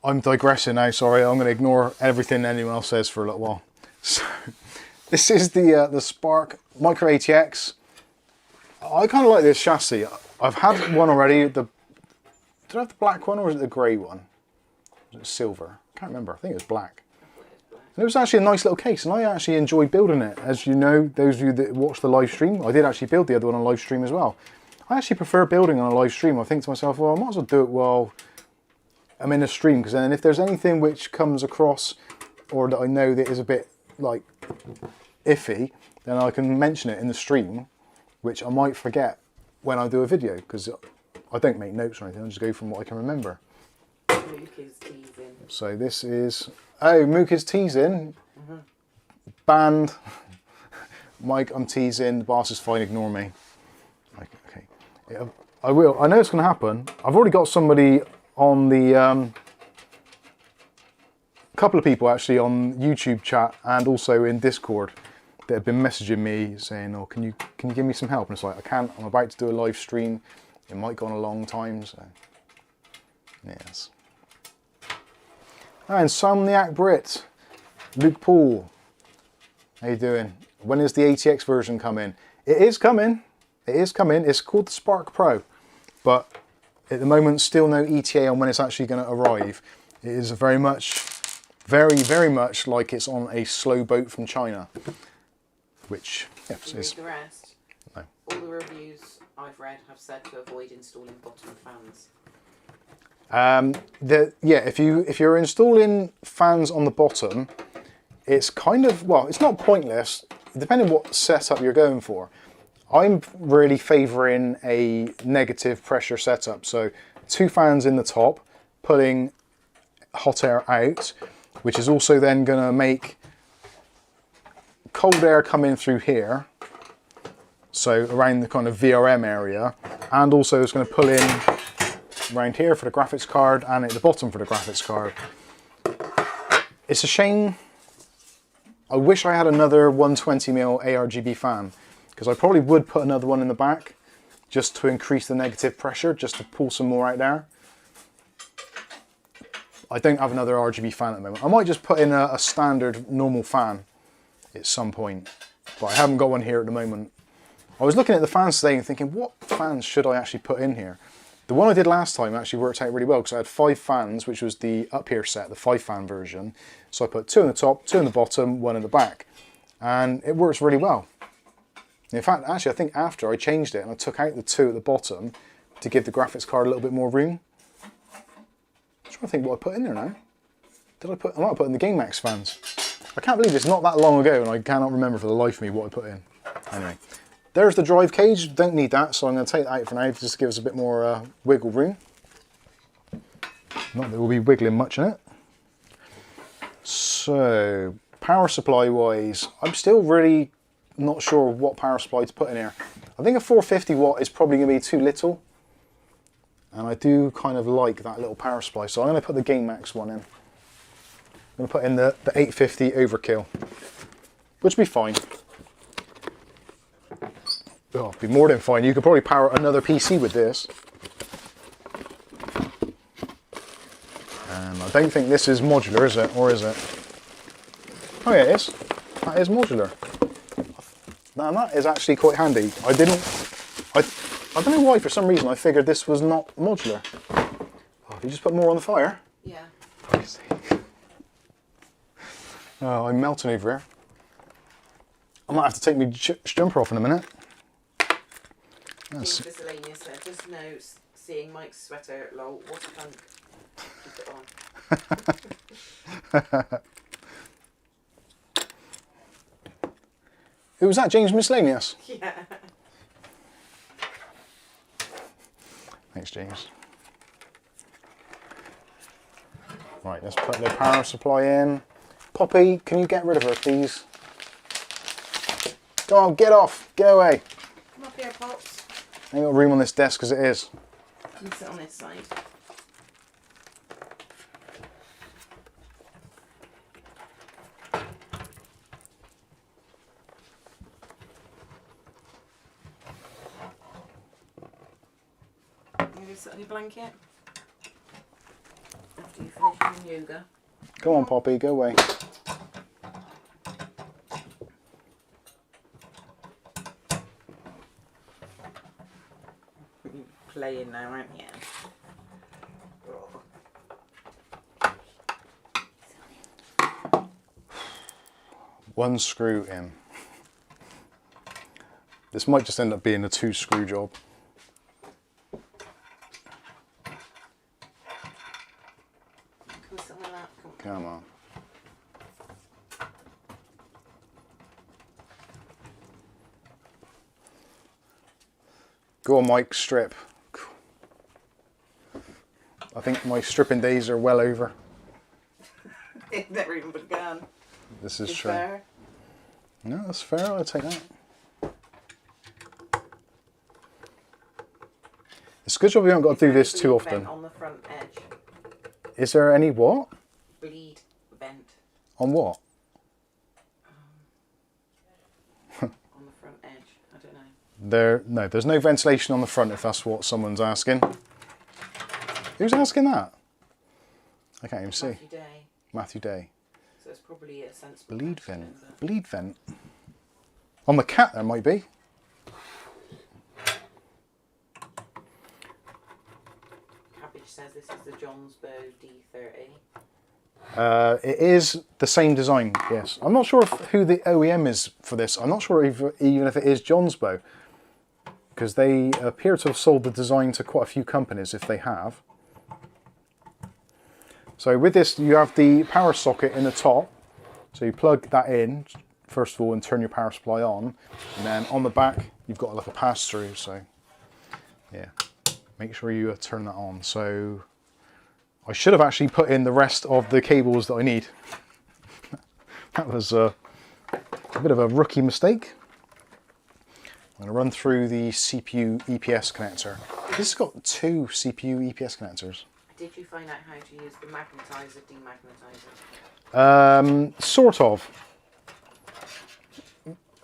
I'm digressing now, sorry. I'm going to ignore everything anyone else says for a little while. So, this is the Spark Micro ATX. I kind of like this chassis. I've had one already. Did I have the black one or was it the grey one? Was it silver? I can't remember. I think it was black. And it was actually a nice little case, and I actually enjoyed building it. As you know, those of you that watch the live stream, I did actually build the other one on live stream as well. I actually prefer building on a live stream. I think to myself, well, I might as well do it while I'm in a stream, because then if there's anything which comes across or that I know that is a bit like iffy, then I can mention it in the stream, which I might forget when I do a video, because I don't make notes or anything. I just go from what I can remember. Mook is teasing. So this is... Oh, Mook is teasing. Banned. Mike, I'm teasing. The boss is fine, ignore me. Okay. Yeah, I will. I know it's going to happen. I've already got somebody on the... a couple of people actually on YouTube chat and also in Discord that have been messaging me saying, "Oh, can you give me some help?" And it's like, I can't. I'm about to do a live stream. It might go on a long time, so yes. And Somniac Brit, Luke Paul, how you doing? When is the ATX version coming? It is coming. It is coming. It's called the Spark Pro, but at the moment, still no ETA on when it's actually going to arrive. It is very much like it's on a slow boat from China. Which, yeah, Did you read the rest? No. All the reviews I've read have said to avoid installing bottom fans. If you're installing fans on the bottom, it's kind of, well, it's not pointless, depending on what setup you're going for. I'm really favouring a negative pressure setup, so 2 fans in the top, pulling hot air out, which is also then going to make cold air come in through here, so around the kind of VRM area, and also it's going to pull in around here for the graphics card and at the bottom for the graphics card. It's a shame. I wish I had another 120mm ARGB fan, because I probably would put another one in the back just to increase the negative pressure, just to pull some more out there. I don't have another RGB fan at the moment. I might just put in a standard normal fan at some point, but I haven't got one here at the moment. I was looking at the fans today and thinking, what fans should I actually put in here? The one I did last time actually worked out really well, because I had 5 fans, which was the up here set, the 5-fan version. So I put 2 in the top, 2 in the bottom, 1 in the back, and it works really well. In fact, actually, I think after I changed it and I took out the 2 at the bottom to give the graphics card a little bit more room. I'm trying to think what I put in there now. I might have put in the Gamemax fans. I can't believe it's not that long ago and I cannot remember for the life of me what I put in. Anyway, there's the drive cage. Don't need that, so I'm going to take that out for now just to give us a bit more wiggle room. Not that we'll be wiggling much in it. So, power supply wise, I'm still really not sure what power supply to put in here. I think a 450 watt is probably going to be too little. And I do kind of like that little power supply, so I'm going to put the Gamemax one in. I'm going to put in the 850 overkill, which will be fine. Oh, it'll be more than fine. You could probably power another PC with this. And I don't think this is modular, is it? Or is it? Oh yeah, it is. That is modular. Now that is actually quite handy. I don't know why, for some reason I figured this was not modular. Oh, you just put more on the fire? Yeah. Oh, I'm melting over here. I might have to take my jumper off in a minute. Yes. Miscellaneous there. Just know, seeing Mike's sweater, lol, what a punk. Keep it on. Who was that, James Miscellaneous? Yeah. Thanks, James. Right, let's put the power supply in. Poppy, can you get rid of her, please? Go on, get off, get away. Come up here, Pops. I ain't got room on this desk as it is. You can sit on this side. You go sit on your blanket after you finish your yoga. Go on, Poppy, go away. Playing now, aren't you? One screw in. This might just end up being a 2-screw job. Come on. Go on, Mike, strip. I think my stripping days are well over. It never even began. This is true. Fair. No, that's fair, I'll take that. It's a good job we haven't got to do this too often. On the front edge. Is there any what? Bleed vent. On what? No, there's no ventilation on the front if that's what someone's asking. Who's asking that? I can't even see. Matthew Day. Matthew Day. So it's probably a sensible Bleed question, vent. but- Bleed vent. On the cat there might be. Cabbage says this is the Johnsbow D30. It is the same design, yes. I'm not sure who the OEM is for this. I'm not sure even if it is Johnsbow, because they appear to have sold the design to quite a few companies if they have. So with this, you have the power socket in the top. So you plug that in, first of all, and turn your power supply on. And then on the back, you've got like a pass-through. So yeah, make sure you turn that on. So I should have actually put in the rest of the cables that I need. That was a bit of a rookie mistake. I'm going to run through the CPU EPS connector. This has got 2 CPU EPS connectors. Did you find out how to use the magnetizer, demagnetizer? Sort of.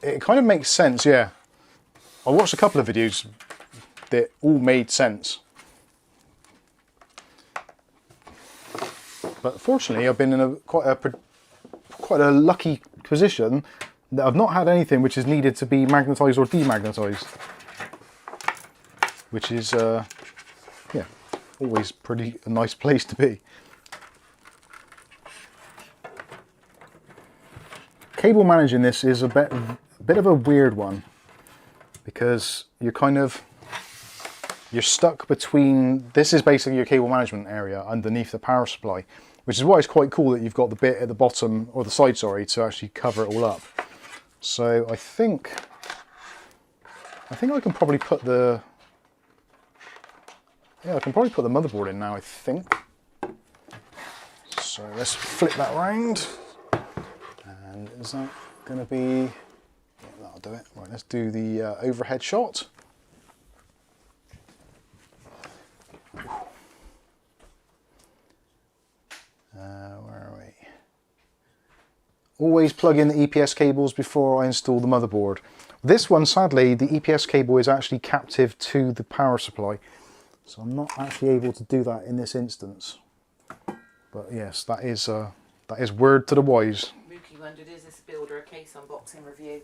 It kind of makes sense, yeah. I watched a couple of videos that all made sense. But fortunately, I've been in quite a lucky position that I've not had anything which is needed to be magnetized or demagnetized, which is yeah, always a nice place to be. Cable managing this is a bit of a weird one, because you're stuck between, this is basically your cable management area underneath the power supply, which is why it's quite cool that you've got the bit at the bottom, or the side, sorry, to actually cover it all up. So I think I can probably put the, yeah, I can probably put the motherboard in now, I think. So let's flip that round. And is that going to be, yeah, that'll do it. Right, let's do the overhead shot. Where are we? Always plug in the EPS cables before I install the motherboard. This one, sadly, the EPS cable is actually captive to the power supply, so I'm not actually able to do that in this instance. But yes, that is word to the wise. Mookie wondered, is this builder a case unboxing review?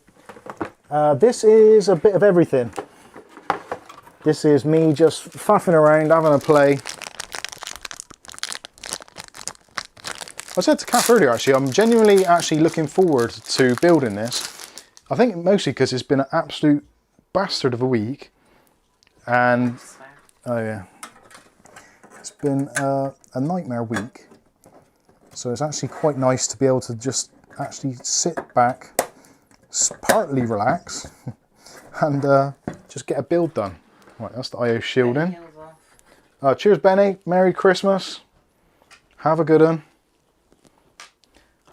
This is a bit of everything. This is me just faffing around, having a play. I said to Kath earlier, actually, I'm genuinely actually looking forward to building this. I think mostly because it's been an absolute bastard of a week. And, oh yeah, it's been a nightmare week. So it's actually quite nice to be able to just actually sit back, partly relax, and just get a build done. Right, that's the IO shielding. Cheers, Benny. Merry Christmas. Have a good one.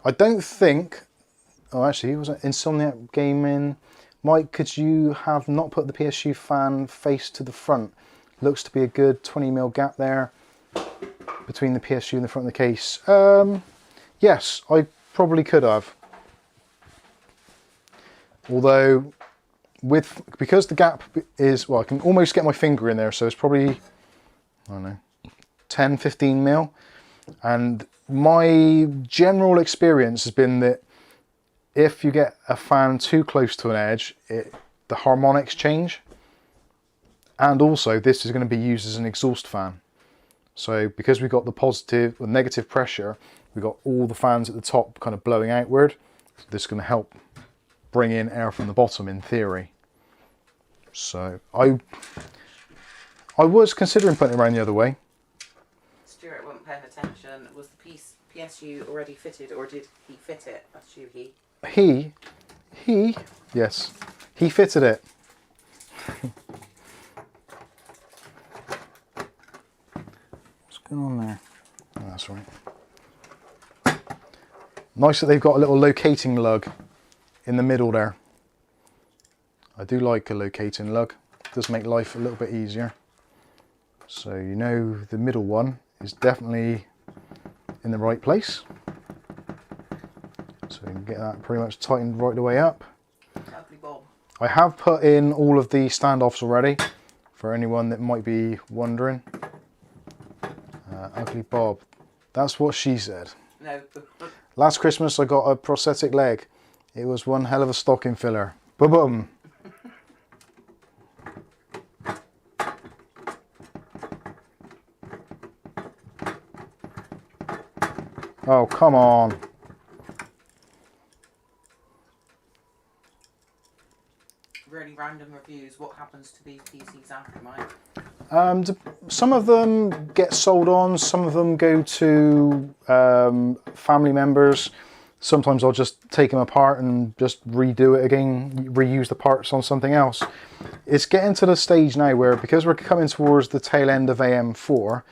I don't think, oh actually, was it Insomniac Gaming? Mike, could you have not put the PSU fan face to the front? Looks to be a good 20mm gap there between the PSU and the front of the case. Yes, I probably could have. Although, because the gap is, well, I can almost get my finger in there, so it's probably, I don't know, 10, 15mm. And my general experience has been that if you get a fan too close to an edge, the harmonics change. And also, this is going to be used as an exhaust fan. So because we've got the positive or negative pressure, we've got all the fans at the top kind of blowing outward. So this is going to help bring in air from the bottom in theory. So I was considering putting it around the other way. Stuart wasn't paying attention. Was the PSU already fitted, or did he fit it? That's you, he. He, yes, he fitted it. What's going on there? Oh, that's right. Nice that they've got a little locating lug in the middle there. I do like a locating lug. It does make life a little bit easier. So you know the middle one is definitely in the right place. So we can get that pretty much tightened right the way up. Ugly Bob. I have put in all of the standoffs already, for anyone that might be wondering. Ugly Bob, that's what she said. No. Last Christmas I got a prosthetic leg. It was one hell of a stocking filler. Boom. Oh, come on. Really random reviews. What happens to these PCs after mine? Some of them get sold on, some of them go to family members. Sometimes I'll just take them apart and just redo it again, reuse the parts on something else. It's getting to the stage now where, because we're coming towards the tail end of AM4,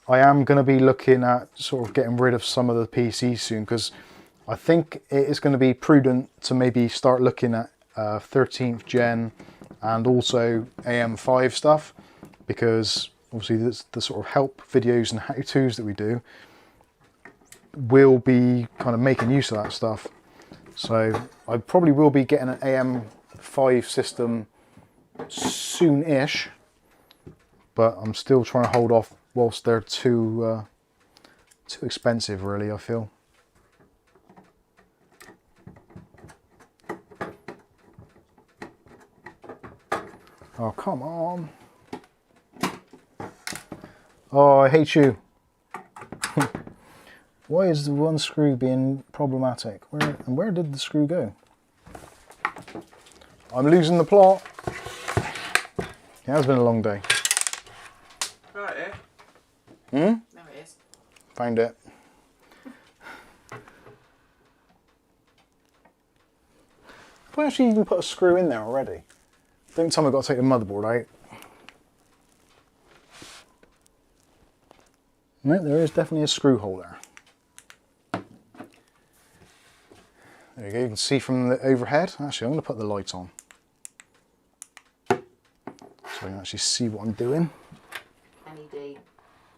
I am going to be looking at sort of getting rid of some of the PCs soon, because I think it is going to be prudent to maybe start looking at 13th gen and also AM5 stuff, because obviously the sort of help videos and how-tos that we do will be kind of making use of that stuff. So I probably will be getting an AM5 system soon-ish, but I'm still trying to hold off whilst they're too expensive, really, I feel. Oh, come on. Oh, I hate you. Why is the one screw being problematic? Where did the screw go? I'm losing the plot. It has been a long day. Right here. Hmm? There it is. Found it. Have I actually even put a screw in there already? Don't tell me I've got to take the motherboard out. No, there is definitely a screw hole there. There you go, you can see from the overhead. Actually, I'm going to put the lights on, so I can actually see what I'm doing. NED,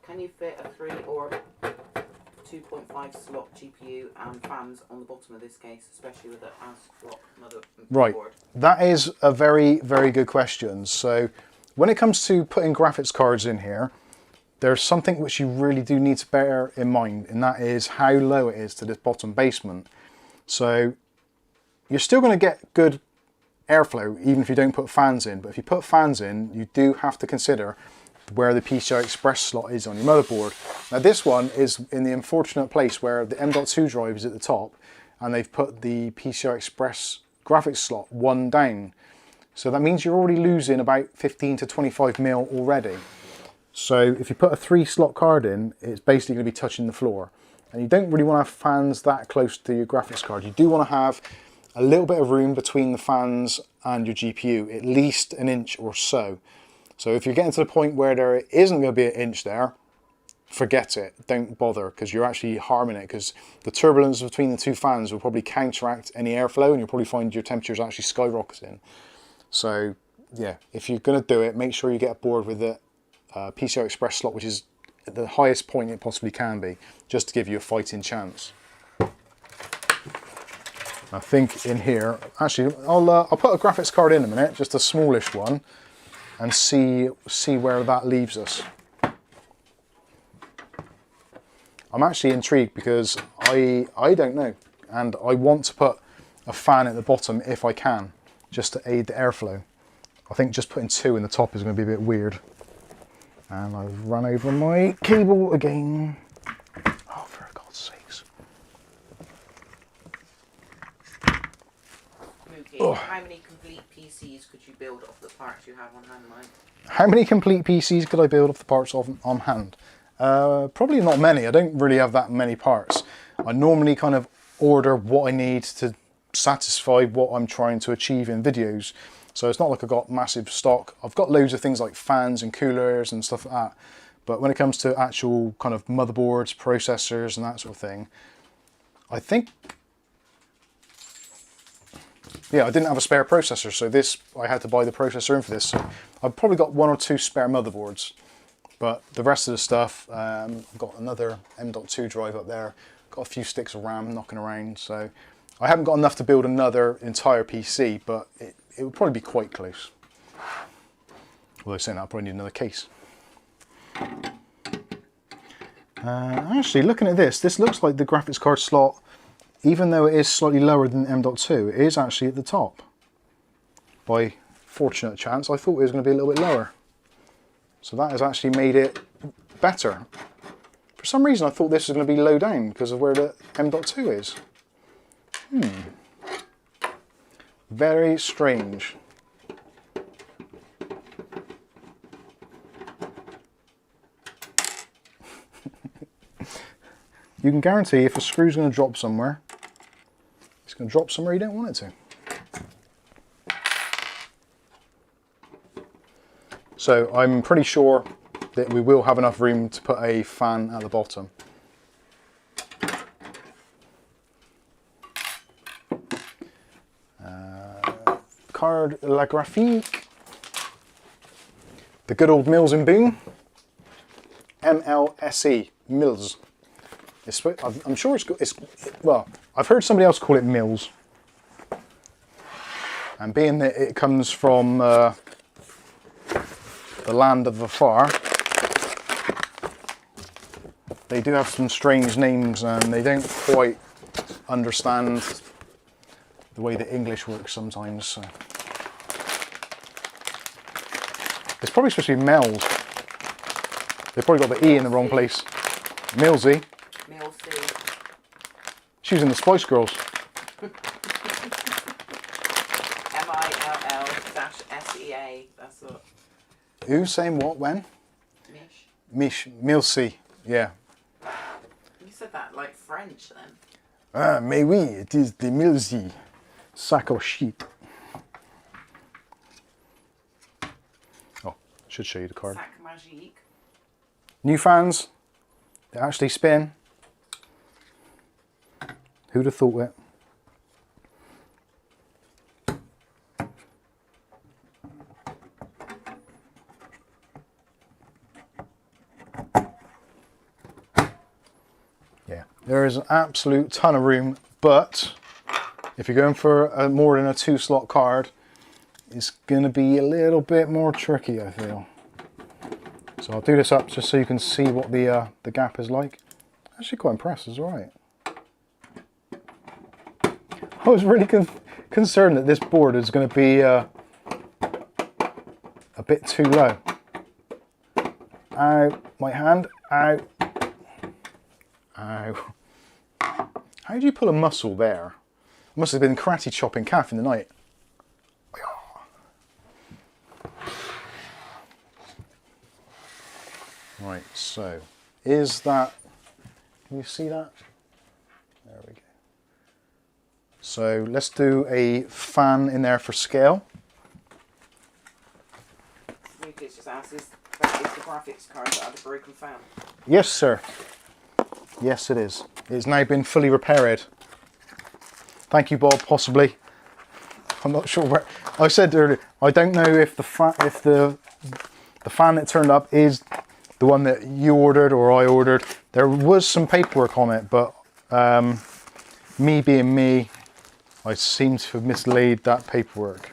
can you fit a 3 or 2.5 slot GPU and fans on the bottom of this case, especially with the ASRock motherboard? Right, that is a very, very good question. So when it comes to putting graphics cards in here, there's something which you really do need to bear in mind, and that is how low it is to this bottom basement. So you're still going to get good airflow even if you don't put fans in, but if you put fans in, you do have to consider where the PCI Express slot is on your motherboard. Now this one is in the unfortunate place where the M.2 drive is at the top and they've put the PCI Express graphics slot one down. So that means you're already losing about 15 to 25 mil already. So if you put a 3 slot card in, it's basically going to be touching the floor. And you don't really want to have fans that close to your graphics card. You do want to have a little bit of room between the fans and your GPU, at least an inch or so. So if you're getting to the point where there isn't going to be an inch there, forget it. Don't bother, because you're actually harming it, because the turbulence between the two fans will probably counteract any airflow and you'll probably find your temperatures actually skyrocketing. So yeah, if you're going to do it, make sure you get a board with the PCI Express slot, which is at the highest point it possibly can be, just to give you a fighting chance. I think in here, actually, I'll put a graphics card in a minute, just a smallish one, and see where that leaves us. I'm actually intrigued because I don't know, and I want to put a fan at the bottom if I can, just to aid the airflow. I think just putting 2 in the top is going to be a bit weird. And I've run over my cable again. Oh, for God's sakes. Mookie, how many complete PCs could you build off the parts you have on hand, Mike? How many complete PCs could I build off the parts on hand? Probably not many. I don't really have that many parts. I normally kind of order what I need to satisfy what I'm trying to achieve in videos. So it's not like I've got massive stock. I've got loads of things like fans and coolers and stuff like that. But when it comes to actual kind of motherboards, processors and that sort of thing, I think, yeah, I didn't have a spare processor. So this, I had to buy the processor in for this. So I've probably got 1 or 2 spare motherboards. But the rest of the stuff, I've got another M.2 drive up there. Got a few sticks of RAM knocking around. So I haven't got enough to build another entire PC, but it would probably be quite close. Although saying that, I probably need another case. Actually, looking at this looks like the graphics card slot, even though it is slightly lower than M.2, it is actually at the top. By fortunate chance, I thought it was going to be a little bit lower. So that has actually made it better. For some reason I thought this was going to be low down because of where the M.2 is. Very strange. You can guarantee if a screw's going to drop somewhere, it's going to drop somewhere you don't want it to. So I'm pretty sure that we will have enough room to put a fan at the bottom. Card la graphique. The good old Mills and Boon. MLLSE. Mills. I'm sure well, I've heard somebody else call it Mills. And being that it comes from the land of the far, they do have some strange names and they don't quite understand the way that English works sometimes. So. It's probably supposed to be Mells. They probably got the E in the wrong place. MLLSE. MLLSE. She was in the Spice Girls. MILL-SEA. That's what. Who saying what when? Mish. MLLSE. Yeah. You said that like French then. Ah, mais oui, it is the MLLSE. Sac of shit. Oh, should show you the card. Sac magique. New fans. They actually spin. Who'd have thought it? Yeah, there is an absolute ton of room, but if you're going for more than a 2-slot card, it's going to be a little bit more tricky, I feel. So I'll do this up just so you can see what the gap is like. Actually quite impressed, it's alright. I was really concerned that this board is going to be a bit too low. Ow, my hand, ow. Ow. How do you pull a muscle there? Must have been karate chopping calf in the night. Right, so is that, can you see that? There we go. So let's do a fan in there for scale. Maybe it's just asked, is the graphics card that had a broken fan? Yes, sir. Yes, it is. It's now been fully repaired. Thank you, Bob, possibly. I'm not sure where, I said earlier, I don't know if the fan that turned up is the one that you ordered or I ordered. There was some paperwork on it, but me being me, I seem to have mislaid that paperwork.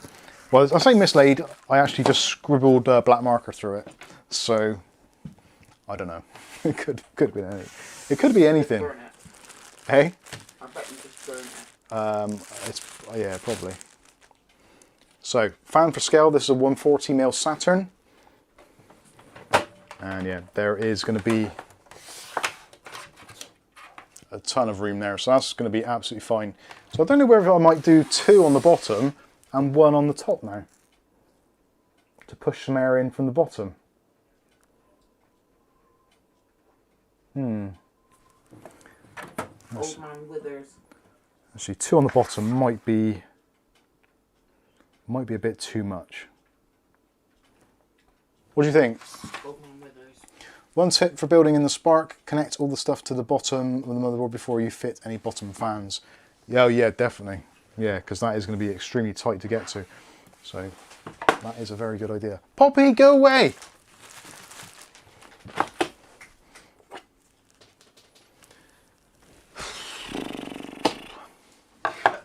Well, I say mislaid, I actually just scribbled black marker through it. So, I don't know. It could be anything. It could be anything. Burn it. Hey? I bet you just burn it. Yeah, probably. So, fan for scale, this is a 140mm Saturn. And yeah, there is going to be a ton of room there, so that's going to be absolutely fine. So I don't know whether I might do 2 on the bottom and 1 on the top now, to push some air in from the bottom. Old man withers. Actually, 2 on the bottom might be a bit too much. What do you think? Old man withers. One tip for building in the Spark, connect all the stuff to the bottom of the motherboard before you fit any bottom fans. Oh yeah, definitely. Yeah, because that is going to be extremely tight to get to. So that is a very good idea. Poppy, go away!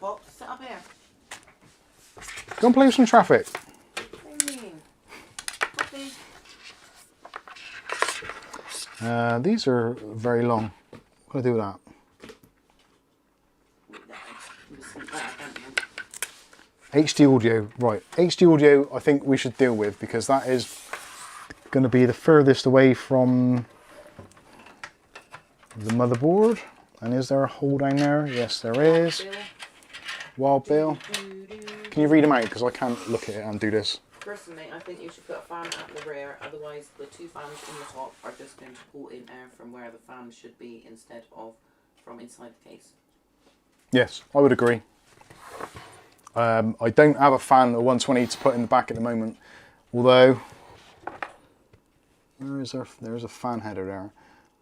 Bob, sit up here. Go and play with some traffic. What do you mean? What These are very long. What do I do with that? HD audio, right. HD audio I think we should deal with because that is going to be the furthest away from the motherboard. And is there a hole down there? Yes, there is. Wild Bill. Can you read them out? Because I can't look at it and do this. Personally, I think you should put a fan at the rear, otherwise the two fans in the top are just going to pull in air from where the fan should be instead of from inside the case. Yes, I would agree. I don't have a fan of 120 to put in the back at the moment, although there's a fan header there.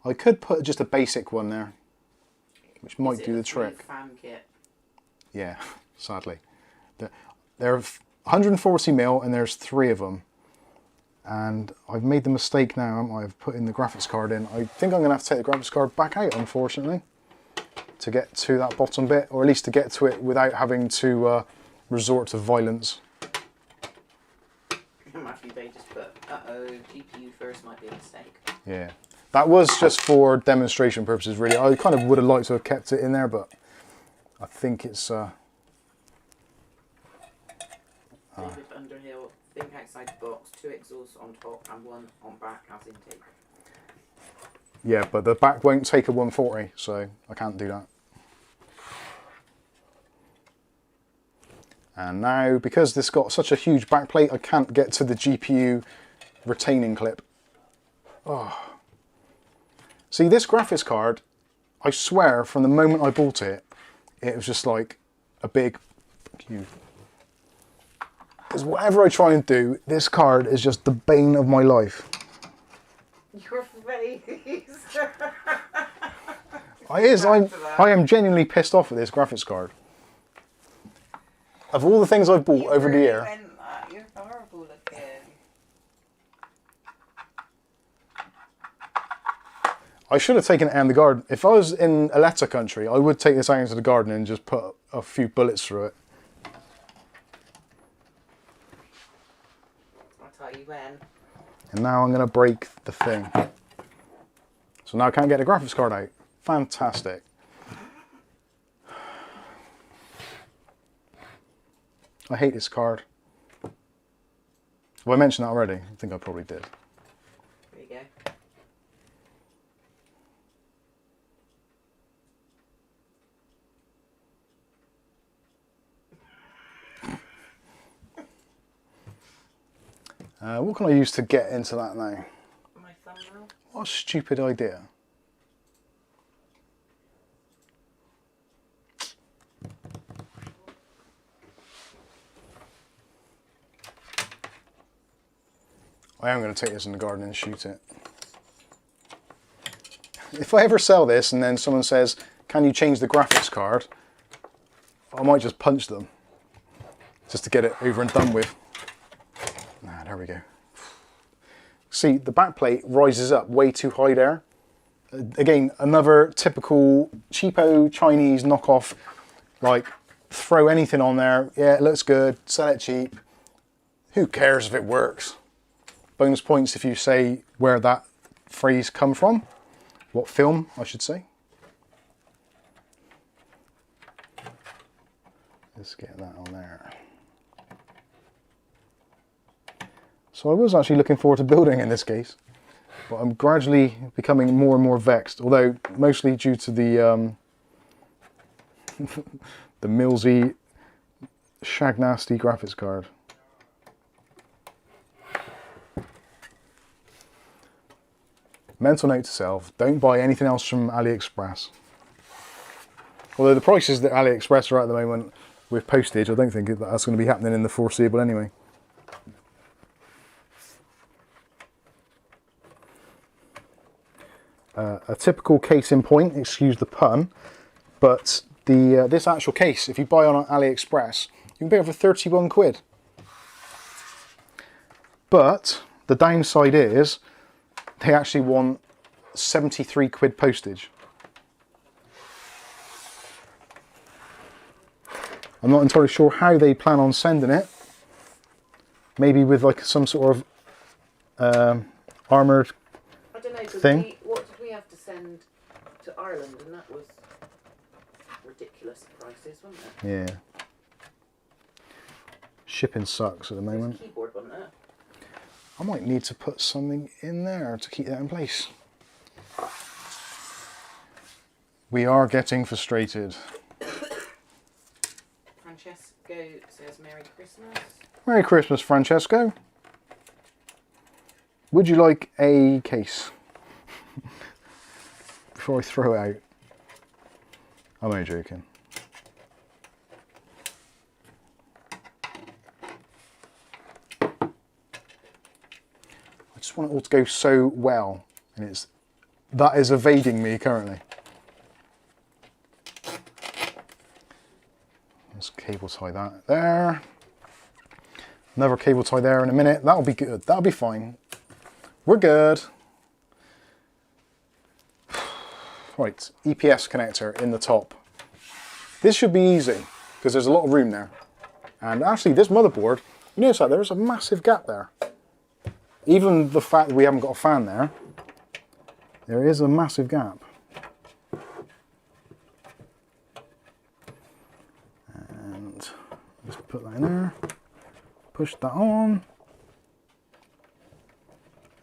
I could put just a basic one there, which might do the trick. Fan kit? Yeah, sadly. They're 140mm and there's 3 of them. And I've made the mistake now, haven't I? I've put in the graphics card in. I think I'm going to have to take the graphics card back out, unfortunately, to get to that bottom bit, or at least to get to it without having to resort to violence. Imagine they just put, uh-oh, GPU first might be a mistake. Yeah. That was just for demonstration purposes, really. I kind of would have liked to have kept it in there, but I think it's... David Underhill, think outside the box, 2 exhausts on top and 1 on back as intake. Yeah, but the back won't take a 140, so I can't do that. And now, because this got such a huge backplate, I can't get to the GPU retaining clip. Oh. See, this graphics card, I swear, from the moment I bought it, it was just like a big fuck you. Because whatever I try and do, this card is just the bane of my life. Your face. I am genuinely pissed off with this graphics card. Of all the things I've bought over the year. You're horrible looking. I should have taken it out in the garden. If I was in Aletta country, I would take this out into the garden and just put a few bullets through it. I'll tell you when. And now I'm going to break the thing. So now I can't get the graphics card out. Fantastic. I hate this card. Have I mentioned that already? I think I probably did. There you go. What can I use to get into that now? My thumbnail? What a stupid idea. I am going to take this in the garden and shoot it. If I ever sell this and then someone says, can you change the graphics card? I might just punch them. Just to get it over and done with. Ah, there we go. See, the backplate rises up way too high there. Again, another typical cheapo Chinese knockoff. Like, throw anything on there. Yeah, it looks good. Sell it cheap. Who cares if it works? Bonus points if you say where that phrase come from. What film, I should say. Let's get that on there. So I was actually looking forward to building in this case, but I'm gradually becoming more and more vexed, although mostly due to the the MLLSE shagnasty graphics card. Mental note to self, don't buy anything else from AliExpress. Although the prices that AliExpress are at the moment with postage, I don't think that's going to be happening in the foreseeable anyway. A typical case in point, excuse the pun, but this actual case, if you buy on AliExpress, you can pay it for 31 quid. But the downside is, they actually want 73 quid postage. I'm not entirely sure how they plan on sending it, maybe with like some sort of armoured I don't know, thing. what did we have to send to Ireland? And that was ridiculous prices, wasn't it? Yeah. Shipping sucks at the moment. There's a keyboard, wasn't it? I might need to put something in there to keep that in place. We are getting frustrated. Francesco says Merry Christmas. Merry Christmas, Francesco. Would you like a case? Before I throw it out. I'm only joking. I just want it all to go so well, and that is evading me currently. Let's cable tie that there. Another cable tie there in a minute. That'll be good. That'll be fine. We're good. Right, EPS connector in the top. This should be easy because there's a lot of room there. And actually, this motherboard, you notice that there's a massive gap there. Even the fact that we haven't got a fan there, there is a massive gap. And just put that in there, push that on,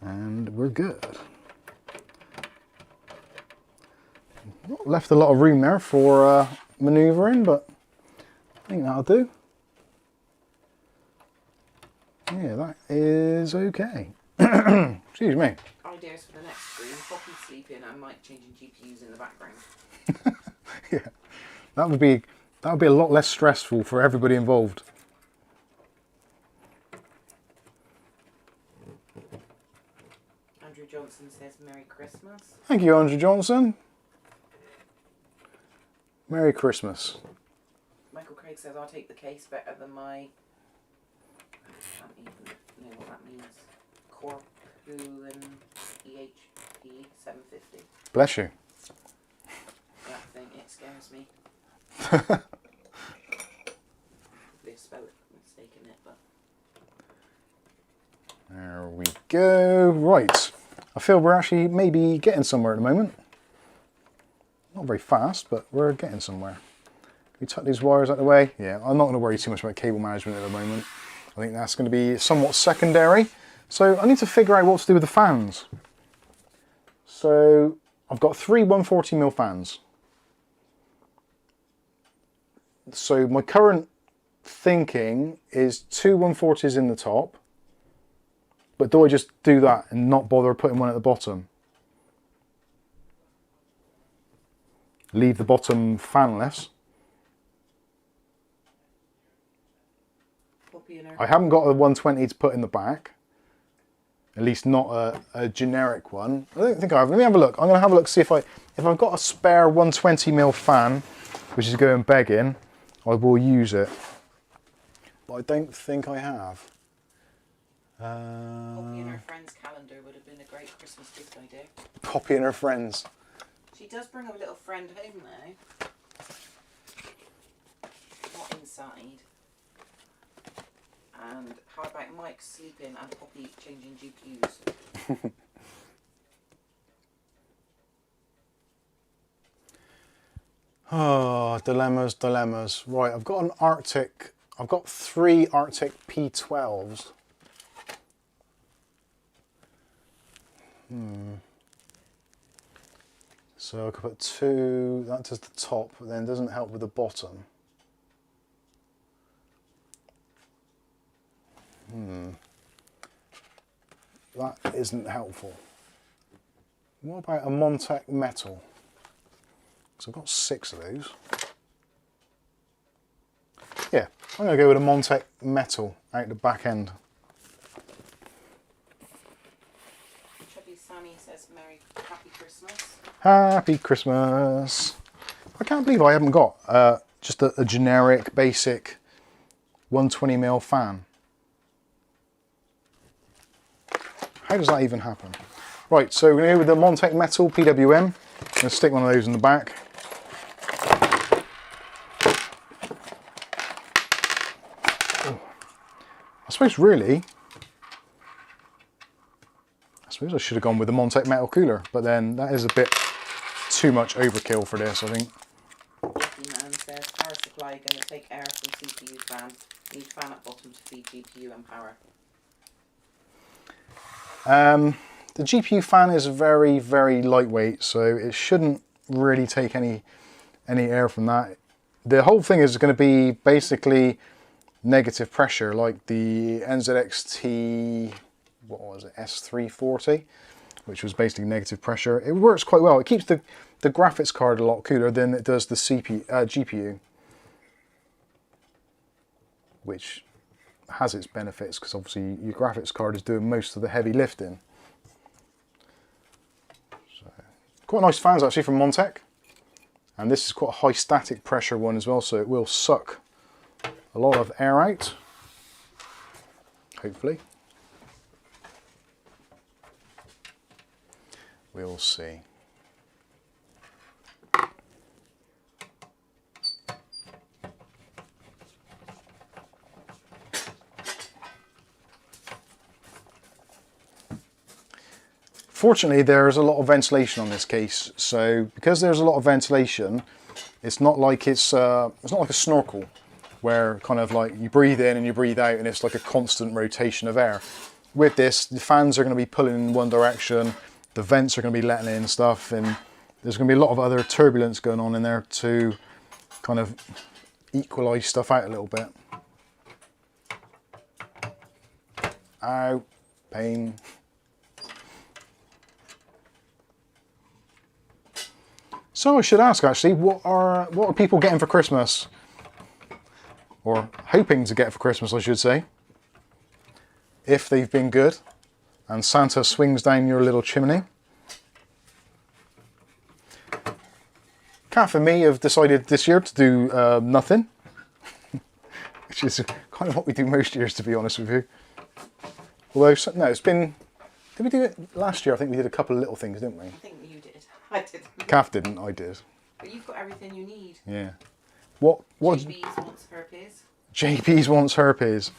and we're good. Left a lot of room there for manoeuvring, but I think that'll do. Yeah, that is okay. Excuse me. Ideas for the next stream. Poppy sleeping and Mike changing GPUs in the background. Yeah, that would be a lot less stressful for everybody involved. Andrew Johnson says Merry Christmas. Thank you, Andrew Johnson. Merry Christmas. Michael Craig says I'll take the case better than my. I don't even know what that means. Corpu and EHP 750. Bless you. That thing, it scares me. They spell it mistake in it, but. There we go. Right. I feel we're actually maybe getting somewhere at the moment. Not very fast, but we're getting somewhere. We tuck these wires out of the way. Yeah, I'm not going to worry too much about cable management at the moment. I think that's going to be somewhat secondary. So I need to figure out what to do with the fans. So I've got 3 140mm fans. So my current thinking is 2 140s in the top. But do I just do that and not bother putting one at the bottom? Leave the bottom fanless. I haven't got a 120 to put in the back. At least not a generic one. I don't think I have. Let me have a look. I'm going to have a look, see if I've got a spare 120mm fan, which is going begging, I will use it. But I don't think I have. Poppy and her friend's calendar would have been a great Christmas gift idea. Poppy and her friends. She does bring a little friend home though. Not inside. And how about Mike sleeping and Poppy changing GPUs? Oh, dilemmas, dilemmas. Right, I've got an Arctic. I've got 3 Arctic P12s. So I could put 2, that does the top, but then doesn't help with the bottom. That isn't helpful. What about a Montec metal? So I've got 6 of those. Yeah, I'm going to go with a Montec metal out the back end. Chubby Sammy says Happy Christmas. Happy Christmas. I can't believe I haven't got just a generic, basic 120mm fan. How does that even happen? Right, so we're going to go with the Montec Metal PWM. I'm going to stick one of those in the back. suppose I should have gone with the Montech metal cooler, but then that is a bit too much overkill for this, I think. Yucky man says, power supply going to take air from CPU fan. Need fan at bottom to feed GPU and power. The GPU fan is very, very lightweight, so it shouldn't really take any air from that. The whole thing is going to be basically negative pressure, like the NZXT, what was it, S340, which was basically negative pressure. It works quite well. It keeps the graphics card a lot cooler than it does the GPU, which has its benefits because obviously your graphics card is doing most of the heavy lifting. So, quite nice fans actually from Montech, and this is quite a high static pressure one as well, so it will suck a lot of air out, hopefully. We'll see. Fortunately, there's a lot of ventilation on this case, so because there's a lot of ventilation, it's not like it's not like a snorkel, where kind of like you breathe in and you breathe out, and it's like a constant rotation of air. With this, the fans are going to be pulling in one direction, the vents are going to be letting in stuff, and there's going to be a lot of other turbulence going on in there to kind of equalize stuff out a little bit. Ow, pain. So I should ask actually, what are people getting for Christmas? Or hoping to get for Christmas, I should say. If they've been good and Santa swings down your little chimney. Kath and me have decided this year to do nothing. Which is kind of what we do most years, to be honest with you. Although, no, it's been... Did we do it last year? I think we did a couple of little things, didn't we? I think you did. I didn't. Kath didn't, I did. But you've got everything you need. Yeah. What? JB's wants herpes. JB's wants herpes.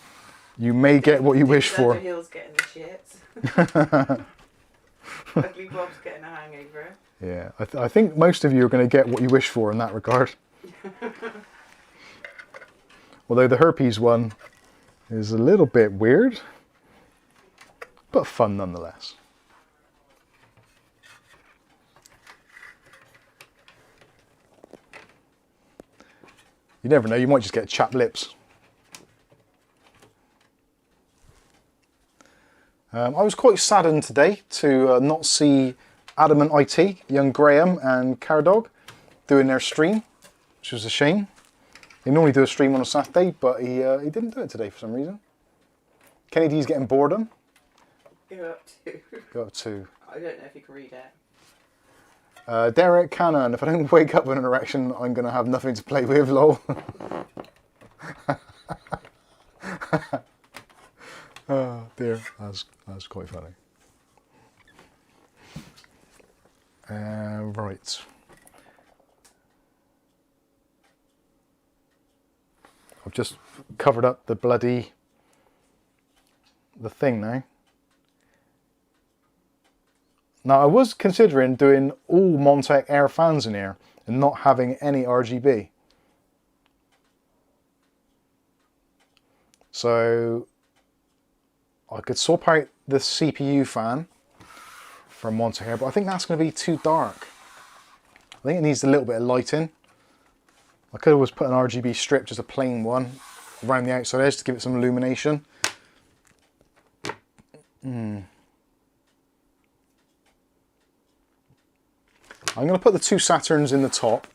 You may get what you wish for. Hill's getting the shits. Ugly Bob's getting a hangover. Yeah, I think most of you are going to get what you wish for in that regard. Although the herpes one is a little bit weird, but fun nonetheless. You never know, you might just get chapped lips. I was quite saddened today to not see Adamant IT, young Graham and Cardog doing their stream, which was a shame. They normally do a stream on a Saturday, but he didn't do it today for some reason. Kenny D's getting boredom. Go up to. Go up to. I don't know if you can read it. Derek Cannon, if I don't wake up with an erection, I'm going to have nothing to play with, lol. Oh dear, that's quite funny. Right. I've just covered up the thing now. Now I was considering doing all Montech air fans in here and not having any RGB. So I could swap out the CPU fan from Montech air, but I think that's going to be too dark. I think it needs a little bit of lighting. I could always put an RGB strip, just a plain one, around the outside edge to give it some illumination. I'm going to put the two Saturns in the top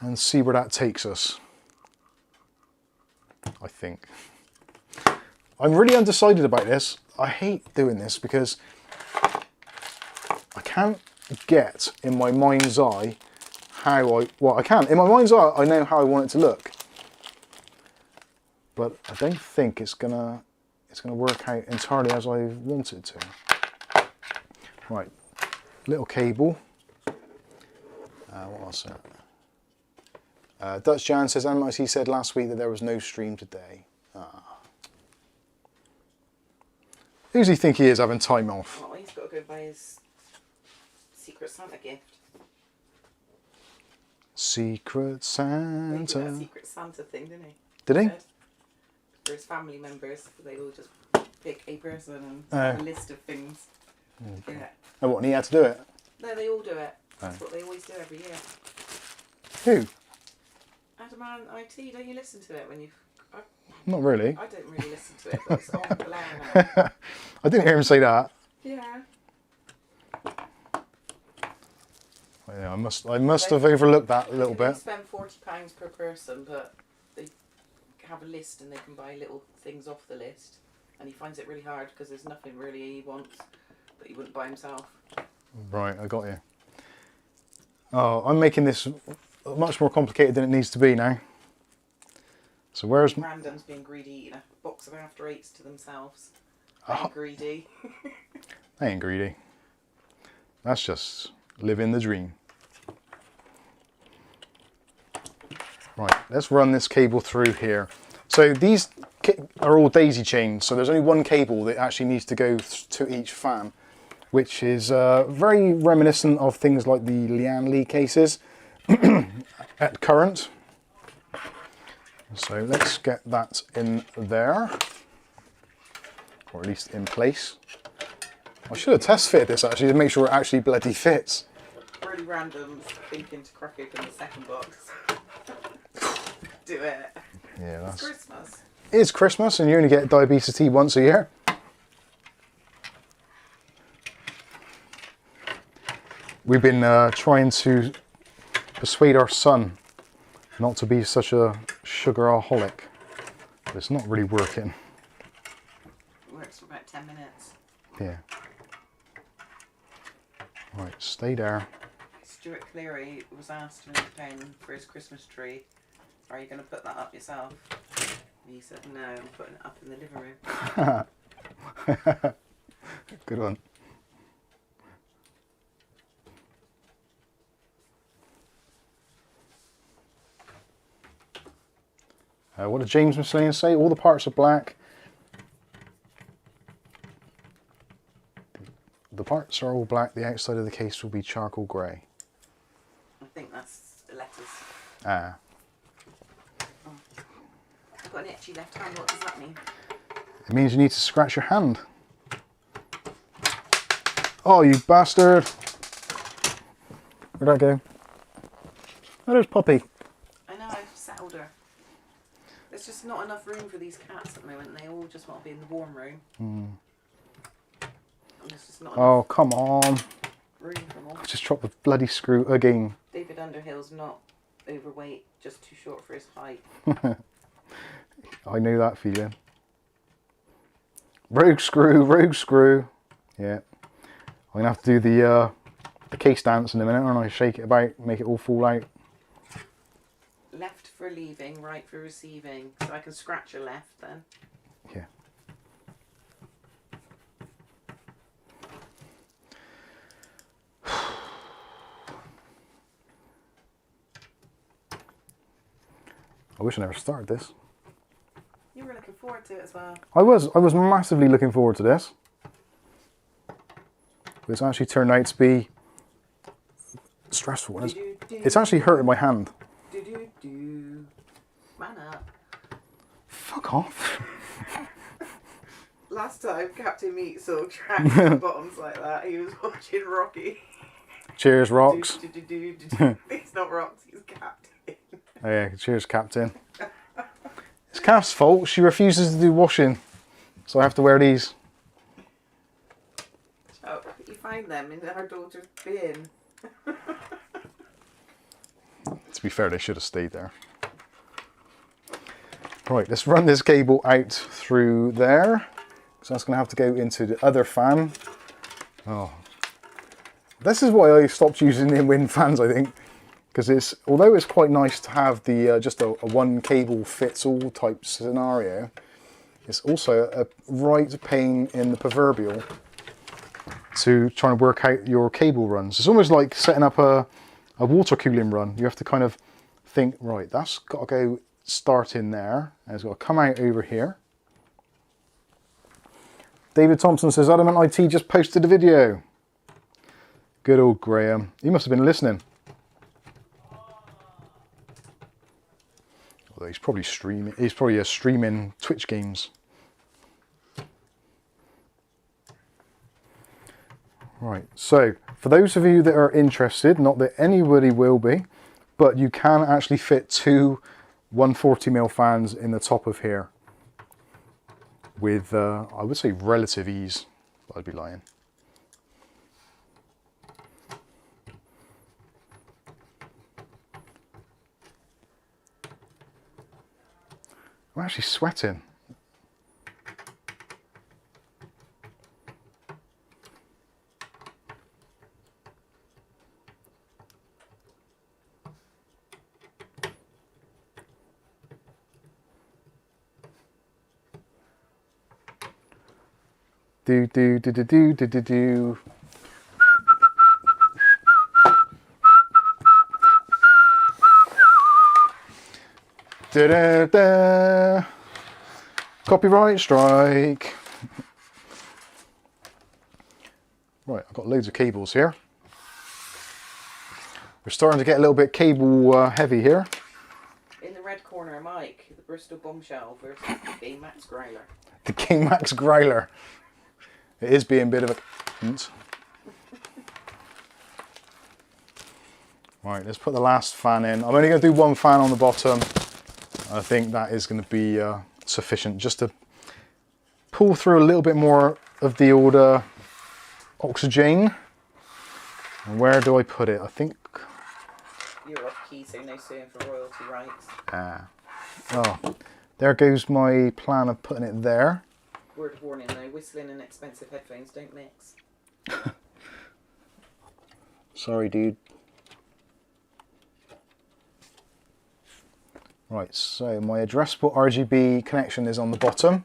and see where that takes us, I think. I'm really undecided about this. I hate doing this because I can't get in my mind's eye how I can. In my mind's eye, I know how I want it to look. But I don't think it's gonna work out entirely as I want it to. Right. Little cable. What else? Dutch Jan says, MLLSE said last week that there was no stream today. Who does he think he is having time off? Oh, he's got to go buy his Secret Santa gift. Secret He did Santa. that Secret Santa thing, didn't he? Did he? For his family members, they all just pick a person and have a list of things. Yeah. Oh, what, and he had to do it? No, they all do it. That's what they always do every year. Who? Adam and IT, don't you listen to it when you... Not really. I don't really listen to it, but it's on blaring now. I didn't hear him say that. Yeah. Yeah, I must have overlooked that a little They bit. spend £40 per person, but they have a list and they can buy little things off the list. And he finds it really hard because there's nothing really he wants that he wouldn't buy himself. Right, I got you. Oh, I'm making this much more complicated than it needs to be now. So where's... Random's being greedy, eating a box of after eights to themselves. Being greedy. I ain't greedy. That's just living the dream. Right, let's run this cable through here. So these are all daisy chained, so there's only one cable that actually needs to go to each fan, which is very reminiscent of things like the Lian Li cases at current. So let's get that in there, or at least in place. I should have test fitted this actually to make sure it actually bloody fits. Really random thinking to crack open the second box. Do it. Yeah, It's Christmas. It is Christmas and you only get diabetes tea once a year. We've been trying to persuade our son not to be such a sugaraholic, but it's not really working. It works for about 10 minutes. Yeah. Right, stay there. Stuart Cleary was asked £100 for his Christmas tree. Are you going to put that up yourself? And he said, no, I'm putting it up in the living room. Good one. What did James Miscellaneous say? All the parts are black. The parts are all black. The outside of the case will be charcoal grey. I think that's the letters. Ah. Oh. I've got an itchy left hand. What does that mean? It means you need to scratch your hand. Oh, you bastard. Where'd that go? Oh, there's Poppy. I know, I've settled her. There's just not enough room for these cats at the moment. They all just want to be in the warm room. And there's just not Oh, come on. room for them all. I just dropped the bloody screw again. David Underhill's not overweight, just too short for his height. I knew that feeling. Rogue screw, rogue screw. Yeah. I'm going to have to do the case dance in a minute, and I shake it about, make it all fall out. Left for leaving, right for receiving. So I can scratch a left then. Yeah. I wish I never started this. You were looking forward to it as well. I was massively looking forward to this. But it's actually turned out to be stressful. It's actually hurting my hand. Man up. Fuck off. Last time Captain Meat saw track bottoms like that, he was watching Rocky. Cheers, Rocks. It's not Rocks, he's Captain. Oh yeah, cheers, Captain. It's Kath's fault. She refuses to do washing, so I have to wear these. Oh, you find them in her daughter's bin. To be fair, they should have stayed there. Right, let's run this cable out through there. So that's going to have to go into the other fan. Oh, this is why I stopped using the InWin fans, I think, because although it's quite nice to have the just a one cable fits all type scenario, it's also a right pain in the proverbial to try and work out your cable runs. It's almost like setting up a water cooling run. You have to kind of think, right, that's got to go start in there, and it's got to come out over here. David Thompson says, Adamant IT just posted a video. Good old Graham. He must have been listening. Although he's probably streaming. He's probably streaming Twitch games. Right, so for those of you that are interested, not that anybody will be, but you can actually fit two 140mm fans in the top of here with, I would say, relative ease, but I'd be lying. I'm actually sweating. Do do do do do do do do. Da da da. Copyright strike. Right, I've got loads of cables here. We're starting to get a little bit cable heavy here. In the red corner, Mike, the Bristol Bombshell versus the Gamemax Growler. The Gamemax Growler. It is being a bit of a... Right, let's put the last fan in. I'm only going to do one fan on the bottom. I think that is going to be sufficient just to pull through a little bit more of the order oxygen. And where do I put it? I think... You're off key, so no suing for royalty rights. Oh, there goes my plan of putting it there. Word of warning though, whistling and expensive headphones don't mix. Sorry, dude. Right, so my addressable RGB connection is on the bottom.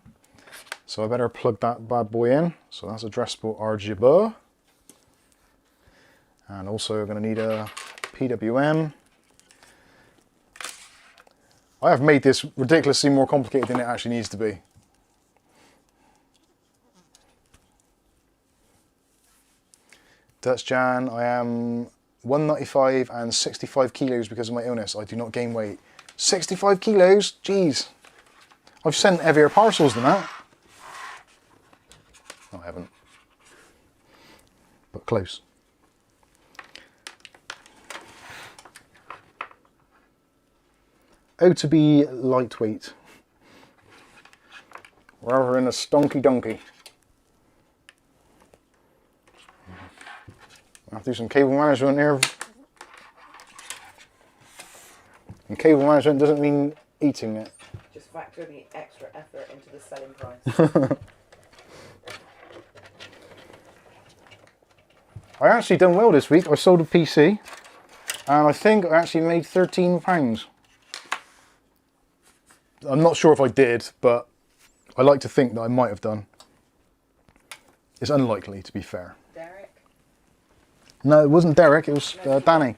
So I better plug that bad boy in. So that's addressable RGB. And also I'm going to need a PWM. I have made this ridiculously more complicated than it actually needs to be. Dutch Jan, I am 195 and 65 kilos because of my illness. I do not gain weight. 65 kilos? Jeez. I've sent heavier parcels than that. No, I haven't. But close. Oh, to be lightweight. Rather than a stonky donkey. I have to do some cable management here. And cable management doesn't mean eating it. Just factor the extra effort into the selling price. I actually done well this week. I sold a PC and I think I actually made £13. I'm not sure if I did, but I like to think that I might have done. It's unlikely, to be fair. Derek? No, it wasn't Derek, it was Danny.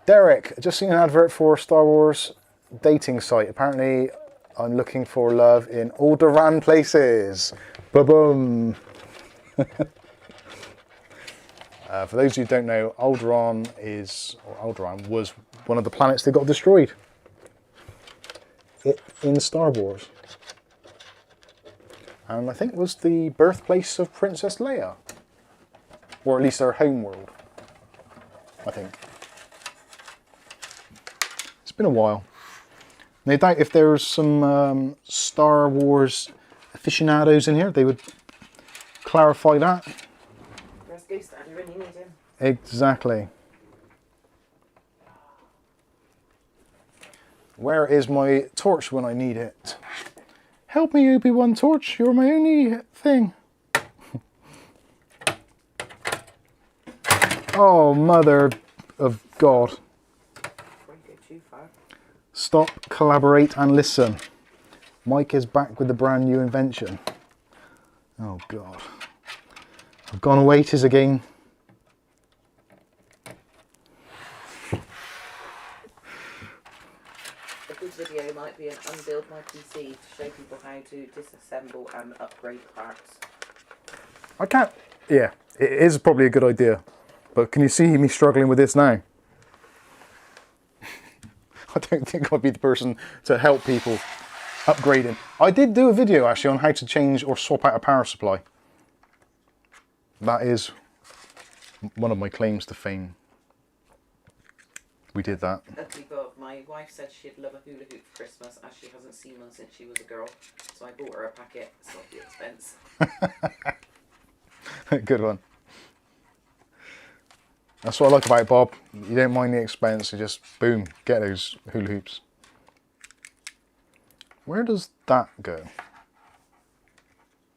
Derek, just seen an advert for Star Wars dating site. Apparently, I'm looking for love in Alderaan places. Ba-boom. For those who don't know, Alderaan was one of the planets that got destroyed in Star Wars. And I think it was the birthplace of Princess Leia. Or at least her home world, I think. It's been a while. No doubt if there was some Star Wars aficionados in here, they would clarify that. Where's Kingston? You really need him. Exactly. Where is my torch when I need it? Help me, Obi-Wan Torch, you're my only thing. Oh, mother of God. Before you go too far. Stop, collaborate and listen. Mike is back with a brand new invention. Oh God. I've gone away, 'tis again. A good video might be an unbuild my my PC to show people how to disassemble and upgrade parts. I can't... Yeah, it is probably a good idea. But can you see me struggling with this now? I don't think I'd be the person to help people upgrading. I did do a video actually on how to change or swap out a power supply. That is one of my claims to fame. We did that. Ugly God, my wife said she'd love a hula hoop for Christmas as she hasn't seen one since she was a girl. So I bought her a packet, it's not the expense. Good one. That's what I like about Bob. You don't mind the expense, you just, boom, get those hula hoops. Where does that go?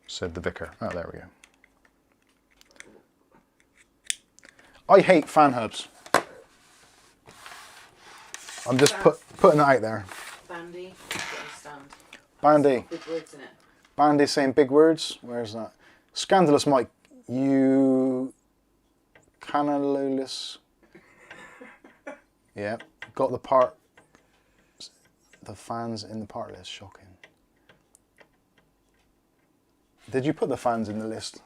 Said the vicar. Oh, there we go. I hate fan hubs. I'm just putting that out there. Bandy, stand. Bandy. Big words in it. Bandy saying big words. Where's that? Scandalous Mike. You... Canalolus. Yeah. Got the part... The fans in the part list. Shocking. Did you put the fans in the list?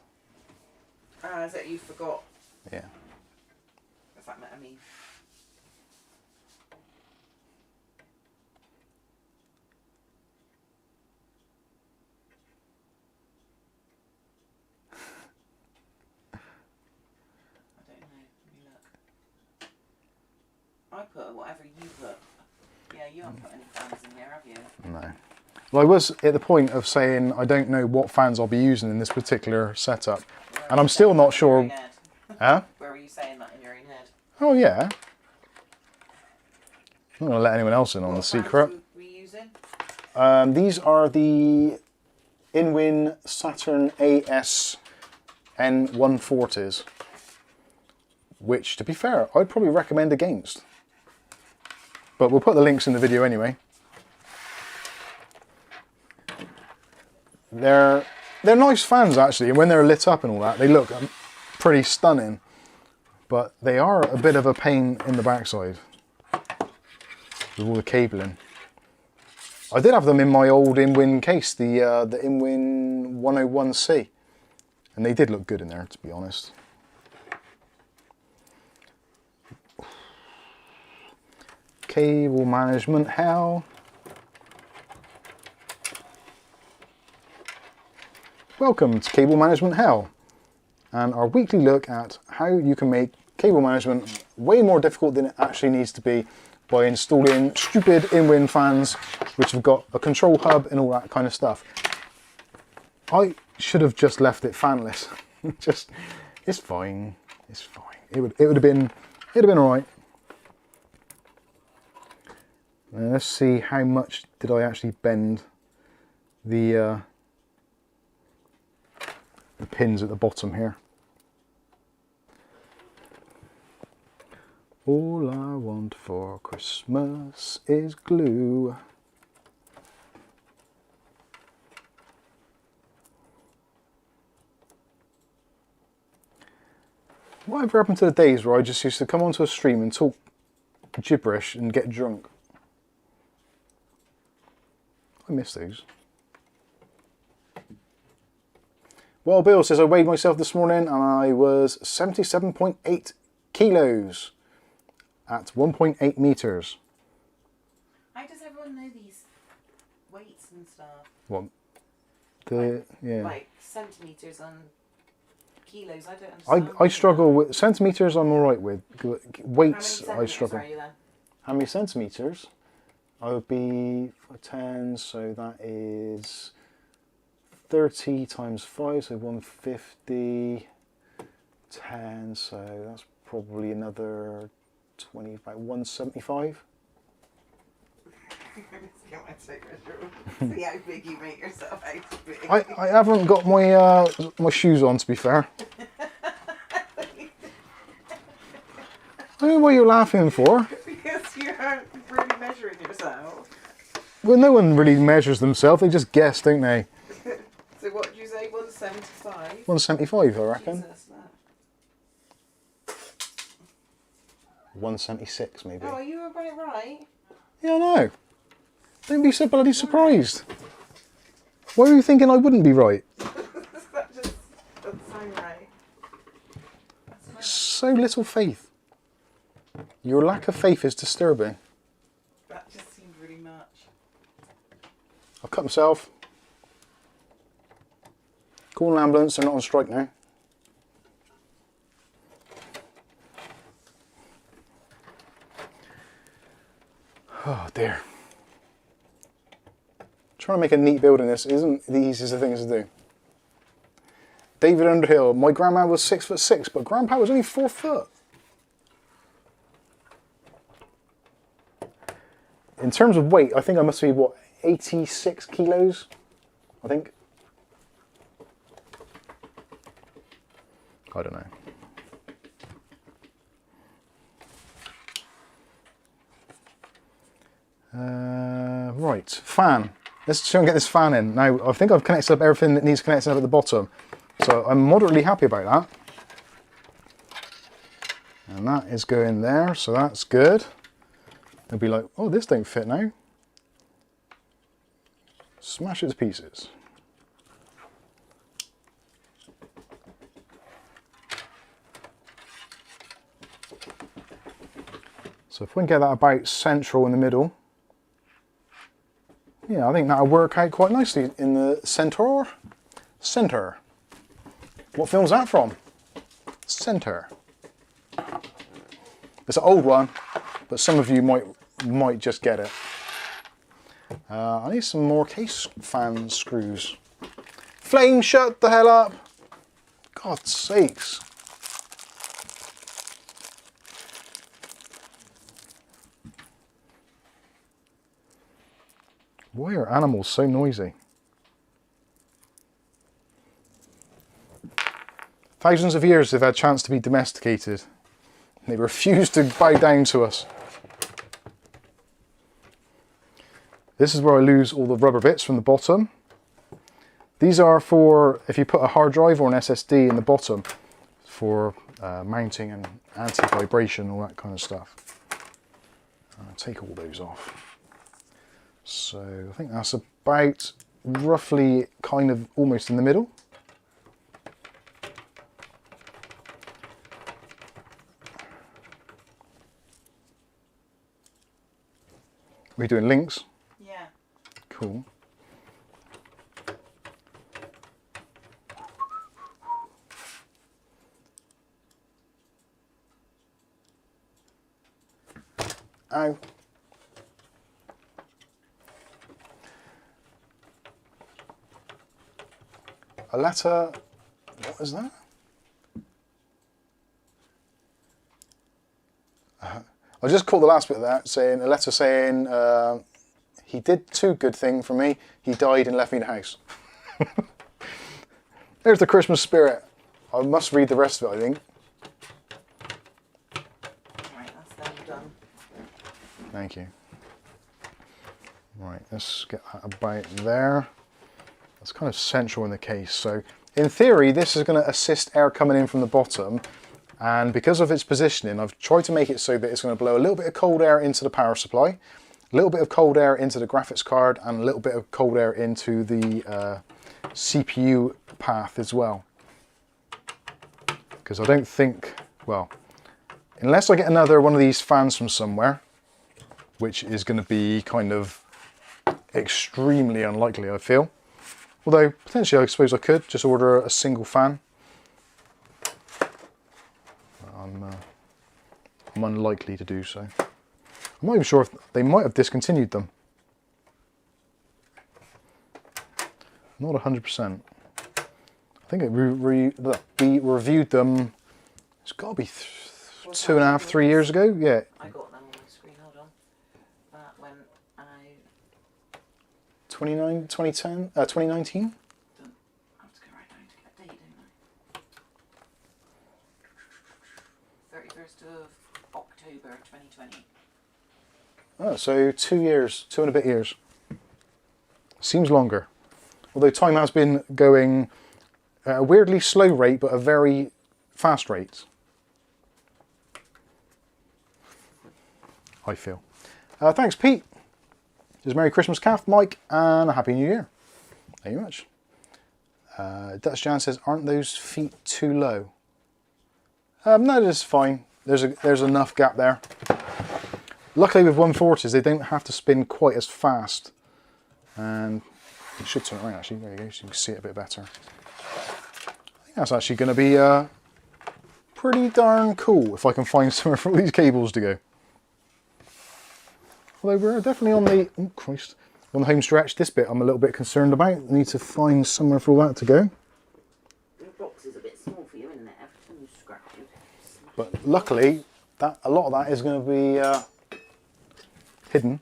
Is it you forgot? Yeah. Does that matter? I mean... I put whatever you put. Yeah, you haven't put any fans in here, have you? No. Well, I was at the point of saying I don't know what fans I'll be using in this particular setup. And I'm still not sure... Huh? Where were you saying that in your own head? Oh, yeah. I'm not going to let anyone else in on the secret. What were you using? These are the InWin Saturn ASN140s. Which, to be fair, I'd probably recommend against. But we'll put the links in the video anyway. They're nice fans actually, and when they're lit up and all that, they look pretty stunning. But they are a bit of a pain in the backside with all the cabling. I did have them in my old InWin case, the InWin 101C, and they did look good in there, to be honest. Cable management hell. Welcome to Cable Management Hell, and our weekly look at how you can make cable management way more difficult than it actually needs to be by installing stupid InWin fans which have got a control hub and all that kind of stuff. I should have just left it fanless. It's fine. It's fine. It would have been alright. Let's see how much did I actually bend the pins at the bottom here. All I want for Christmas is glue. Whatever happened to the days where I just used to come onto a stream and talk gibberish and get drunk? I miss those. Well, Bill says I weighed myself this morning and I was 77.8 kilos at 1.8 meters. How does everyone know these weights and stuff? What? Like centimeters and kilos. I don't understand. I struggle with centimeters. I'm all right with weights. How many I struggle. are you then? How many centimeters? I would be 10, so that is 30 times 5, so 150, 10, so that's probably another 20, about 175. See how big you make yourself out to be. I haven't got my my shoes on, to be fair. I don't know what you're laughing for. Because you aren't really measuring yourself. Well, no one really measures themselves, they just guess, don't they? So what did you say, 175? 175, I reckon. Jesus, no. 176, maybe. Oh, you were about right. Yeah, I know. Don't be so bloody surprised. Why were you thinking I wouldn't be right? That just doesn't sound right. So little faith. Your lack of faith is disturbing. That just seemed really much. I've cut myself. Call an ambulance, they're not on strike now. Oh dear. Trying to make a neat build in this isn't the easiest of things to do. David Underhill, my grandma was 6'6", but grandpa was only 4 foot. In terms of weight, I think I must be, what, 86 kilos? I think. I don't know. Right, fan. Let's try and get this fan in. Now, I think I've connected up everything that needs connecting up at the bottom. So I'm moderately happy about that. And that is going there, so that's good. They'll be like, oh, this don't fit now. Smash it to pieces. So if we can get that about central in the middle, yeah, I think that'll work out quite nicely in the center. Center. What film's that from? Center. It's an old one, but some of you might just get it. I need some more case fan screws. Flame, shut the hell up! God's sakes. Why are animals so noisy? Thousands of years they've had a chance to be domesticated. They refuse to bow down to us. This is where I lose all the rubber bits from the bottom. These are for if you put a hard drive or an SSD in the bottom for mounting and anti-vibration, all that kind of stuff. I'll take all those off. So I think that's about roughly kind of almost in the middle. We're doing links? Yeah. Cool. Ow. A letter, what is that? I just caught the last bit of that, saying a letter saying he did 2 good things for me. He died and left me the house. There's the Christmas spirit. I must read the rest of it, I think. Right, that's them done. Thank you. Right, let's get that about there. That's kind of central in the case. So in theory, this is going to assist air coming in from the bottom. And because of its positioning, I've tried to make it so that it's going to blow a little bit of cold air into the power supply, a little bit of cold air into the graphics card, and a little bit of cold air into the CPU path as well. Because I don't think, well, unless I get another one of these fans from somewhere, which is going to be kind of extremely unlikely, I feel. Although, potentially I suppose I could just order a single fan. I'm unlikely to do so. I'm not even sure if they might have discontinued them. Not 100%. I think we reviewed them, it's got to be 2.5, 3 years ago. Yeah. I got them on the screen, hold on. That when I... 2019? I have to go right down to get a date, don't I? 31st of October 2020. Oh, so 2 years, 2 and a bit years. Seems longer. Although time has been going at a weirdly slow rate, but a very fast rate. I feel. Thanks, Pete. says Merry Christmas, Kath, Mike, and a Happy New Year. Thank you much. Dutch Jan says, aren't those feet too low? No, that's fine. There's enough gap there. Luckily with 140s, they don't have to spin quite as fast. And it should turn it around actually. There you go, so you can see it a bit better. I think that's actually going to be pretty darn cool if I can find somewhere for all these cables to go. Although we're definitely on the, oh Christ, on the home stretch. This bit I'm a little bit concerned about. I need to find somewhere for all that to go. The box is a bit small for you, isn't it? Every time you scratch it. But luckily, a lot of that is going to be hidden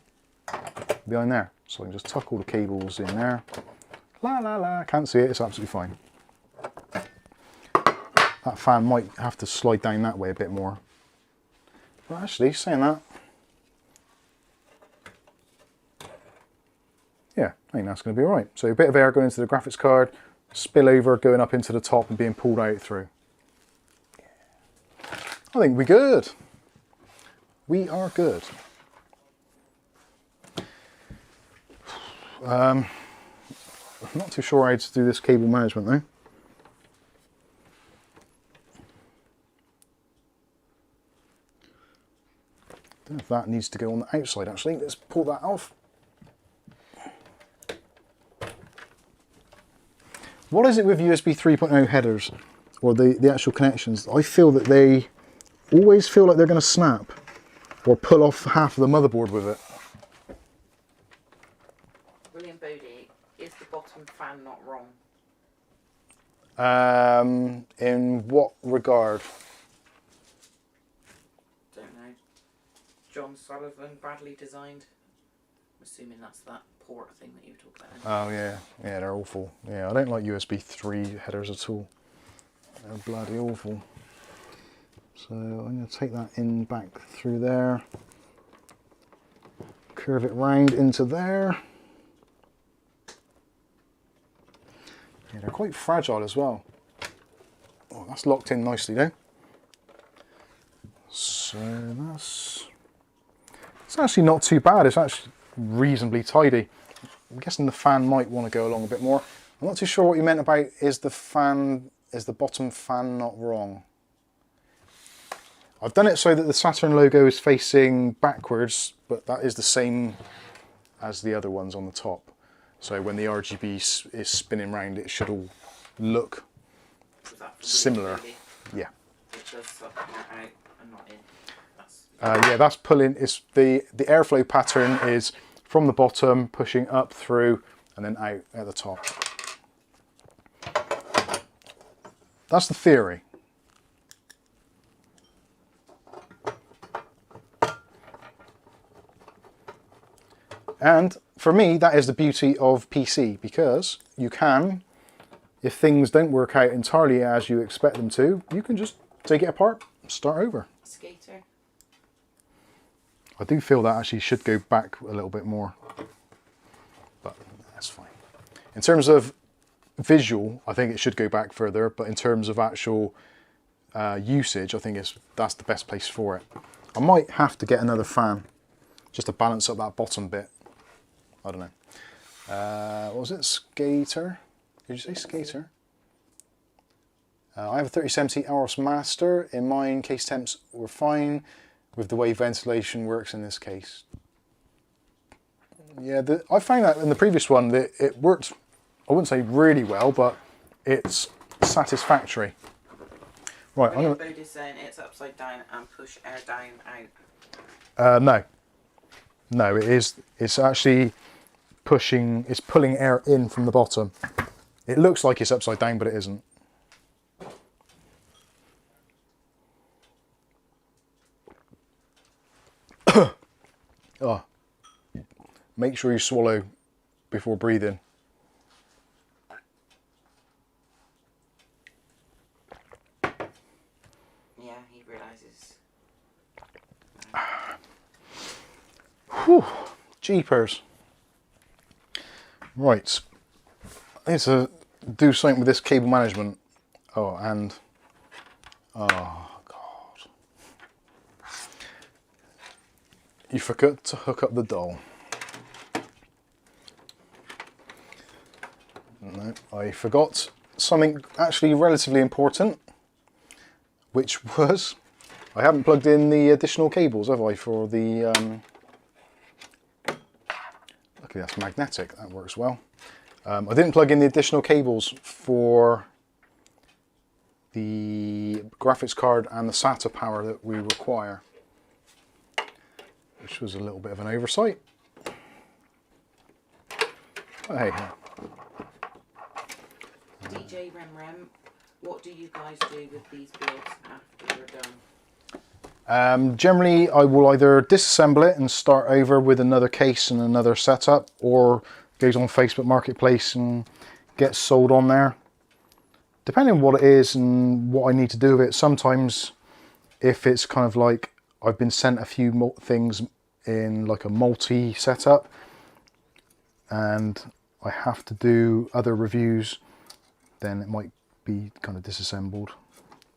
behind there. So I can just tuck all the cables in there. La la la, can't see it, it's absolutely fine. That fan might have to slide down that way a bit more. But actually, saying that, yeah, I think that's going to be alright. So a bit of air going into the graphics card, spillover going up into the top and being pulled out through. I think we're good. We are good. I'm not too sure how to do this cable management though. I don't know if that needs to go on the outside actually. Let's pull that off. What is it with USB 3.0 headers or the actual connections? I feel that they always feel like they're going to snap or pull off half of the motherboard with it. William Bodie, is the bottom fan not wrong? In what regard? Don't know. John Sullivan, Bradley designed. I'm assuming that's that port thing that you were talking about. Oh yeah, yeah, they're awful. Yeah, I don't like USB 3 headers at all. They're bloody awful. So I'm going to take that in back through there, curve it round into there. Yeah, they're quite fragile as well. Oh, that's locked in nicely though. So it's actually not too bad. It's actually reasonably tidy. I'm guessing the fan might want to go along a bit more. I'm not too sure what you meant about is the bottom fan not wrong. I've done it so that the Saturn logo is facing backwards, but that is the same as the other ones on the top. So when the RGB is spinning round, it should all look similar. Yeah. It does suck out and not in. Yeah, that's pulling. It's the airflow pattern is from the bottom pushing up through and then out at the top. That's the theory. And for me, that is the beauty of PC, because you can, if things don't work out entirely as you expect them to, you can just take it apart, start over. Skater. I do feel that actually should go back a little bit more, but that's fine. In terms of visual, I think it should go back further, but in terms of actual usage, I think that's the best place for it. I might have to get another fan just to balance up that bottom bit. I don't know. What was it? Skater? Did you say skater? I have a 3070 AROS Master. In mine, case temps were fine with the way ventilation works in this case. Yeah, I found that in the previous one that it worked, I wouldn't say really well, but it's satisfactory. Right, I'm going to... saying it's upside down and push air down out. No. No, it is. It's actually pushing, it's pulling air in from the bottom. It looks like it's upside down, but it isn't. Oh, make sure you swallow before breathing. Yeah, he realizes. Whew, jeepers. Right, I need to do something with this cable management. Oh, and oh God, you forgot to hook up the doll. I forgot something actually relatively important, which was I haven't plugged in the additional cables, have I, for the luckily that's magnetic, that works well. I didn't plug in the additional cables for the graphics card and the SATA power that we require, which was a little bit of an oversight. But hey, DJ Rem, what do you guys do with these builds after you're done? generally I will either disassemble it and start over with another case and another setup, or goes on Facebook Marketplace and gets sold on there. Depending on what it is and what I need to do with it. Sometimes if it's kind of like I've been sent a few things in like a multi setup and I have to do other reviews, then it might be kind of disassembled.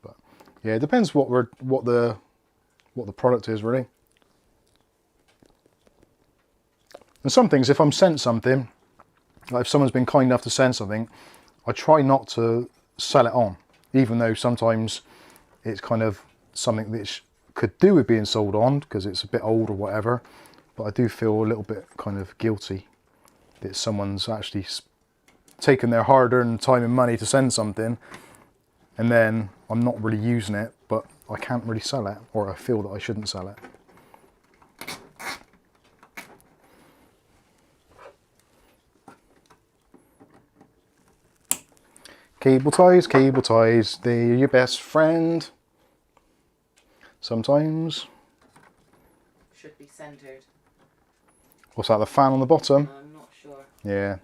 But yeah, it depends what the product is really. And some things, if I'm sent something, like if someone's been kind enough to send something, I try not to sell it on, even though sometimes it's kind of something that could do with being sold on because it's a bit old or whatever, but I do feel a little bit kind of guilty that someone's actually taken their hard-earned time and money to send something and then I'm not really using it, but I can't really sell it, or I feel that I shouldn't sell it. Cable ties, they're your best friend. Sometimes. Should be centered. What's that, the fan on the bottom? I'm not sure. Yeah.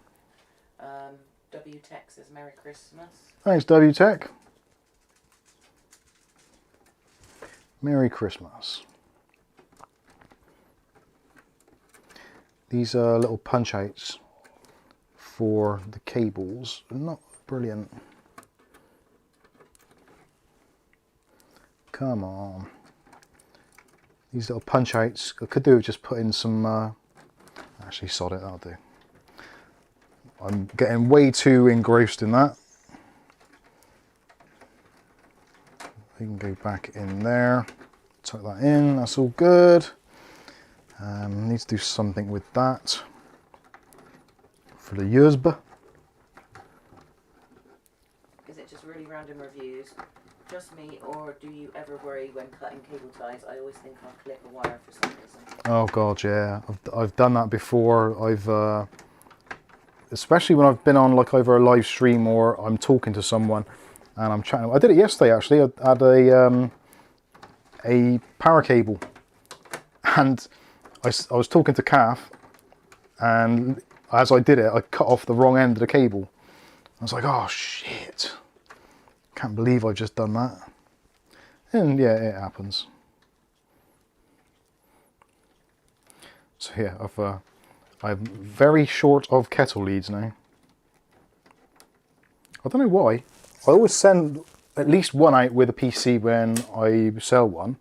WTech says Merry Christmas. Thanks, WTech. Merry Christmas. These are little punch outs for the cables. Not brilliant. Come on. These little punch outs, I could do with just putting some, actually sod it, that'll do. I'm getting way too engrossed in that. We can go back in there, tuck that in, that's all good. Need to do something with that for the USB. Is it just really random reviews? Just me, or do you ever worry when cutting cable ties? I always think I'll clip a wire for some reason. Oh god, yeah, I've done that before. I've especially when I've been on like over a live stream or I'm talking to someone and I'm chatting. I did it yesterday actually. I had a power cable and I was talking to Kath, and as I did it I cut off the wrong end of the cable. I was like, oh shit, can't believe I've just done that. And yeah, it happens. So yeah, I'm very short of kettle leads now. I don't know why. I always send at least one out with a PC when I sell one.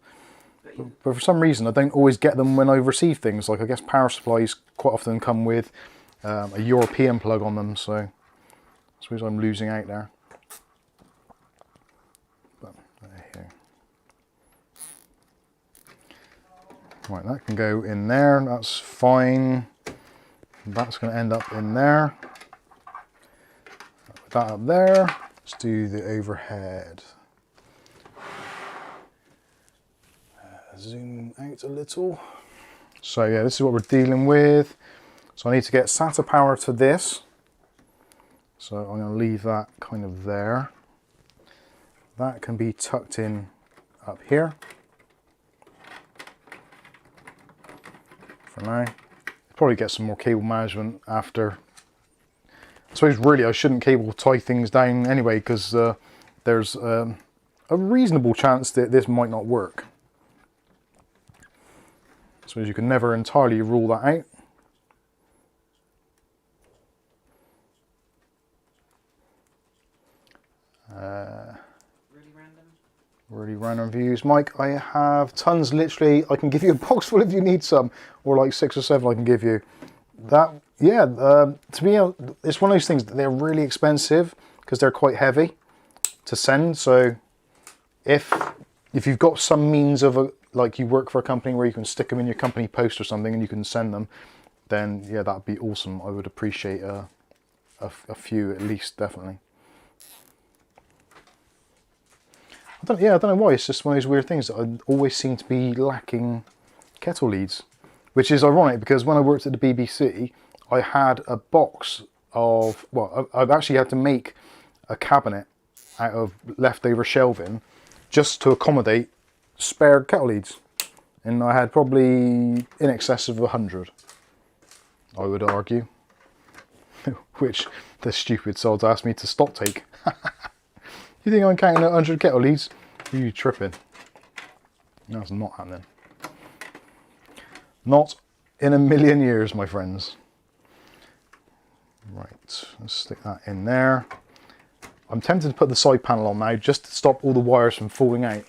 But for some reason I don't always get them when I receive things. Like I guess power supplies quite often come with a European plug on them, so I suppose I'm losing out there. But there you go. Right, that can go in there, that's fine. That's going to end up in there. Put that up there. Let's do the overhead. Zoom out a little. So yeah, this is what we're dealing with. So I need to get SATA power to this. So I'm going to leave that kind of there. That can be tucked in up here for now. Probably get some more cable management after. I suppose really I shouldn't cable tie things down anyway, because there's a reasonable chance that this might not work. I suppose you can never entirely rule that out. Really random views. Mike, I have tons, literally. I can give you a box full if you need some, or like 6 or 7 I can give you. That yeah, to be honest, it's one of those things that they're really expensive because they're quite heavy to send. So if you've got some means of like you work for a company where you can stick them in your company post or something and you can send them, then yeah, that'd be awesome. I would appreciate a few at least, definitely. I don't know why. It's just one of those weird things that I always seem to be lacking kettle leads, which is ironic because when I worked at the BBC, I had a box of, well, I've actually had to make a cabinet out of leftover shelving just to accommodate spare kettle leads, and I had probably in excess of 100, I would argue, which the stupid sods asked me to stock take. You think I'm counting 100 kettle leads? Are you tripping? That's not happening. Not in a million years, my friends. Right, let's stick that in there. I'm tempted to put the side panel on now just to stop all the wires from falling out.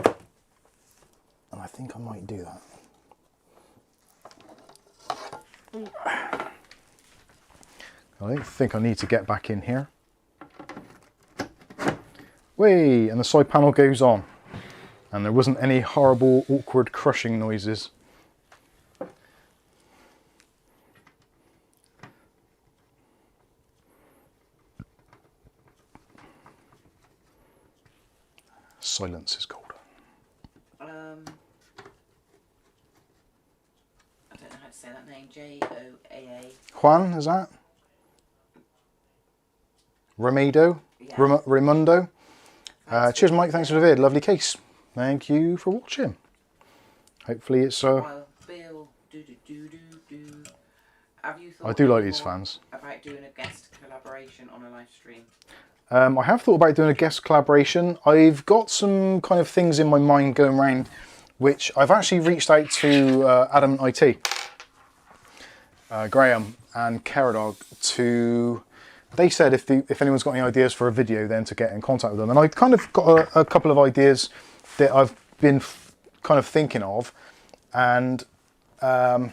And I think I might do that. I don't think I need to get back in here. Whee! And the side panel goes on. And there wasn't any horrible, awkward crushing noises. Silence is gold. I don't know how to say that name. Joaa. Juan, is that? Ramedo? Yeah. Raimundo? Cheers, Mike. Thanks for the vid. Lovely case. Thank you for watching. Hopefully it's... Well, Bill, have you thought I do like these fans. about doing a guest collaboration on a live stream? I have thought about doing a guest collaboration. I've got some kind of things in my mind going around, which I've actually reached out to Adam IT, Graham and Caradog to... They said if anyone's got any ideas for a video, then to get in contact with them. And I've kind of got a couple of ideas that I've been kind of thinking of. And I've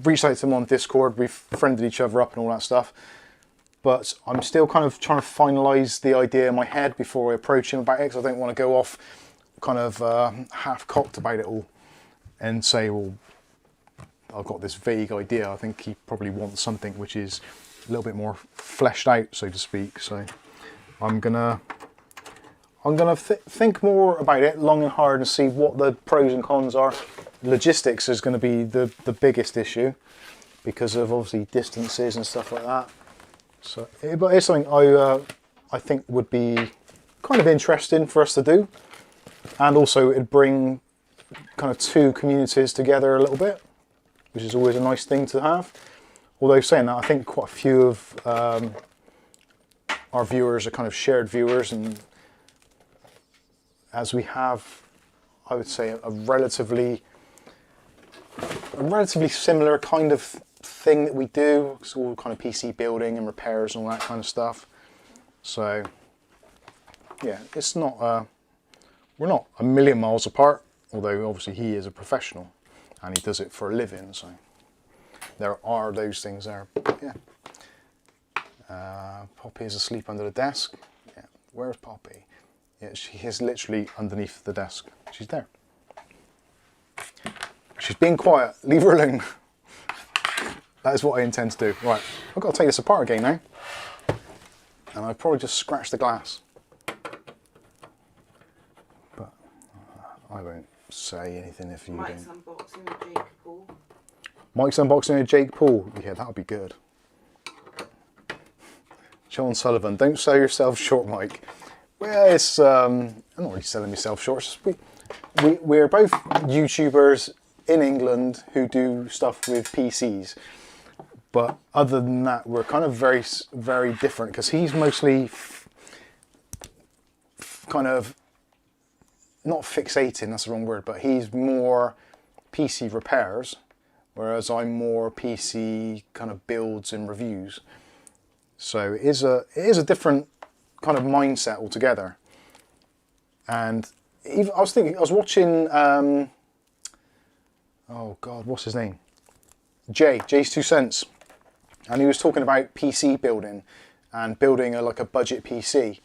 reached out to them on Discord. We've friended each other up and all that stuff. But I'm still kind of trying to finalise the idea in my head before I approach him about it, because I don't want to go off kind of half-cocked about it all and say, well, I've got this vague idea. I think he probably wants something which is a little bit more fleshed out, so to speak. So I'm gonna think more about it long and hard and see what the pros and cons are. Logistics is going to be the biggest issue because of obviously distances and stuff like that. So, but it's something I think would be kind of interesting for us to do, and also it'd bring kind of two communities together a little bit, which is always a nice thing to have. Although saying that, I think quite a few of our viewers are kind of shared viewers, and as we have, I would say, a relatively similar kind of thing that we do. It's all kind of PC building and repairs and all that kind of stuff. So yeah, it's not we're not a million miles apart, although obviously he is a professional and he does it for a living, so there are those things there. But yeah. Poppy is asleep under the desk. Yeah. Where's Poppy? Yeah, she is literally underneath the desk. She's there. She's being quiet. Leave her alone. That is what I intend to do. Right, I've got to take this apart again now. And I've probably just scratched the glass. But I won't say anything if you Mike's don't. unboxing with Jake Paul. Mike's unboxing with Jake Paul. Yeah, that would be good. John Sullivan, don't sell yourself short, Mike. Well, it's I'm not really selling myself short. It's just we're both YouTubers in England who do stuff with PCs. But other than that, we're kind of very, very different, because he's mostly kind of, not fixating, that's the wrong word, but he's more PC repairs, whereas I'm more PC kind of builds and reviews. So it is a different kind of mindset altogether. And even, I was watching, oh God, what's his name? Jay's 2 cents, and he was talking about PC building and building like a budget PC.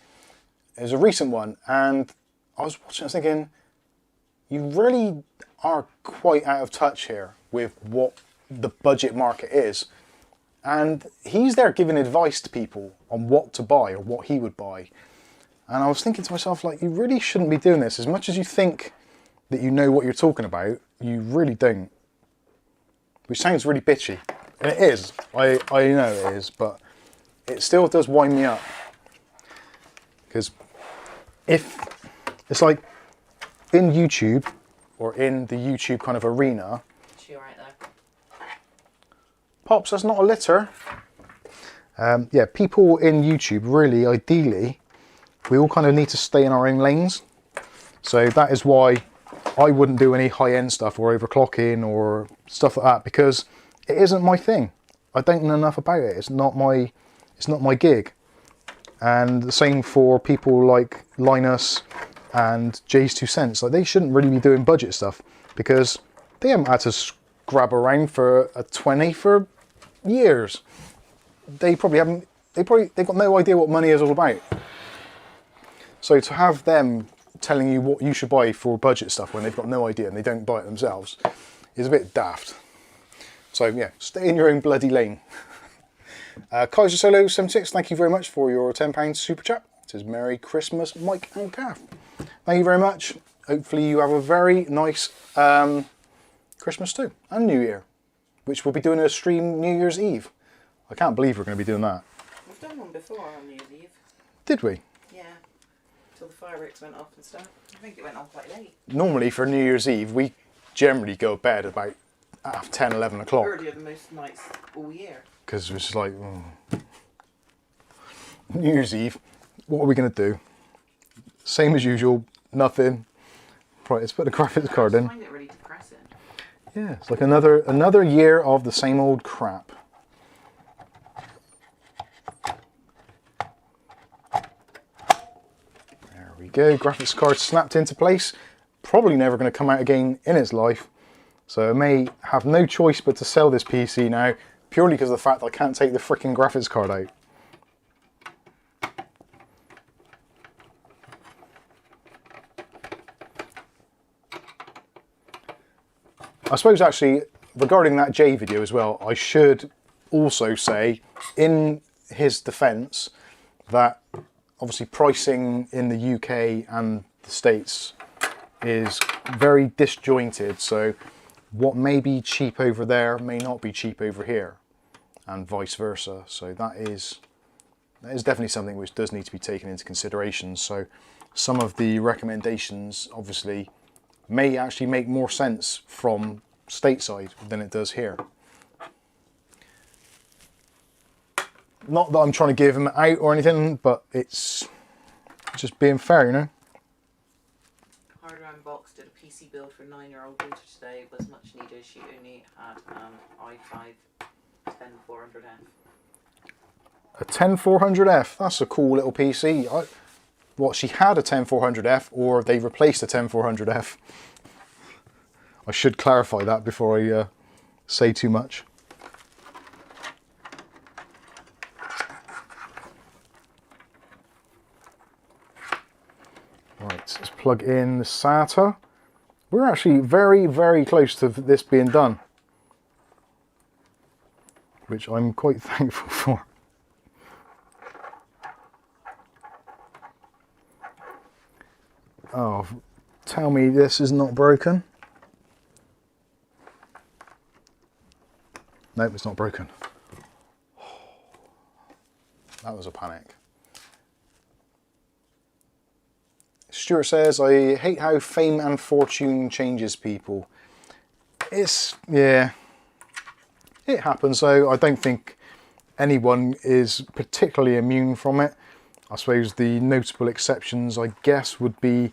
It was a recent one, and I was watching, I was thinking, you really are quite out of touch here with what the budget market is. And he's there giving advice to people on what to buy or what he would buy. And I was thinking to myself, like, you really shouldn't be doing this. As much as you think that you know what you're talking about, you really don't. Which sounds really bitchy. And it is. I know it is, but it still does wind me up. Because if it's like in YouTube or in the YouTube kind of arena. She right there. Pops, that's not a litter. Yeah, people in YouTube really, ideally, we all kind of need to stay in our own lanes. So that is why I wouldn't do any high-end stuff or overclocking or stuff like that, because it isn't my thing. I don't know enough about it. It's not my gig. And the same for people like Linus and Jay's 2 cents. Like, they shouldn't really be doing budget stuff because they haven't had to grab around for a 20 for years. They probably haven't. They've got no idea what money is all about. So to have them telling you what you should buy for budget stuff when they've got no idea and they don't buy it themselves is a bit daft. So yeah, stay in your own bloody lane. Kaiser Solo 76, thank you very much for your £10 super chat. It says Merry Christmas, Mike and Kath. Thank you very much. Hopefully you have a very nice Christmas too, and New Year, which we'll be doing a stream New Year's Eve. I can't believe we're going to be doing that. We've done one before on New Year's Eve. Did we? Yeah, till the fireworks went off and stuff. I think it went on quite late. Normally for New Year's Eve, we generally go to bed about 10, 11 o'clock. Earlier than most nights all year. Because it's like, New Year's Eve, what are we going to do? Same as usual, nothing. Right, let's put the graphics card in. I find it really depressing. Yeah, it's like another year of the same old crap. There we go, graphics card snapped into place. Probably never going to come out again in its life. So I may have no choice but to sell this PC now, purely because of the fact that I can't take the freaking graphics card out. I suppose actually, regarding that Jay video as well, I should also say, in his defence, that obviously pricing in the UK and the States is very disjointed, so what may be cheap over there may not be cheap over here, and vice versa. So that is definitely something which does need to be taken into consideration. So some of the recommendations obviously may actually make more sense from stateside than it does here. Not that I'm trying to give them out or anything, but it's just being fair, you know. Hardware Unbox did a PC build for a 9-year-old daughter today. It was much needed. She only had an i5 10400F. A 10400F, that's a cool little PC. What, she had a 10400F or they replaced a 10400F? I should clarify that before I say too much. Right, let's plug in the SATA. We're actually very, very close to this being done, which I'm quite thankful for. Oh, tell me this is not broken. Nope, it's not broken. That was a panic. Stuart says, I hate how fame and fortune changes people. Yeah, it happens though. I don't think anyone is particularly immune from it. I suppose the notable exceptions, I guess, would be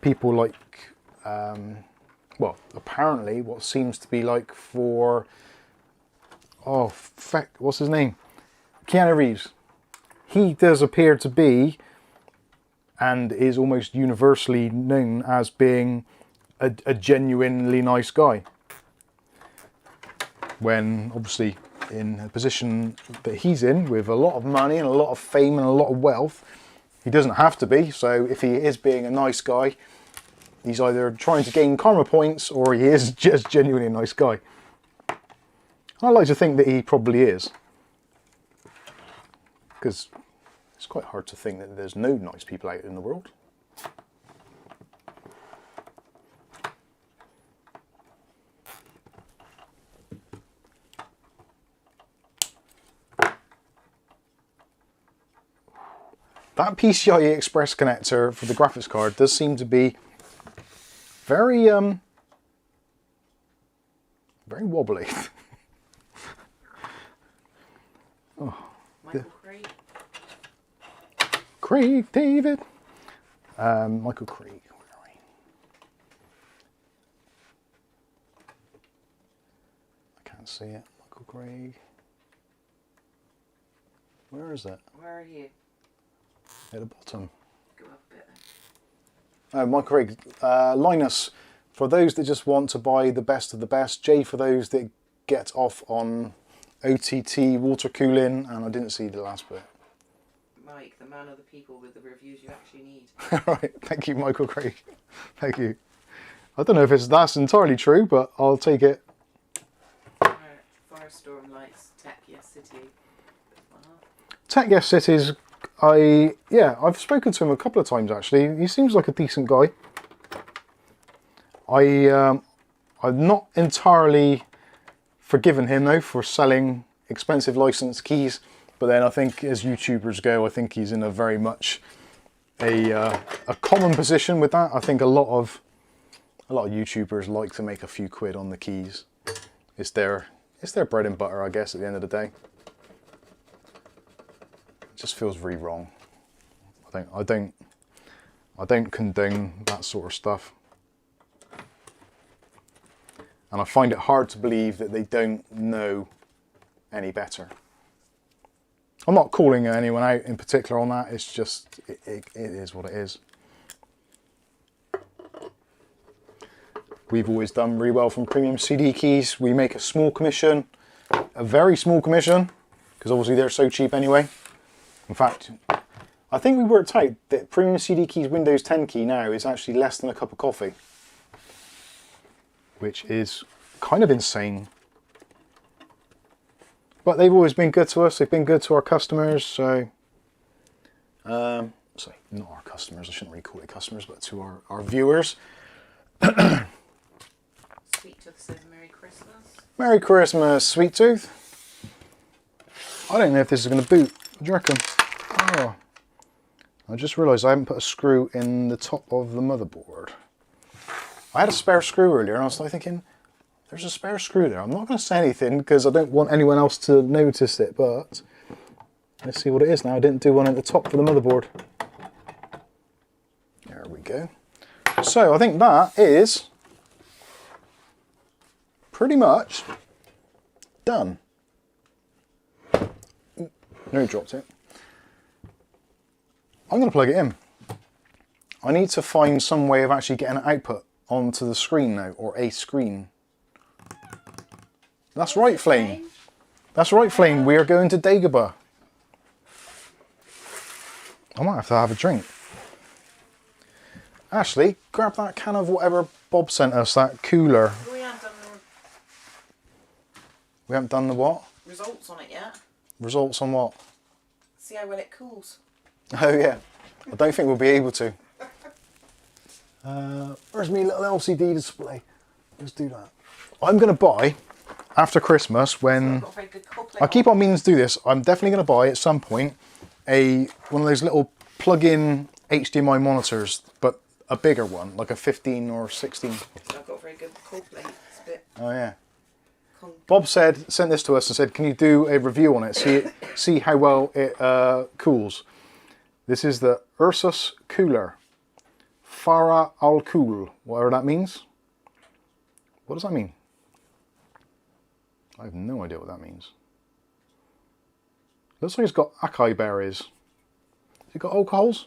people like, well, apparently what seems to be like for, oh, feck, what's his name? Keanu Reeves. He does appear to be, and is almost universally known as being a genuinely nice guy. when obviously in a position that he's in with a lot of money and a lot of fame and a lot of wealth. He doesn't have to be, so if he is being a nice guy, he's either trying to gain karma points or he is just genuinely a nice guy. I like to think that he probably is, because it's quite hard to think that there's no nice people out in the world. That PCIe Express connector for the graphics card does seem to be very, very wobbly. Oh. Michael Craig. Craig David. Michael Craig. Where are we? I can't see it. Michael Craig. Where is it? Where are you? At the bottom. Go up a bit then. Oh, Michael Craig. Linus, for those that just want to buy the best of the best. J for those that get off on OTT water cooling, and I didn't see the last bit. Mike, the man of the people with the reviews you actually need. Right, thank you, Michael Craig. Thank you. I don't know if that's entirely true, but I'll take it. Firestorm likes Tech Yes City. Tech Yes Cities, I've spoken to him a couple of times actually. He seems like a decent guy. I'm not entirely forgiven him though for selling expensive licensed keys, but then I think as YouTubers go, I think he's in a very much a common position with that. I think a lot of YouTubers like to make a few quid on the keys. It's their bread and butter, I guess, at the end of the day. It just feels really wrong. I don't condone that sort of stuff. And I find it hard to believe that they don't know any better. I'm not calling anyone out in particular on that, it's just, it is what it is. We've always done really well from premium CD keys. We make a small commission, a very small commission, because obviously they're so cheap anyway. In fact, I think we worked out that premium CD keys Windows 10 key now is actually less than a cup of coffee, which is kind of insane. But they've always been good to us. They've been good to our customers. So, sorry, not our customers. I shouldn't really call it customers, but to our viewers. Sweet Tooth says Merry Christmas. Merry Christmas, Sweet Tooth. I don't know if this is going to boot. What do you reckon? Oh, I just realised I haven't put a screw in the top of the motherboard. I had a spare screw earlier and I was like thinking, there's a spare screw there. I'm not going to say anything because I don't want anyone else to notice it, but let's see what it is now. I didn't do one at the top for the motherboard. There we go. So I think that is pretty much done. No, dropped it. I'm going to plug it in. I need to find some way of actually getting an output onto the screen now, or a screen. That's right, Flame. That's right, Flame. We are going to Dagobah. I might have to have a drink. Ashley, grab that can of whatever Bob sent us, that cooler. We haven't done the what? Results on it yet. Results on what? See how well it cools. Oh yeah. I don't think we'll be able to. Where's my little LCD display? Let's do that. I'm going to buy, after Christmas, when... I keep on meaning to do this, I'm definitely going to buy at some point one of those little plug-in HDMI monitors, but a bigger one, like a 15 or 16. I've got a very good cold plate. It's a bit... Oh yeah. Bob sent this to us and said, can you do a review on it, see how well it cools. This is the Ursus Cooler. Farah Al Cool, whatever that means. What does that mean? I have no idea what that means. Looks like it's got acai berries. Has it got alcohols?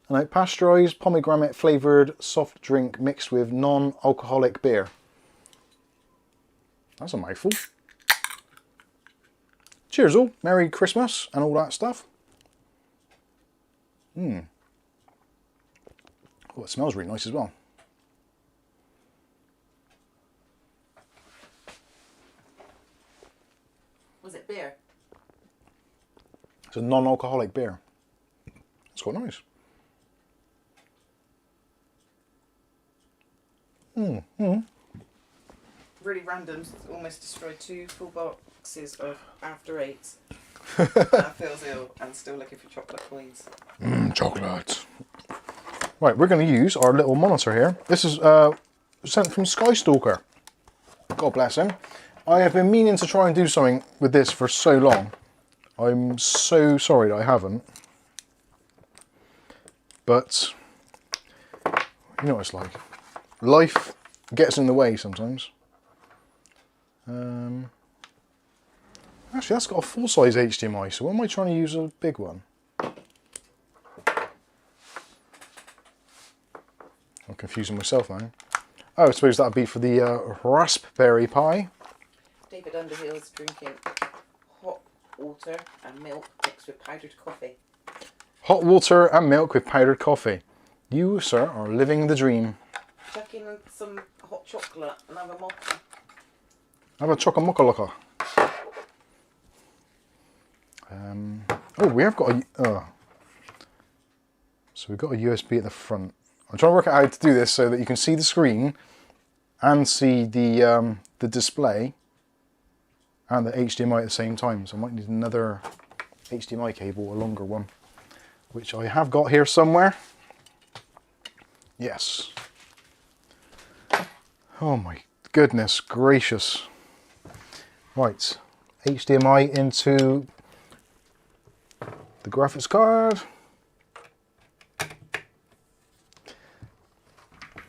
And like pasteurized pomegranate flavoured soft drink mixed with non-alcoholic beer. That's a mouthful. Cheers all. Merry Christmas and all that stuff. Oh, it smells really nice as well. Was it beer? It's a non-alcoholic beer. It's quite nice. Really random. Almost destroyed 2 full boxes of After Eights. That feels ill and still looking for chocolate coins. Chocolate. Right, we're going to use our little monitor here. This is sent from Skystalker. God bless him. I have been meaning to try and do something with this for so long. I'm so sorry that I haven't. But, you know what it's like. Life gets in the way sometimes. Actually, that's got a full-size HDMI, so why am I trying to use a big one? I'm confusing myself now. Oh, I suppose that would be for the Raspberry Pi. David Underhill is drinking hot water and milk mixed with powdered coffee. Hot water and milk with powdered coffee. You, sir, are living the dream. Chuck in some hot chocolate and have a mocha. Have a chocolate. Oh, we have got a... So we've got a USB at the front. I'm trying to work out how to do this so that you can see the screen and see the display and the HDMI at the same time. So I might need another HDMI cable, a longer one, which I have got here somewhere. Yes. Oh my goodness gracious. Right, HDMI into the graphics card.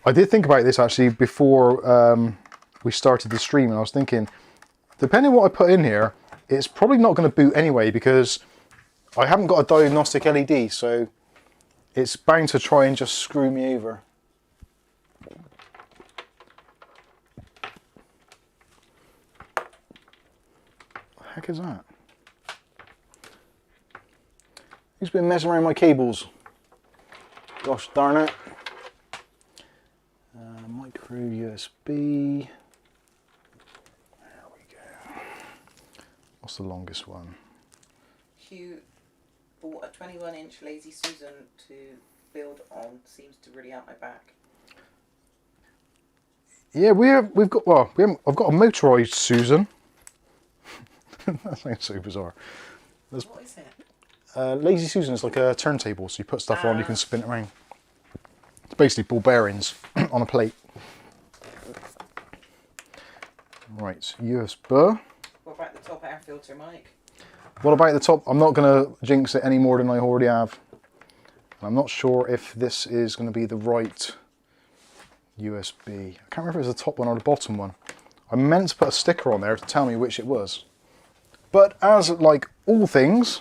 I did think about this actually before we started the stream, and I was thinking, depending on what I put in here, it's probably not going to boot anyway because I haven't got a diagnostic LED, so it's bound to try and just screw me over. What the heck is that? Who's been messing around my cables? Gosh darn it. Micro USB. There we go. What's the longest one? Hugh bought a 21-inch Lazy Susan to build on. Seems to really help my back. Yeah, we've got, well, I've got a motorised Susan. That sounds so bizarre. What is it? Lazy Susan is like a turntable, so you put stuff on, you can spin it around. It's basically ball bearings on a plate. Right, USB. What about the top air filter, Mike? What about the top? I'm not going to jinx it any more than I already have. I'm not sure if this is going to be the right USB. I can't remember if it was the top one or the bottom one. I meant to put a sticker on there to tell me which it was. But as like all things,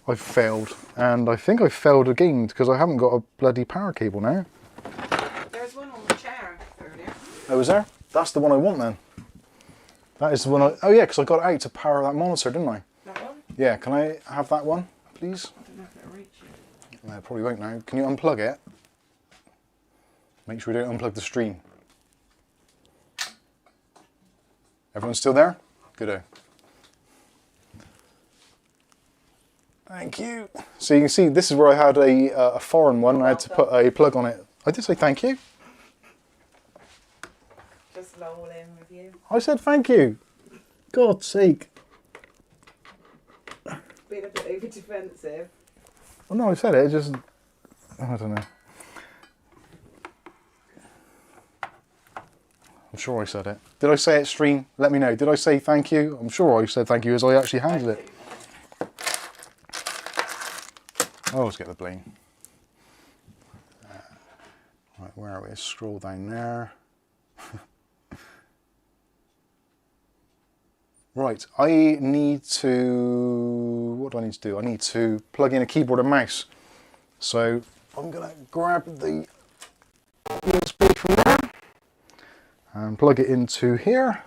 I've failed. And I think I failed again because I haven't got a bloody power cable now. There's one on the chair earlier. Oh, is there? That's the one I want then. That is the one I... Oh yeah, because I got it out to power that monitor, didn't I? That one? Yeah, can I have that one, please? I don't know if it'll reach you. No, it probably won't now. Can you unplug it? Make sure we don't unplug the stream. Everyone's still there? Good-o. Thank you. So you can see this is where I had a foreign one. I had to put a plug on it. I did say thank you. Just lol in with you. I said thank you. God's sake. Being a bit over defensive. Well, no, I said it. It just... I don't know. I'm sure I said it. Did I say it, stream? Let me know. Did I say thank you? I'm sure I said thank you as I actually handled it. Oh, let's get the bling. Right, where are we? Let's scroll down there. Right, I need to... What do I need to do? I need to plug in a keyboard and mouse. So I'm going to grab the USB from there and plug it into here.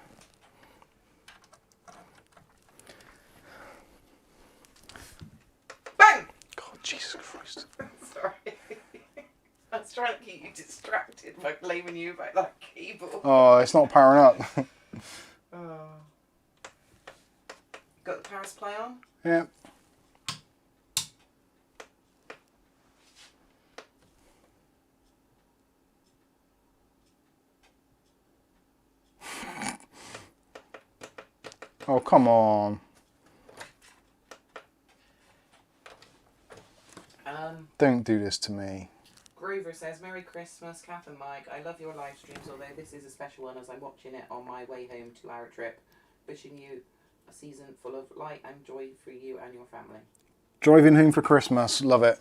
was trying to keep you distracted by blaming you about that cable. Oh, it's not powering up. Oh. Got the power supply on? Yeah. Oh, come on. Don't do this to me. Grover says, Merry Christmas, Kath and Mike. I love your live streams, although this is a special one as I'm watching it on my way home 2-hour trip. Wishing you a season full of light and joy for you and your family. Driving home for Christmas. Love it.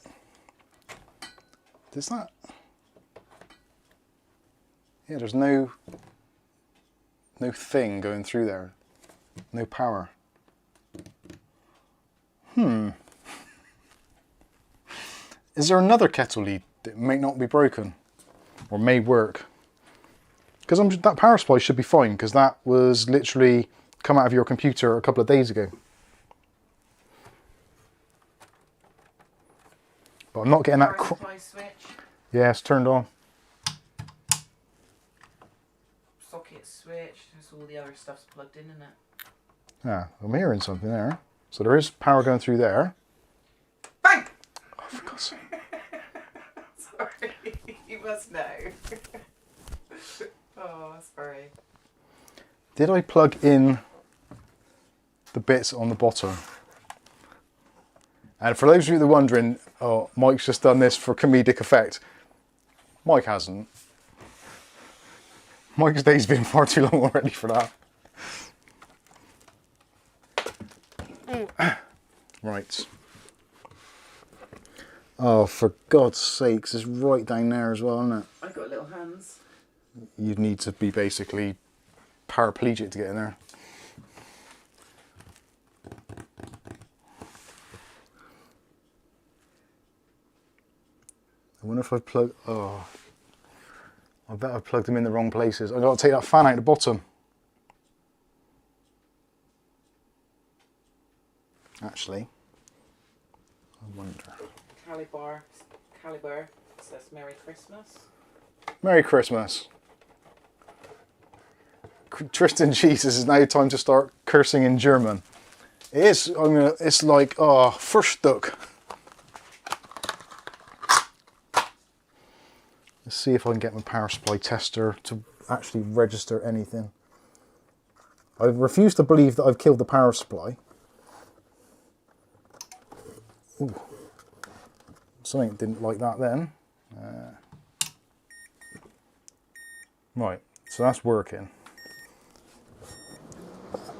Is that? Yeah, there's no thing going through there. No power. Is there another kettle lead that may not be broken? Or may work? Because that power supply should be fine, because that was literally come out of your computer a couple of days ago. But I'm not getting that... Power supply switch. Yeah, it's turned on. Socket switch. There's all the other stuff's plugged in it? Yeah, I'm hearing something there. So there is power going through there. Bang! Oh, for God's sake. Sorry, you must know. Oh, sorry. Did I plug in the bits on the bottom? And for those of you that are wondering, oh, Mike's just done this for comedic effect. Mike hasn't. Mike's day's been far too long already for that. Right. Oh, for God's sakes, it's right down there as well, isn't it? I've got little hands. You'd need to be basically paraplegic to get in there. I wonder if I've plugged... Oh. I bet I've plugged them in the wrong places. I've got to take that fan out the bottom. Actually, I wonder. Caliber says Merry Christmas. Merry Christmas. Tristan Jesus, is now time to start cursing in German. It is. It's like, oh, Verstuck. Let's see if I can get my power supply tester to actually register anything. I refuse to believe that I've killed the power supply. Ooh. Something didn't like that then. Right, so that's working.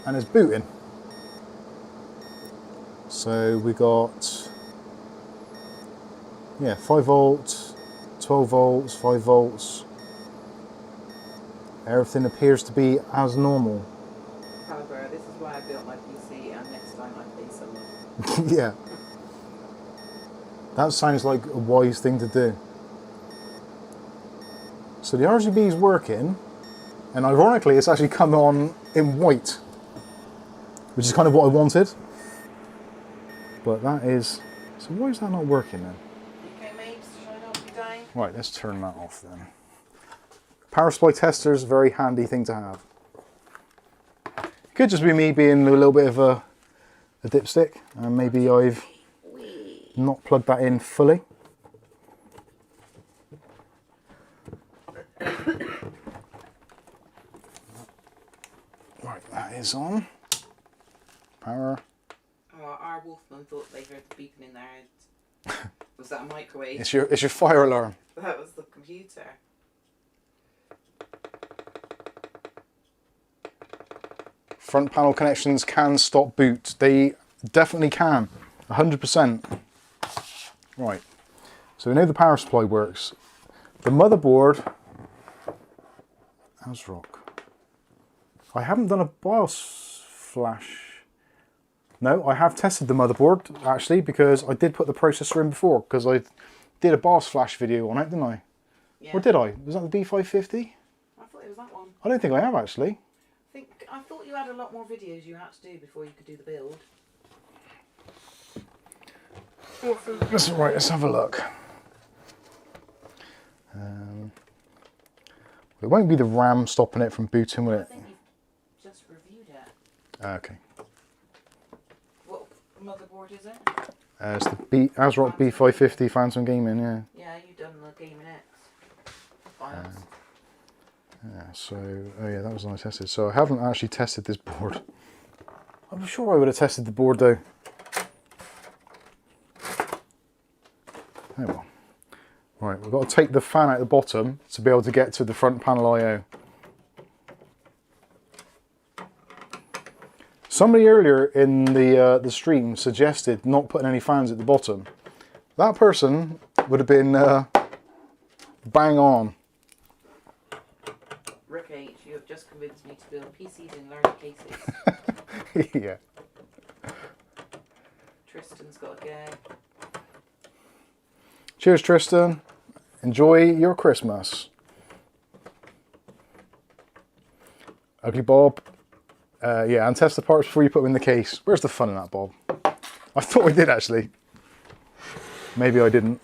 And it's booting. So we got, yeah, 5 volts, 12 volts, 5 volts. Everything appears to be as normal. Caliber, this is why I built my PC, and next time I play someone. Yeah. That sounds like a wise thing to do. So the RGB is working, and ironically it's actually come on in white, which is kind of what I wanted. But that is... So why is that not working then? Okay mates, shall I not be dying? Right, let's turn that off then. Power supply tester is a very handy thing to have. It could just be me being a little bit of a dipstick, and maybe I've not plugged that in fully. Right, that is on. Power. Oh, our Wolfman thought they heard the beeping in their head. Was that a microwave? It's your fire alarm. That was the computer. Front panel connections can stop boot. They definitely can. 100%. Right. So we know the power supply works. The motherboard... ASRock. I haven't done a BIOS flash. No, I have tested the motherboard, actually, because I did put the processor in before, because I did a BIOS flash video on it, didn't I? Yeah. Or did I? Was that the B550? I thought it was that one. I don't think I have, actually. I thought you had a lot more videos you had to do before you could do the build. That's right, let's have a look. It won't be the RAM stopping it from booting, will I it? think you've just reviewed it. Okay. What motherboard is it? It's the ASRock B550 Phantom Gaming, yeah. Yeah, you've done the Gamemax BIOS. Yeah, so, oh yeah, that was when I tested. So I haven't actually tested this board. I'm sure I would have tested the board though. Oh well. Right, we've got to take the fan out the bottom to be able to get to the front panel I/O. Somebody earlier in the stream suggested not putting any fans at the bottom. That person would have been bang on. Rick H, you have just convinced me to build PCs in learning cases. Yeah. Tristan's got a go. Cheers, Tristan. Enjoy your Christmas. Ugly Bob. Yeah, and test the parts before you put them in the case. Where's the fun in that, Bob? I thought I did, actually. Maybe I didn't.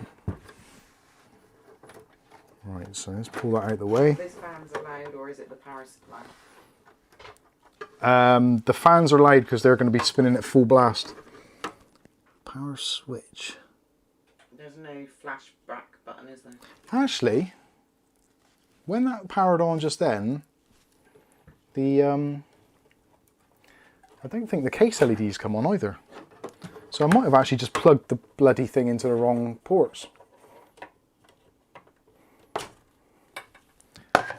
Right, so let's pull that out of the way. Are those fans allowed, or is it the power supply? The fans are loud because they're going to be spinning at full blast. Power switch. There's no flashback button, is there? Actually, when that powered on just then, I don't think the case LEDs come on either. So I might have actually just plugged the bloody thing into the wrong ports.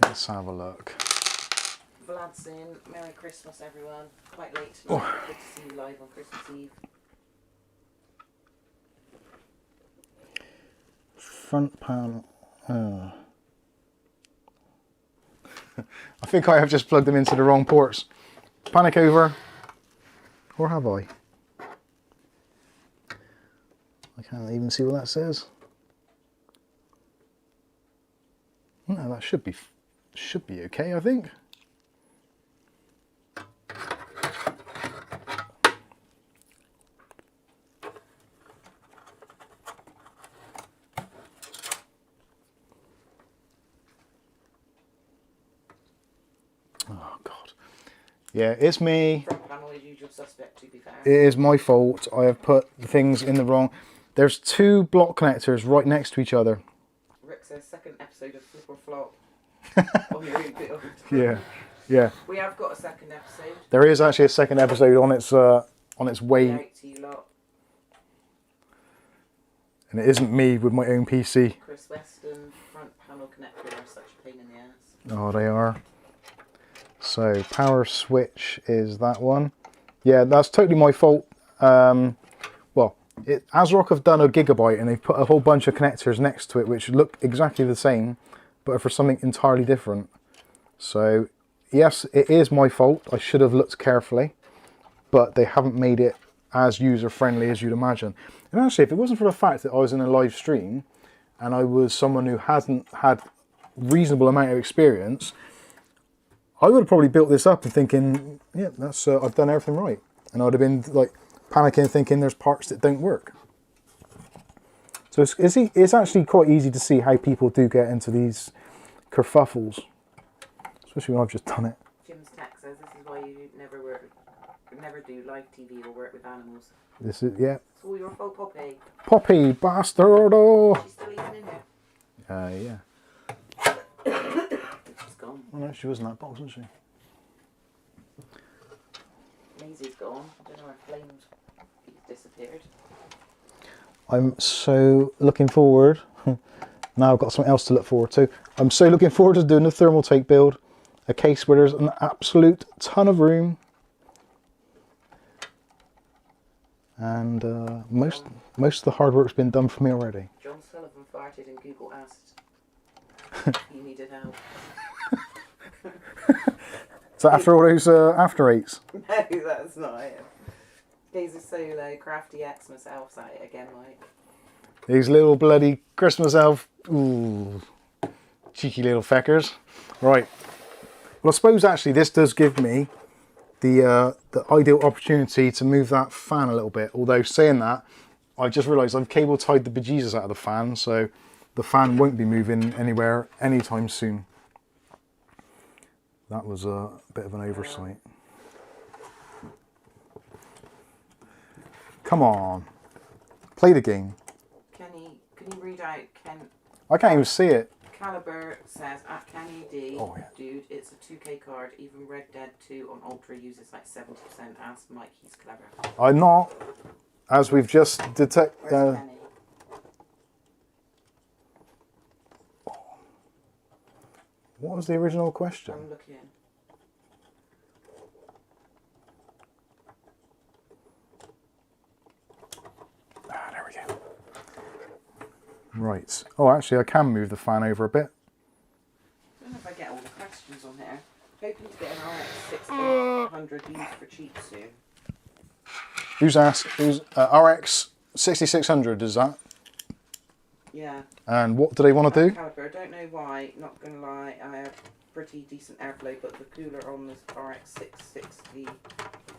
Let's have a look. Vlad's in. Merry Christmas, everyone. Quite late tonight. Oh. Good to see you live on Christmas Eve. Front panel. Oh. I think I have just plugged them into the wrong ports. Panic over. Or have I? I can't even see what that says. No, that should be okay, I think. Oh God. Yeah, it's me. Front panel is usual suspect, to be fair. It is my fault. I have put the things in the wrong. There's two block connectors right next to each other. Rick says second episode of Flip or Flop. On your own build. Yeah, yeah. We have got a second episode. There is actually a second episode on its way. Out to you lot. And it isn't me with my own PC. Chris Weston, front panel connector are such a pain in the ass. Oh, they are. So power switch is that one. Yeah, that's totally my fault. Well, ASRock have done a gigabyte and they've put a whole bunch of connectors next to it which look exactly the same, but are for something entirely different. So yes, it is my fault. I should have looked carefully, but they haven't made it as user-friendly as you'd imagine. And actually, if it wasn't for the fact that I was in a live stream and I was someone who hasn't had reasonable amount of experience, I would have probably built this up and thinking, yeah, that's I've done everything right. And I'd have been like panicking, thinking there's parts that don't work. So it's actually quite easy to see how people do get into these kerfuffles, especially when I've just done it. Jim's text says this is why you never do live TV or work with animals. This is, yeah. It's all your fault, Poppy. Poppy, bastardo! She's still even in here. Yeah. She's gone. Oh no, she was in that box, wasn't she? Maisie's gone. I don't know where Flames disappeared. I'm so looking forward. Now I've got something else to look forward to. I'm so looking forward to doing the thermal take build. A case where there's an absolute ton of room. And most of the hard work's been done for me already. John Sullivan farted and Google asked you needed help. Is that after all those after eights? No, that's not it. Gazer Solo, Crafty Xmas Elf's at it again, Mike. These little bloody Christmas elf, ooh, cheeky little feckers. Right. Well, I suppose actually this does give me the ideal opportunity to move that fan a little bit. Although saying that, I just realised I've cable tied the bejesus out of the fan, so the fan won't be moving anywhere anytime soon. That was a bit of an oversight. Come on, play the game. Can you read out I can't even see it. Caliber says at Kenny D, Oh, yeah. Dude, it's a 2K card. Even Red Dead 2 on Ultra uses like 70%. Ask Mike, he's clever. I'm not, as we've just detected. Where's Kenny? What was the original question? I'm looking. Ah, there we go. Right. Oh, actually, I can move the fan over a bit. I don't know if I get all the questions on here. Hoping to get an RX 6600 used for cheap soon. Who's asked? Who's RX 6600? Is that? Yeah. And what do they want to do? Caliber, I don't know why. Not gonna lie, I have pretty decent airflow, but the cooler on this RX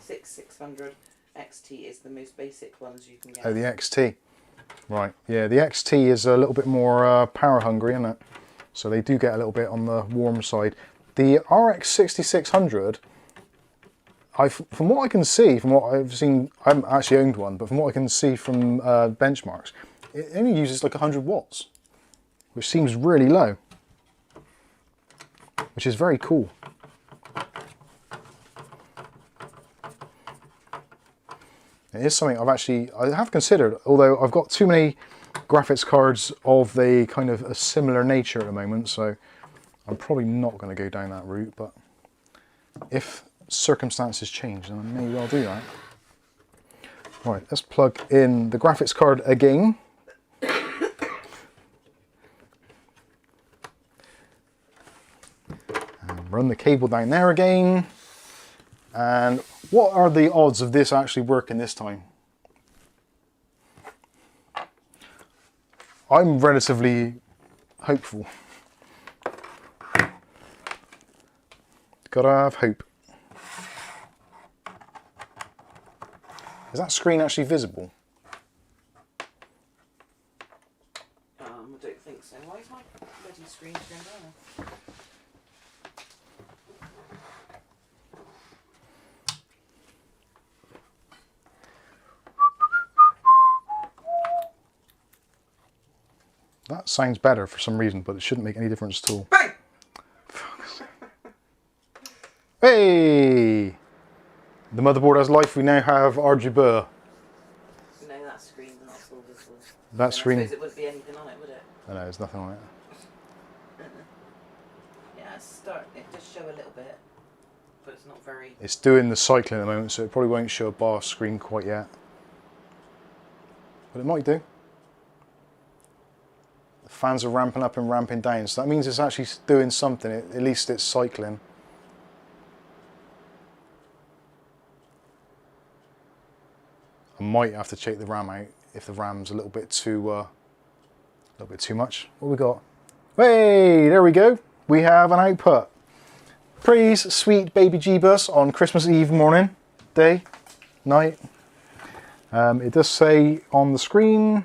6600 XT is the most basic ones you can get. Oh, the XT. Right. Yeah, the XT is a little bit more power hungry, isn't it? So they do get a little bit on the warm side. The RX 6600, from what I can see, from what I've seen, I haven't actually owned one, but from what I can see from benchmarks, it only uses like 100 watts, which seems really low, which is very cool. It is something I have considered, although I've got too many graphics cards of the kind of a similar nature at the moment, so I'm probably not going to go down that route, but if circumstances change, then I may well do that. Right, let's plug in the graphics card again. And run the cable down there again. And what are the odds of this actually working this time? I'm relatively hopeful. Gotta have hope. Is that screen actually visible? I don't think so. Why is my bloody screen turned on? That sounds better for some reason, but it shouldn't make any difference at all. Bang! Hey! The motherboard has life. We now have RGB. No, that screen's not so visible. That screen. I suppose it wouldn't be anything on it, would it? No, there's nothing on it. Yeah, it does show a little bit, but it's not very. It's doing the cycling at the moment, so it probably won't show a bar screen quite yet. But it might do. The fans are ramping up and ramping down, so that means it's actually doing something. At least it's cycling. I might have to check the RAM out if the RAM's a little bit too much. What we got? Hey, there we go. We have an output. Praise sweet baby G-Bus on Christmas Eve morning, day, night. It does say on the screen,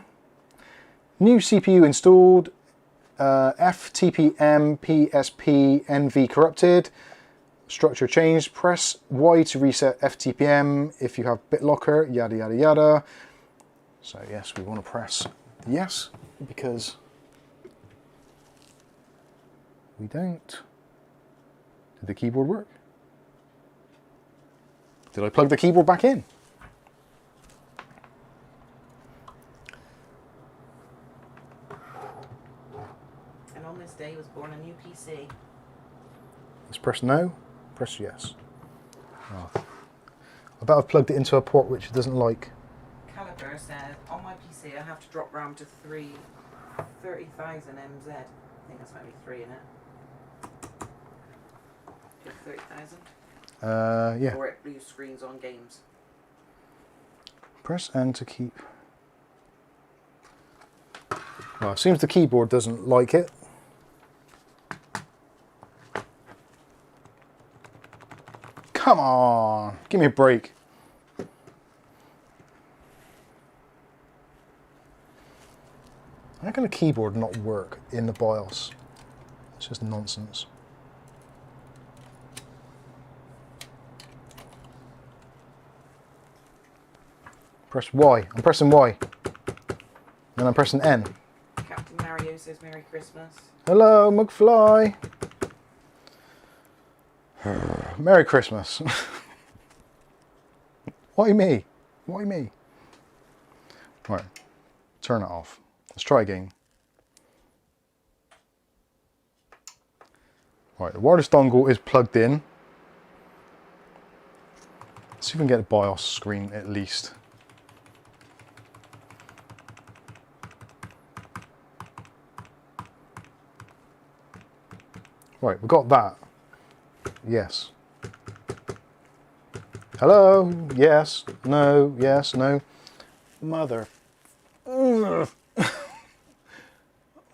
new CPU installed, FTPM PSP NV corrupted. Structure changed, press Y to reset FTPM if you have BitLocker, yada yada yada. So yes, we want to press yes, because we don't. Did the keyboard work? Did I plug the keyboard back in? And on this day was born a new PC. Let's press no. Press yes. Oh. I bet I've plugged it into a port which it doesn't like. Caliber said, on my PC I have to drop RAM to 30,000 MZ. I think that's maybe 3 in it. 30,000? Yeah. Or it blue screens on games. Press N to keep. Well, it seems the keyboard doesn't like it. Come on, give me a break. How can a keyboard not work in the BIOS? It's just nonsense. Press Y. I'm pressing Y. And I'm pressing N. Captain Mario says Merry Christmas. Hello, McFly. Merry Christmas. Why me? Why me? Right, turn it off. Let's try again. Right, the wireless dongle is plugged in. Let's see if we can get a BIOS screen at least. Right, we've got that. Yes. Hello? Yes. No. Yes. No. Mother.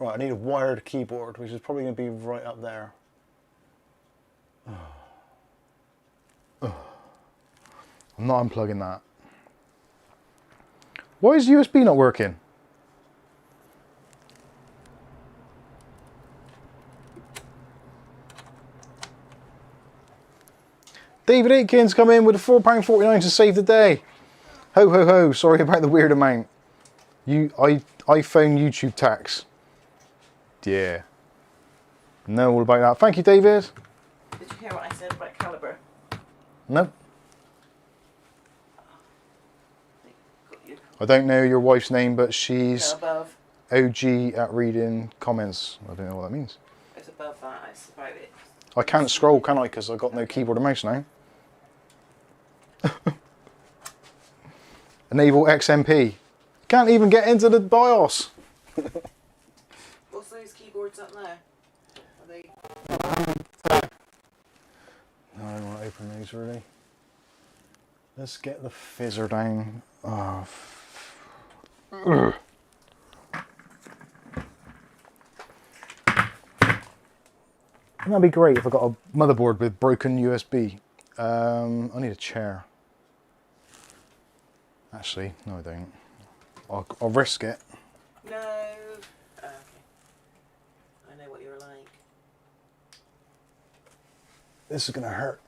Right, I need a wired keyboard, which is probably going to be right up there. I'm not unplugging that. Why is USB not working? David Aitkins come in with a £4.49 to save the day. Ho ho ho, sorry about the weird amount. iPhone YouTube tax. Yeah. Know all about that. Thank you, David. Did you hear what I said about caliber? Nope. I don't know your wife's name, but she's above. OG at reading comments. I don't know what that means. It's above that, it's about it. I can't scroll, can I? Because I've got no keyboard and mouse now. Enable XMP. Can't even get into the BIOS. What's those keyboards up there? Are they... No, I don't want to open these really. Let's get the fizzer down. Oh. Wouldn't that be great if I got a motherboard with broken USB? I need a chair. Actually, no I don't. I'll risk it. No. Oh, okay. I know what you're like. This is gonna hurt.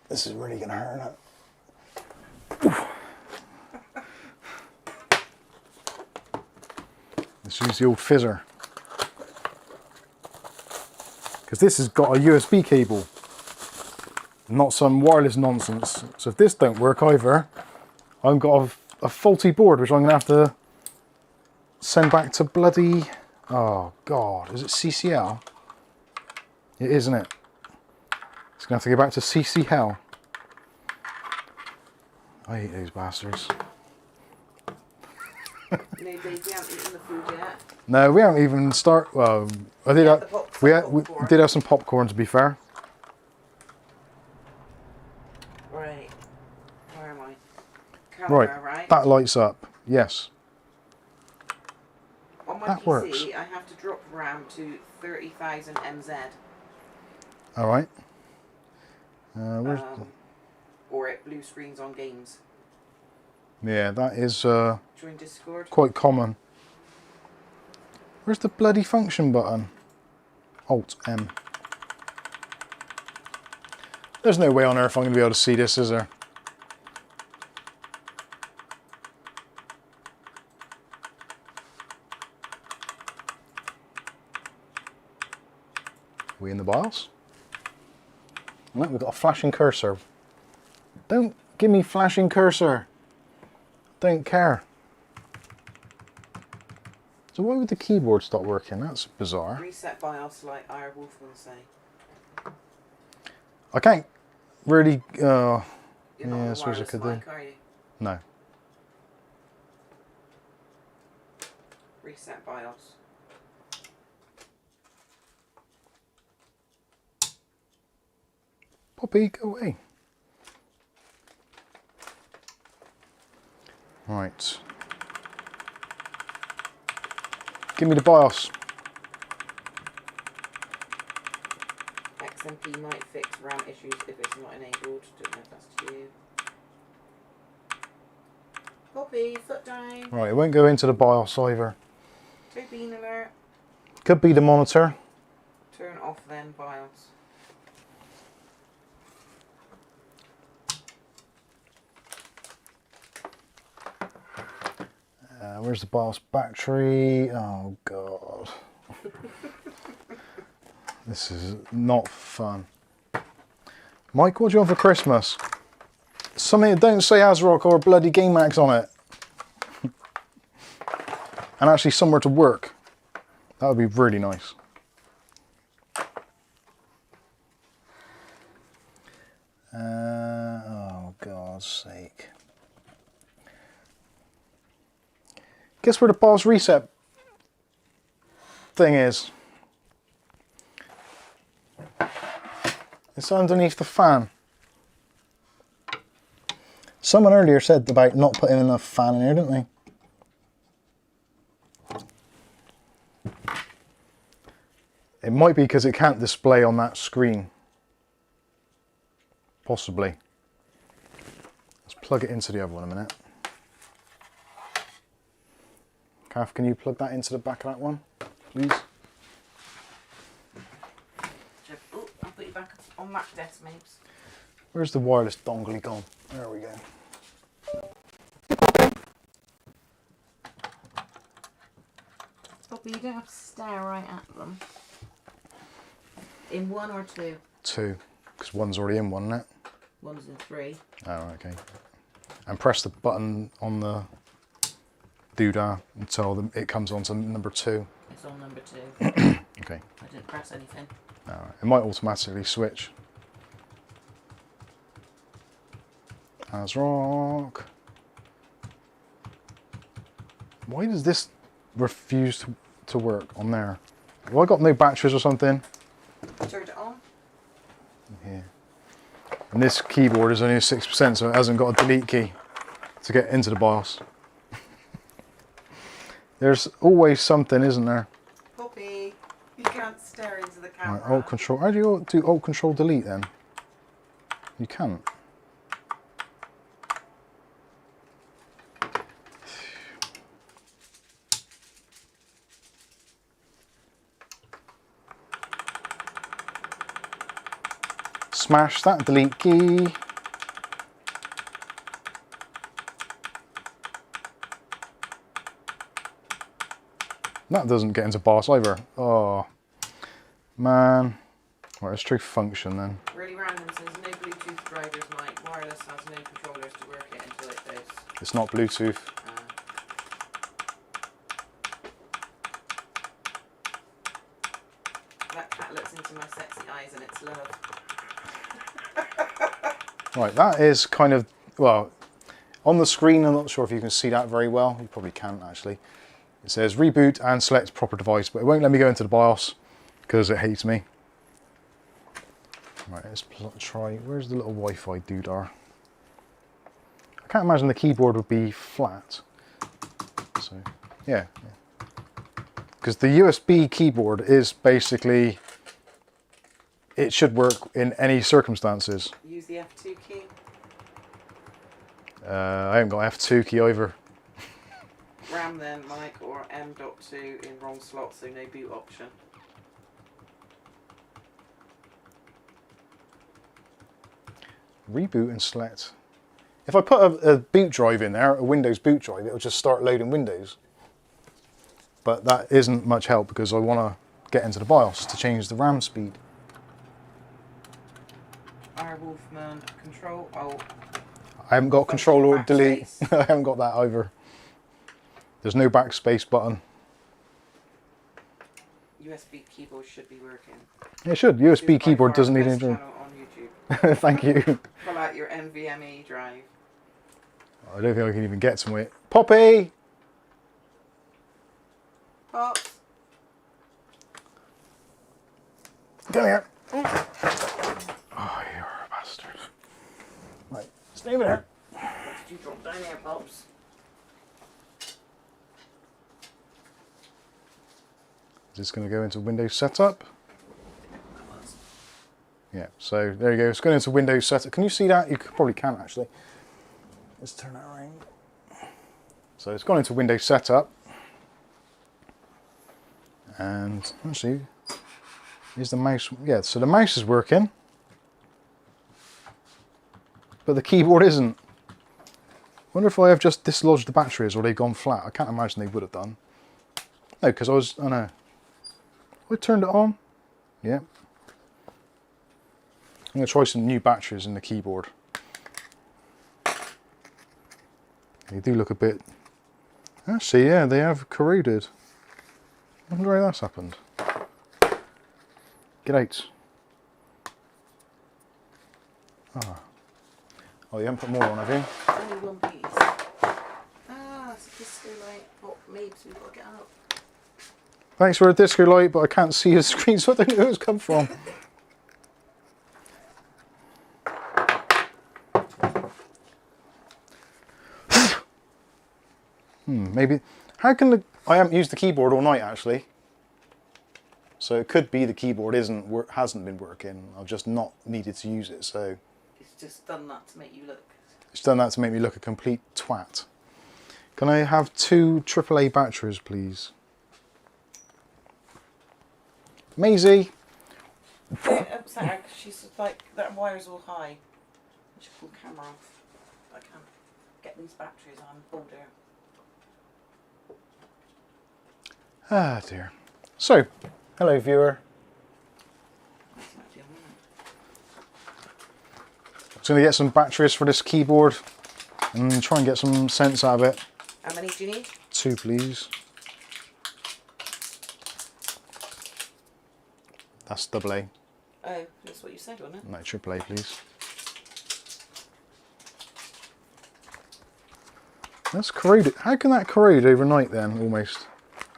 This is really gonna hurt, isn't it? Let's use the old fizzer. Because this has got a USB cable, not some wireless nonsense. So if this don't work either, I've got a faulty board which I'm going to have to send back to bloody... Oh God, is it CCL? It is, isn't it? It's going to have to go back to CC Hell. I hate those bastards. No, Dave, we haven't eaten the food yet. No, we haven't even started. Well, I did. We did have some popcorn, to be fair. Right. Where am I? Camera, right? That lights up. Yes. On my that PC, works. I have to drop RAM to 30,000 MZ. All right. Or it blue screens on games. Yeah, that is Join Discord. quite common. Where's the bloody function button? Alt M. There's no way on earth I'm going to be able to see this, is there? We in the BIOS? No, we've got a flashing cursor. Don't give me flashing cursor. Don't care. So why would the keyboard stop working? That's bizarre. Reset BIOS like Ira Wolfman say. I can't really... You're yeah, not I on suppose I wireless could mic, do. are you? No. Reset BIOS. Poppy, go away. Right. Give me the BIOS. XMP might fix RAM issues if it's not enabled. Don't know if that's to you. Poppy, foot down. Right, it won't go into the BIOS either. bean alert. Could be the monitor. Turn off then BIOS. Where's the BIOS battery? Oh god. This is not fun. Mike, what do you want for Christmas? Something that don't say ASRock or bloody Gamemax on it. And actually somewhere to work. That would be really nice. Oh God's sake. Guess where the BIOS reset thing is? It's underneath the fan. Someone earlier said about not putting enough fan in here, didn't they? It might be because it can't display on that screen. Possibly. Let's plug it into the other one a minute. Kath, can you plug that into the back of that one, please? Oh, I'll put you back on that desk, Mabes. Where's the wireless dongle gone? There we go. Bobby, you don't have to stare right at them. In 1 or 2? 2, because one's already in one, isn't it? 1's in 3. Oh, okay. And press the button on the doodah until it comes on to number 2. It's on number 2. Okay. I didn't press anything. Alright. It might automatically switch. ASRock. Why does this refuse to work on there? Have I got no batteries or something? Turned it on. Yeah. And this keyboard is only 6%, so it hasn't got a delete key to get into the BIOS. There's always something, isn't there? Poppy, you can't stare into the camera. Right, Alt Control. How do you do Alt Control Delete then? You can't. Smash that delete key. That doesn't get into BIOS either. Oh, man. Right, let's try function then. Really random says no Bluetooth drivers, Mike. Wireless has no controllers to work it until it does. It's not Bluetooth. That cat looks into my sexy eyes and it's love. Right, that is kind of, well, on the screen, I'm not sure if you can see that very well. You probably can't actually. It says reboot and select proper device, but it won't let me go into the BIOS because it hates me. Right, let's try, where's the little Wi-Fi doodah? I can't imagine the keyboard would be flat. So, yeah. Because the USB keyboard is basically, it should work in any circumstances. Use the F2 key. I haven't got F2 key either. RAM then, Mike, or M.2 in wrong slot, so no boot option. Reboot and select. If I put a boot drive in there, a Windows boot drive, it'll just start loading Windows. But that isn't much help because I want to get into the BIOS to change the RAM speed. R Wolfman, Control Alt. I haven't got Control or Delete. Backspace. I haven't got that either. There's no backspace button. USB keyboard should be working. It should. USB keyboard doesn't need any. channel on YouTube. Thank you. Pull out your NVMe drive. I don't think I can even get to it. Poppy! Pops. Come here. Oh, you're a bastard. Right, stay over there. What did you drop down there, Pops? Is this going to go into Windows Setup? Yeah, so there you go. It's going into Windows Setup. Can you see that? You probably can't actually. Let's turn that around. So it's gone into Windows Setup. And actually, is the mouse, yeah, so the mouse is working, but the keyboard isn't. Wonder if I have just dislodged the batteries or they've gone flat. I can't imagine they would have done. No, because I know. I turned it on. Yeah. I'm going to try some new batteries in the keyboard. They do look a bit... Actually, yeah, they have corroded. I wonder why that's happened. Get out. Ah. Oh, you haven't put more on, have you? Only one piece. Ah, it's a disco light. Oh, maybe we've got to get out. Thanks for a disco light, but I can't see the screen, so I don't know where it's come from. Maybe. How can the... I haven't used the keyboard all night, actually. So it could be the keyboard hasn't been working. I've just not needed to use it, so... It's just done that to make you look... It's done that to make me look a complete twat. Can I have 2 AAA batteries, please? Maisie! Sorry, she's like, that wire's all high. I should pull the camera off. I can't get these batteries on. Older. Ah dear. So, hello viewer. I'm going to get some batteries for this keyboard and try and get some sense out of it. How many do you need? 2 please. That's AA. Oh, that's what you said, wasn't it? No, AAA please. That's corroded. How can that corrode overnight then, almost?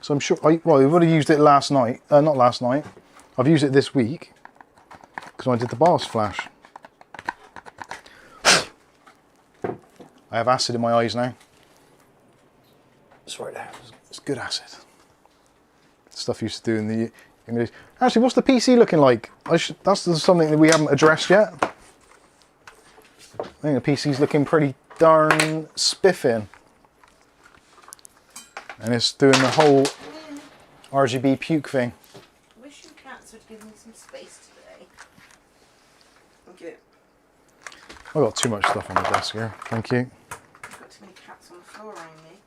So I'm sure, well, I would have used it last night, not last night. I've used it this week, because I did the BIOS flash. I have acid in my eyes now. It's right there. It's good acid. Stuff you used to do in the English. Actually, what's the PC looking like? That's something that we haven't addressed yet. I think the PC's looking pretty darn spiffing. And it's doing the whole RGB puke thing. I wish you cats would give me some space today. Thank you. I've got too much stuff on the desk here. Thank you. I've got too many cats on the floor around me.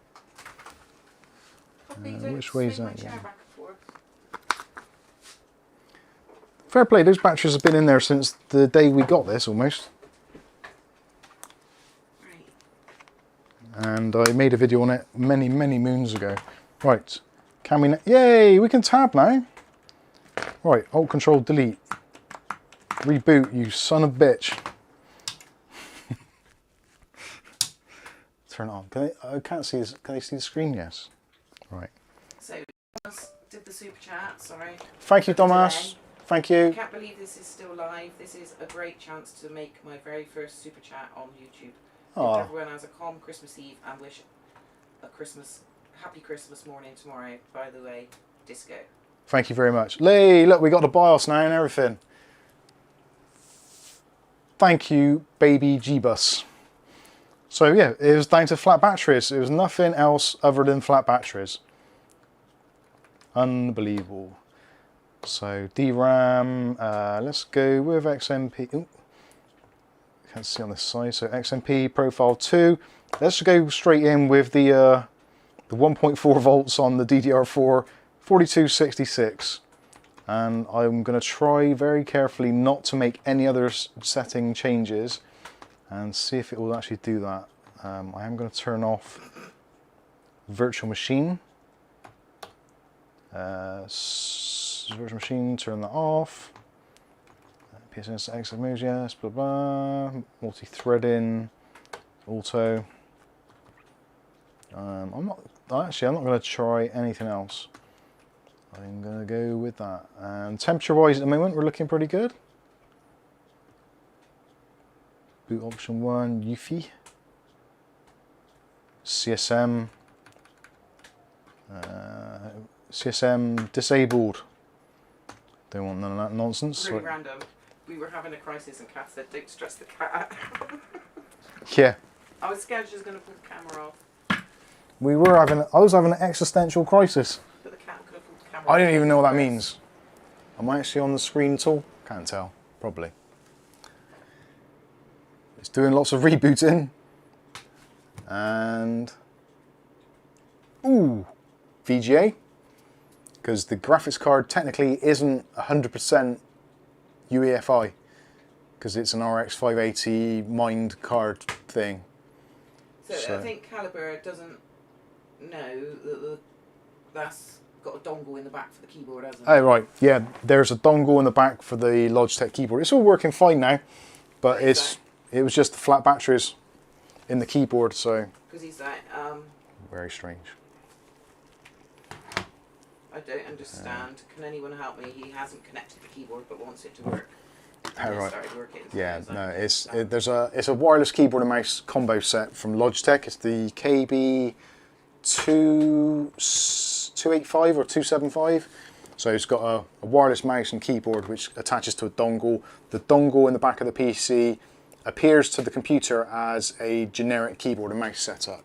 Probably Which way is swing that my chair going? back and forth. Fair play, those batteries have been in there since the day we got this, almost. Right. And I made a video on it many, many moons ago. Right, can we... Yay, we can tab now. Right, Alt Control Delete. Reboot, you son of a bitch. Turn it on. I can't see this. Can I see the screen? Yes. Right. So, did the super chat, sorry. Thank you, Thomas. Thank I you. can't believe this is still live. This is a great chance to make my very first super chat on YouTube. Aw. Hope everyone has a calm Christmas Eve and wish a happy Christmas morning tomorrow. By the way, disco. Thank you very much. Lee, look, we got the BIOS now and everything. Thank you, baby G-Bus. So yeah, it was down to flat batteries. It was nothing else other than flat batteries. Unbelievable. So DRAM, let's go with XMP. Ooh, can't see on this side. So XMP profile 2. Let's go straight in with the 1.4 volts on the DDR4 4266. And I'm going to try very carefully not to make any other setting changes and see if it will actually do that. I am going to turn off virtual machine. Virtual machine, turn that off. PSNS exit moves, yes, blah blah. Multi-threading, auto. I'm not going to try anything else. I'm going to go with that. And temperature-wise, at the moment, we're looking pretty good. Boot option 1, UEFI. CSM. CSM disabled. Don't want none of that nonsense. Really random. We were having a crisis and Kath said, don't stress the cat. Yeah. I was scared she was going to pull the camera off. I was having an existential crisis. But the cat could have pulled the camera. I don't even know what that means. Am I actually on the screen at all? Can't tell. Probably. It's doing lots of rebooting. And... Ooh! VGA. Because the graphics card technically isn't 100% UEFI. Because it's an RX 580 mined card thing. So I think Caliber doesn't know that that's got a dongle in the back for the keyboard, hasn't it? Oh, right. Yeah, there's a dongle in the back for the Logitech keyboard. It's all working fine now, but it was just the flat batteries in the keyboard, so... Because he's like... Very strange. I don't understand. Can anyone help me? He hasn't connected the keyboard but wants it to work. Oh, right. Started working, so yeah, no, it's a wireless keyboard and mouse combo set from Logitech. It's the KB285 or 275. So it's got a wireless mouse and keyboard which attaches to a dongle. The dongle in the back of the PC appears to the computer as a generic keyboard and mouse setup.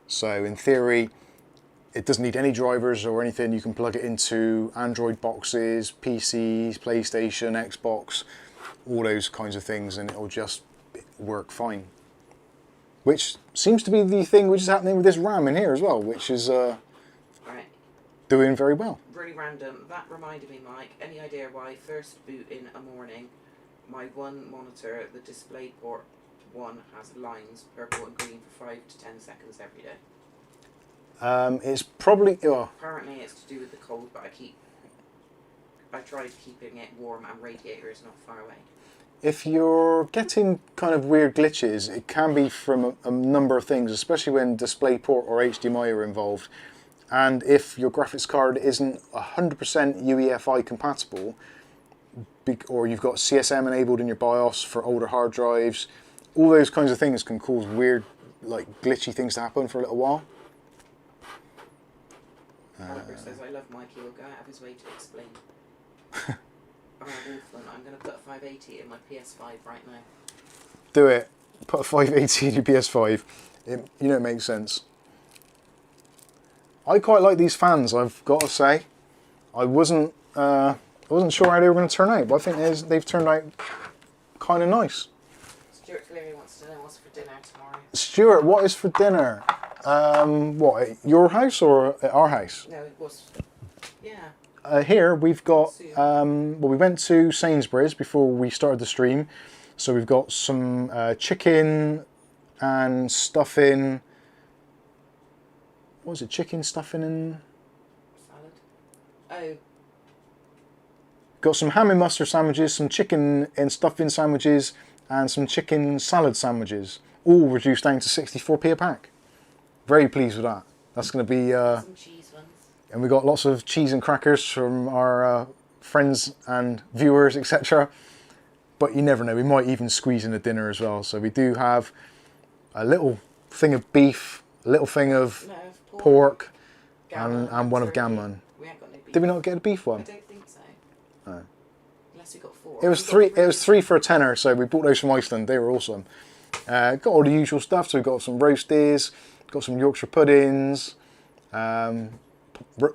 So in theory, it doesn't need any drivers or anything. You can plug it into Android boxes, PCs, PlayStation, Xbox, all those kinds of things, and it'll just work fine. Which seems to be the thing which is happening with this RAM in here as well, which is doing very well. Really random. That reminded me, Mike, any idea why first boot in a morning, my one monitor, the display port one, has lines, purple and green, for 5 to 10 seconds every day? It's probably... Apparently it's to do with the cold, but I tried keeping it warm and radiator is not far away. If you're getting kind of weird glitches, it can be from a number of things, especially when DisplayPort or HDMI are involved. And if your graphics card isn't 100% UEFI compatible, or you've got CSM enabled in your BIOS for older hard drives, all those kinds of things can cause weird, like glitchy things to happen for a little while. Caliber says, I love Mikey, he'll go out of his way to explain. I'm going to put a 580 in my PS5 right now. Do it. Put a 580 in your PS5. You know, it makes sense. I quite like these fans, I've got to say. I wasn't sure how they were going to turn out, but I think they've turned out kind of nice. Stuart Cleary wants to know what's for dinner tomorrow. Stuart, what is for dinner? What, at your house or at our house? No, it was... Yeah. Here we've got, well, we went to Sainsbury's before we started the stream, so we've got some chicken and stuffing. What was it? Chicken, stuffing and... Salad. Oh. Got some ham and mustard sandwiches, some chicken and stuffing sandwiches, and some chicken salad sandwiches, all reduced down to 64p a pack. Very pleased with that. That's going to be... some cheese ones. And we got lots of cheese and crackers from our friends and viewers, etc. But you never know, we might even squeeze in a dinner as well. So we do have a little thing of beef, a little thing of pork and one of gammon. We ain't got no beef. Did we not get a beef one? I don't think so. No. Unless we got 4. It was three. It was 3 for a tenner. So we bought those from Iceland. They were awesome. Got all the usual stuff. So we got some roasties, got some Yorkshire puddings.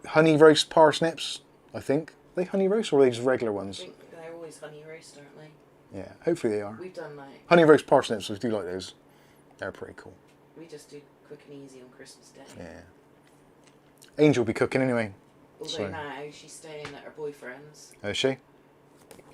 Honey roast parsnips, I think. Are they honey roast or are they just regular ones? I think they're always honey roast, aren't they? Yeah, hopefully they are. We've done like... Honey roast parsnips, we do like those. They're pretty cool. We just do quick and easy on Christmas Day. Yeah. Angel will be cooking anyway. Although now she's staying at her boyfriend's. Is she?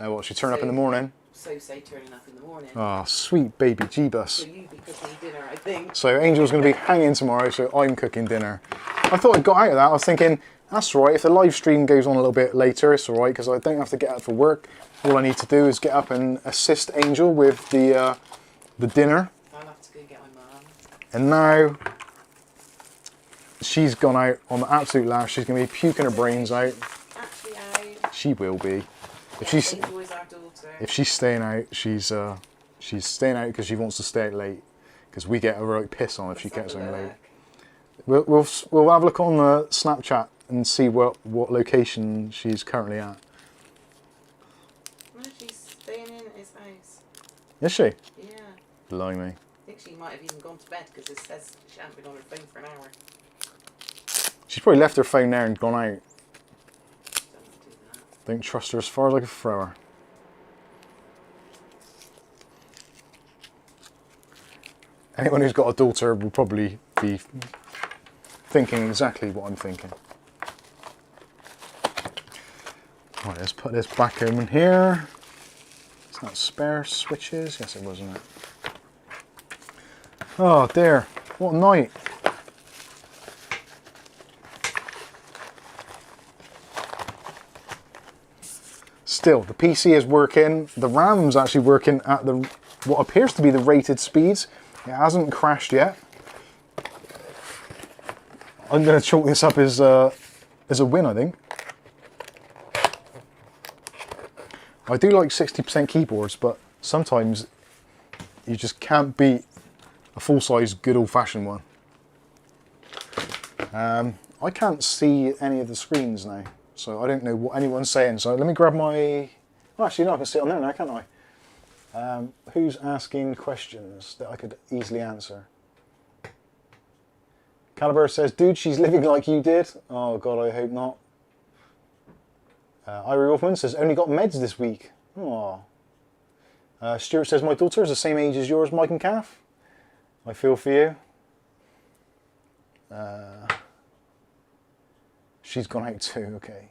Oh, what, she turn up in the morning? So say turning up in the morning. Oh, sweet baby G-bus. So you be cooking dinner, I think. So Angel's going to be hanging tomorrow, so I'm cooking dinner. I thought I got out of that. I was thinking, that's all right. If the live stream goes on a little bit later, it's all right, because I don't have to get up for work. All I need to do is get up and assist Angel with the dinner. I'll have to go and get my mum. And now she's gone out on the absolute last. She's going to be puking her brains out. Actually out. She will be. If Yeah, she's enjoys our daughter. if she's staying out, she's staying out because she wants to stay out late. Because we get a right piss on if she gets home late. We'll have a look on the Snapchat and see what location she's currently at. No, she's staying in his house. Is she? Yeah. Blimey. I think she might have even gone to bed because it says she hasn't been on her phone for an hour. She's probably left her phone there and gone out. Don't trust her as far as I can throw her. Anyone who's got a daughter will probably be thinking exactly what I'm thinking. Right, let's put this back in here. Is that spare switches? Yes, it was, wasn't it? Oh dear, what a night. Still, the PC is working. The RAM's actually working at what appears to be the rated speeds. It hasn't crashed yet. I'm going to chalk this up as a win, I think. I do like 60% keyboards, but sometimes you just can't beat a full-size, good old-fashioned one. I can't see any of the screens now, so I don't know what anyone's saying. So let me grab my... Oh, actually, no, I can see it on there now, can't I? Who's asking questions that I could easily answer? Caliber says, dude, she's living like you did. Oh, God, I hope not. Irie Wolfman says, only got meds this week. Aww. Stuart says, my daughter is the same age as yours, Mike and Kath. I feel for you. She's gone out too, okay.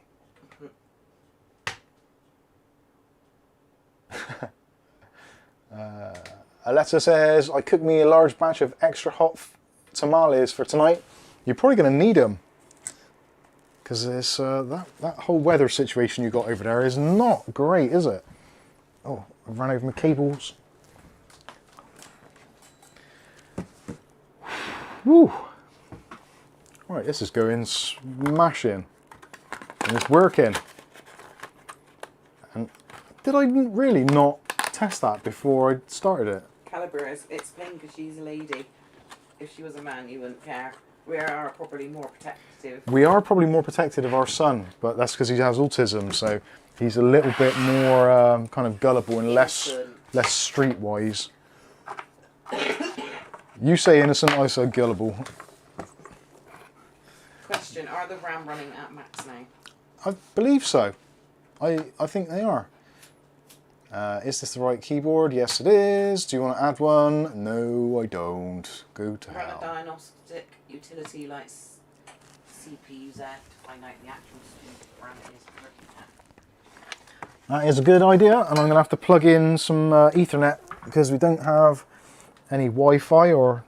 Aletta says, I cooked me a large batch of extra hot tamales for tonight. You're probably going to need them. Because that whole weather situation you got over there is not great, is it? Oh, I ran over my cables. Woo! Right, this is going smashing. And it's working. And did I really not test that before I started it? Caliber is explained because she's a lady. If she was a man, you wouldn't care. We are probably more protective. We are probably more protective of our son, but that's because he has autism, so he's a little bit more kind of gullible and less streetwise. You say innocent, I say gullible. Question, are the RAM running at max now? I believe so. I think they are. Is this the right keyboard? Yes, it is. Do you want to add one? No, I don't. Go to Run hell. a diagnostic utility like CPU Z to find out the actual speed RAM is working at. That is a good idea, and I'm going to have to plug in some Ethernet because we don't have any Wi-Fi or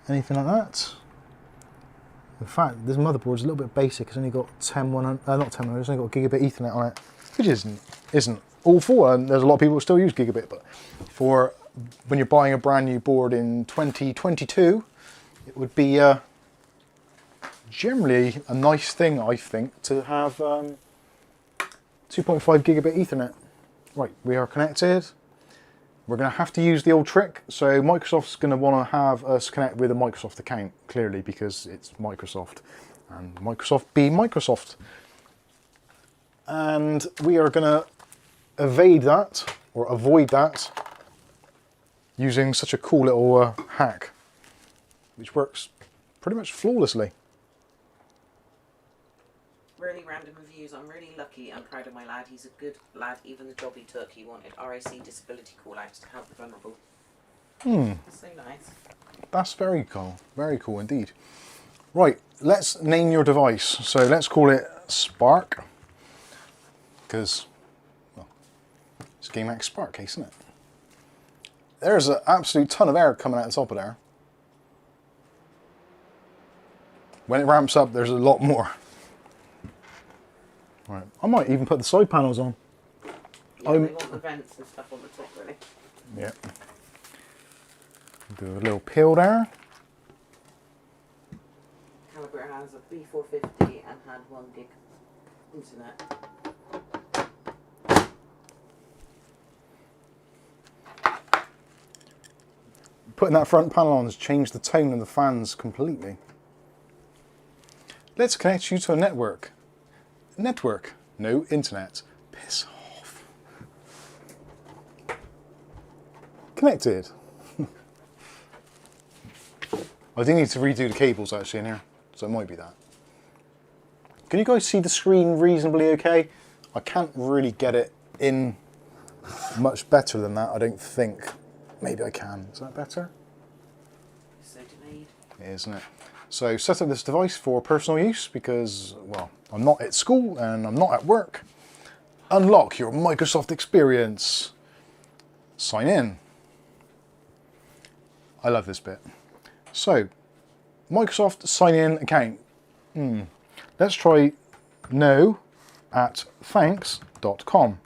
anything like that. In fact, this motherboard is a little bit basic. It's only got not 1000, it's only got gigabit Ethernet on it, which isn't awful, and there's a lot of people who still use gigabit, but for when you're buying a brand new board in 2022, it would be generally a nice thing, I think, to have 2.5 gigabit Ethernet. Right, we are connected. We're going to have to use the old trick, so Microsoft's going to want to have us connect with a Microsoft account, clearly, because it's Microsoft, and Microsoft be Microsoft. And we are going to evade that, or avoid that, using such a cool little hack, which works pretty much flawlessly. Really random reviews. I'm really lucky and proud of my lad. He's a good lad. Even the job he took, he wanted RAC disability call-outs to help the vulnerable. So nice. That's very cool. Very cool indeed. Right, let's name your device. So let's call it Spark, because well, it's a Gamemax Spark case, isn't it? There's an absolute ton of air coming out the top of there. When it ramps up, there's a lot more. Right. I might even put the side panels on. Yeah, they want the vents and stuff on the top, really. Yeah. Do a little peel there. Caliber has a B450 and had 1 gig internet. Putting that front panel on has changed the tone of the fans completely. Let's connect you to a network. Network, no internet. Piss off. Connected. I do need to redo the cables actually in here, so it might be that. Can you guys see the screen reasonably okay? I can't really get it in much better than that, I don't think. Maybe I can. Is that better? So delayed. It is, isn't it? So set up this device for personal use because, well, I'm not at school and I'm not at work. Unlock your Microsoft experience. Sign in. I love this bit. So, Microsoft sign in account. Let's try no@thanks.com.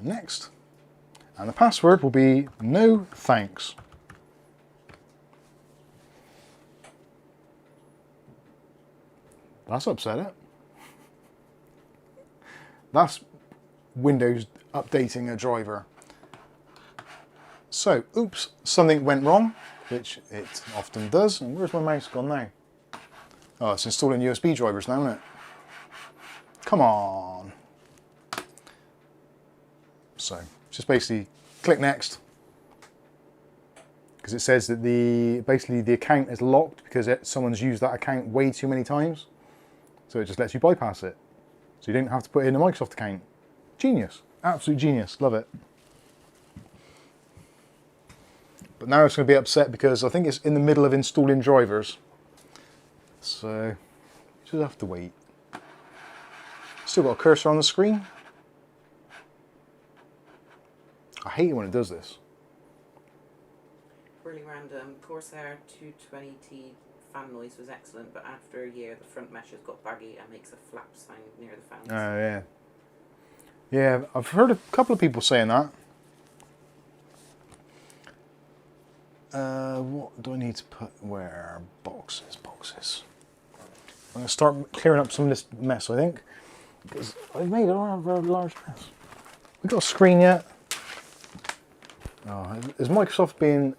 Next. And the password will be no thanks. That's upset it. That's Windows updating a driver. So, oops, something went wrong, which it often does. And where's my mouse gone now? Oh, it's installing USB drivers now, isn't it? Come on. So, just basically click next. Because it says that basically the account is locked because someone's used that account way too many times. So it just lets you bypass it. So you don't have to put in a Microsoft account. Genius. Absolute genius. Love it. But now it's going to be upset because I think it's in the middle of installing drivers. So just have to wait. Still got a cursor on the screen. I hate it when it does this. Really random. Corsair 220T fan noise was excellent, but after a year the front mesh has got baggy and makes a flap sound near the fans. Oh yeah. Yeah, I've heard a couple of people saying that. What do I need to put where? Boxes. I'm going to start clearing up some of this mess, I think. Because I've made a rather large mess. We got a screen yet? Oh, is Microsoft being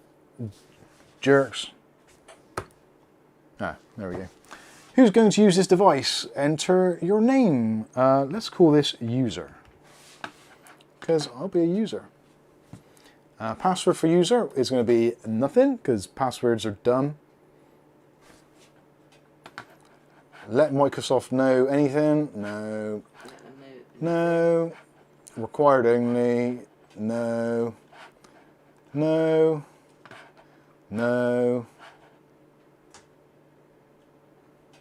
jerks? Ah, there we go. Who's going to use this device? Enter your name. Let's call this user. Because I'll be a user. Password for user is going to be nothing, because passwords are dumb. Let Microsoft know anything? No. No. Required only? No. No. No.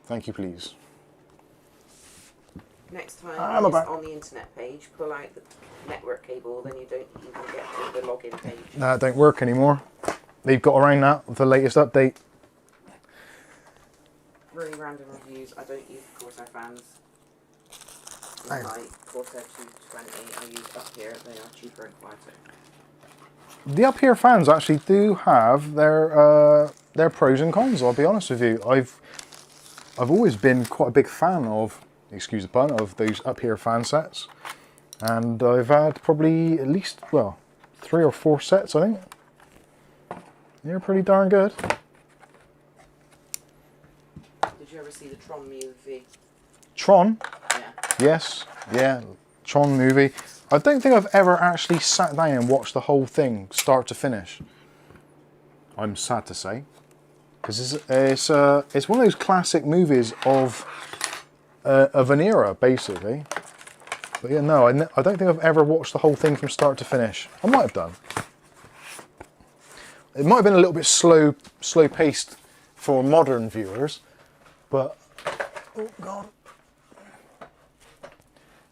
Thank you, please. Next time it's on the internet page, pull out the network cable, then you don't even get to the login page. That don't work anymore. They've got around that with the latest update. Really random reviews. I don't use Corsair fans. Like Corsair 220 I use up here. They are cheaper and quieter. The up here fans actually do have their pros and cons. I'll be honest with you. I've always been quite a big fan of, excuse the pun, of those up here fan sets, and I've had probably at least 3 or 4 sets. I think they're pretty darn good. Did you ever see the Tron movie? Tron? Yeah. Yes. Yeah. Tron movie. I don't think I've ever actually sat down and watched the whole thing, start to finish. I'm sad to say, because it's one of those classic movies of an era, basically. But yeah, no, I don't think I've ever watched the whole thing from start to finish. I might have done. It might have been a little bit slow paced for modern viewers, but oh god.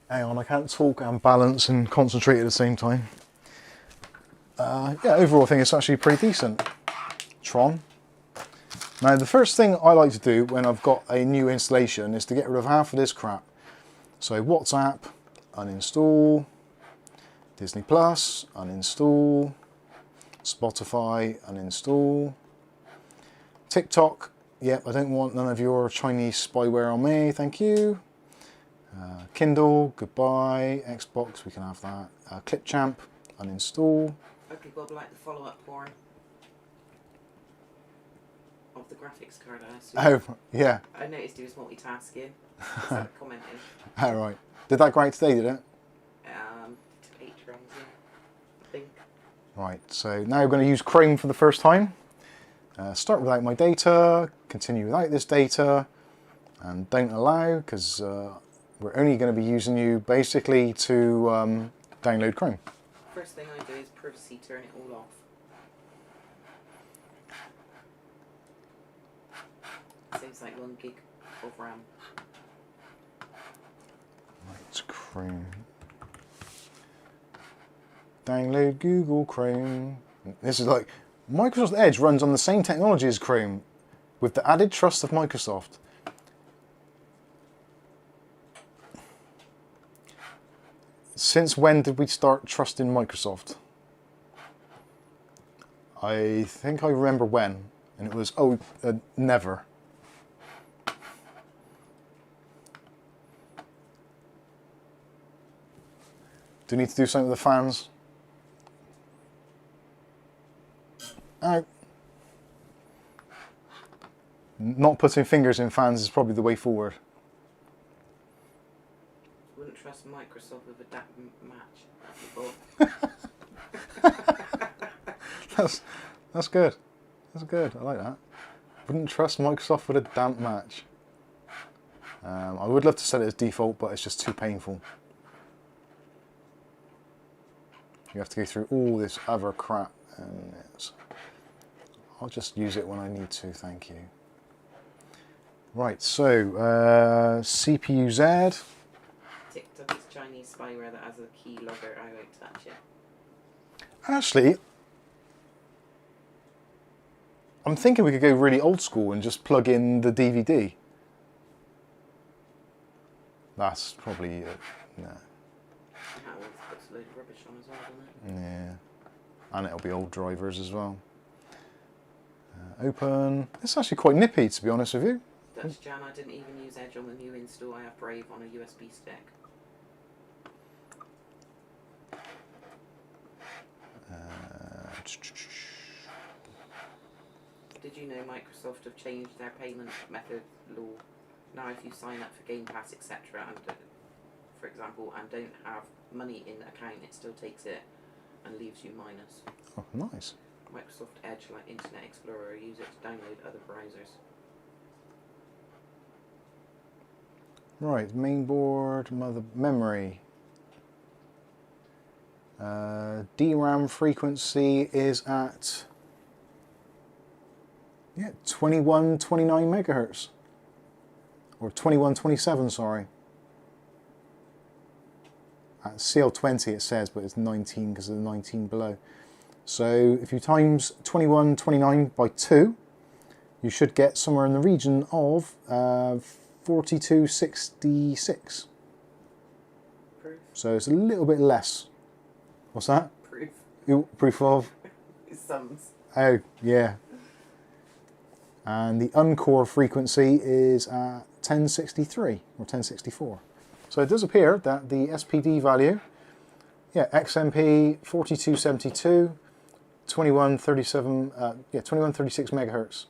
Hang on, I can't talk and balance and concentrate at the same time. Yeah, overall I think it's actually pretty decent. Tron. Now the first thing I like to do when I've got a new installation is to get rid of half of this crap. So WhatsApp, uninstall. Disney Plus, uninstall. Spotify, uninstall. TikTok, yep, I don't want none of your Chinese spyware on me, thank you. Kindle, goodbye. Xbox, we can have that. Clipchamp, uninstall. Okay, Bob, like the follow-up porn of the graphics card, I assume. Oh, yeah. I noticed he was multitasking. Instead of commenting. Oh, right. Did that go out today, did it? 8 rounds, yeah, I think. Right, so now we're going to use Chrome for the first time. Start without my data, continue without this data, and don't allow, because we're only going to be using you basically to download Chrome. First thing I do is privacy turn it all off. Seems like 1 gig of RAM. Right, Chrome. Download Google Chrome. This is like, Microsoft Edge runs on the same technology as Chrome, with the added trust of Microsoft. Since when did we start trusting Microsoft? I think I remember when, and it was, never. Do we need to do something with the fans? Not putting fingers in fans is probably the way forward. Wouldn't trust Microsoft with a damp match. That's good. That's good. I like that. Wouldn't trust Microsoft with a damp match. I would love to set it as default, but it's just too painful. You have to go through all this other crap, and I'll just use it when I need to, thank you. Right, so CPU Z. TikTok is Chinese spyware that has a key logger. I won't touch it. Actually, I'm thinking we could go really old school and just plug in the DVD. That's probably no. That always puts a load of rubbish on as well, doesn't it? Yeah, and it'll be old drivers as well. Open. It's actually quite nippy, to be honest with you. Dutch Jan, I didn't even use Edge on the new install. I have Brave on a USB stick. Did you know Microsoft have changed their payment method law? Now if you sign up for Game Pass, etc., and for example, and don't have money in the account, it still takes it and leaves you minus. Oh, nice. Microsoft Edge, like Internet Explorer, use it to download other browsers. Right, mainboard, memory. DRAM frequency is at 2129 megahertz, or 2127, sorry. At CL20 it says, but it's 19 because of the 19 below. So if you times 2129 by 2, you should get somewhere in the region of 4266. Proof. So it's a little bit less. What's that? Proof. Proof of? Sums. Oh, yeah. And the uncore frequency is at 1063 or 1064. So it does appear that the SPD value, XMP 4272, 2136 megahertz.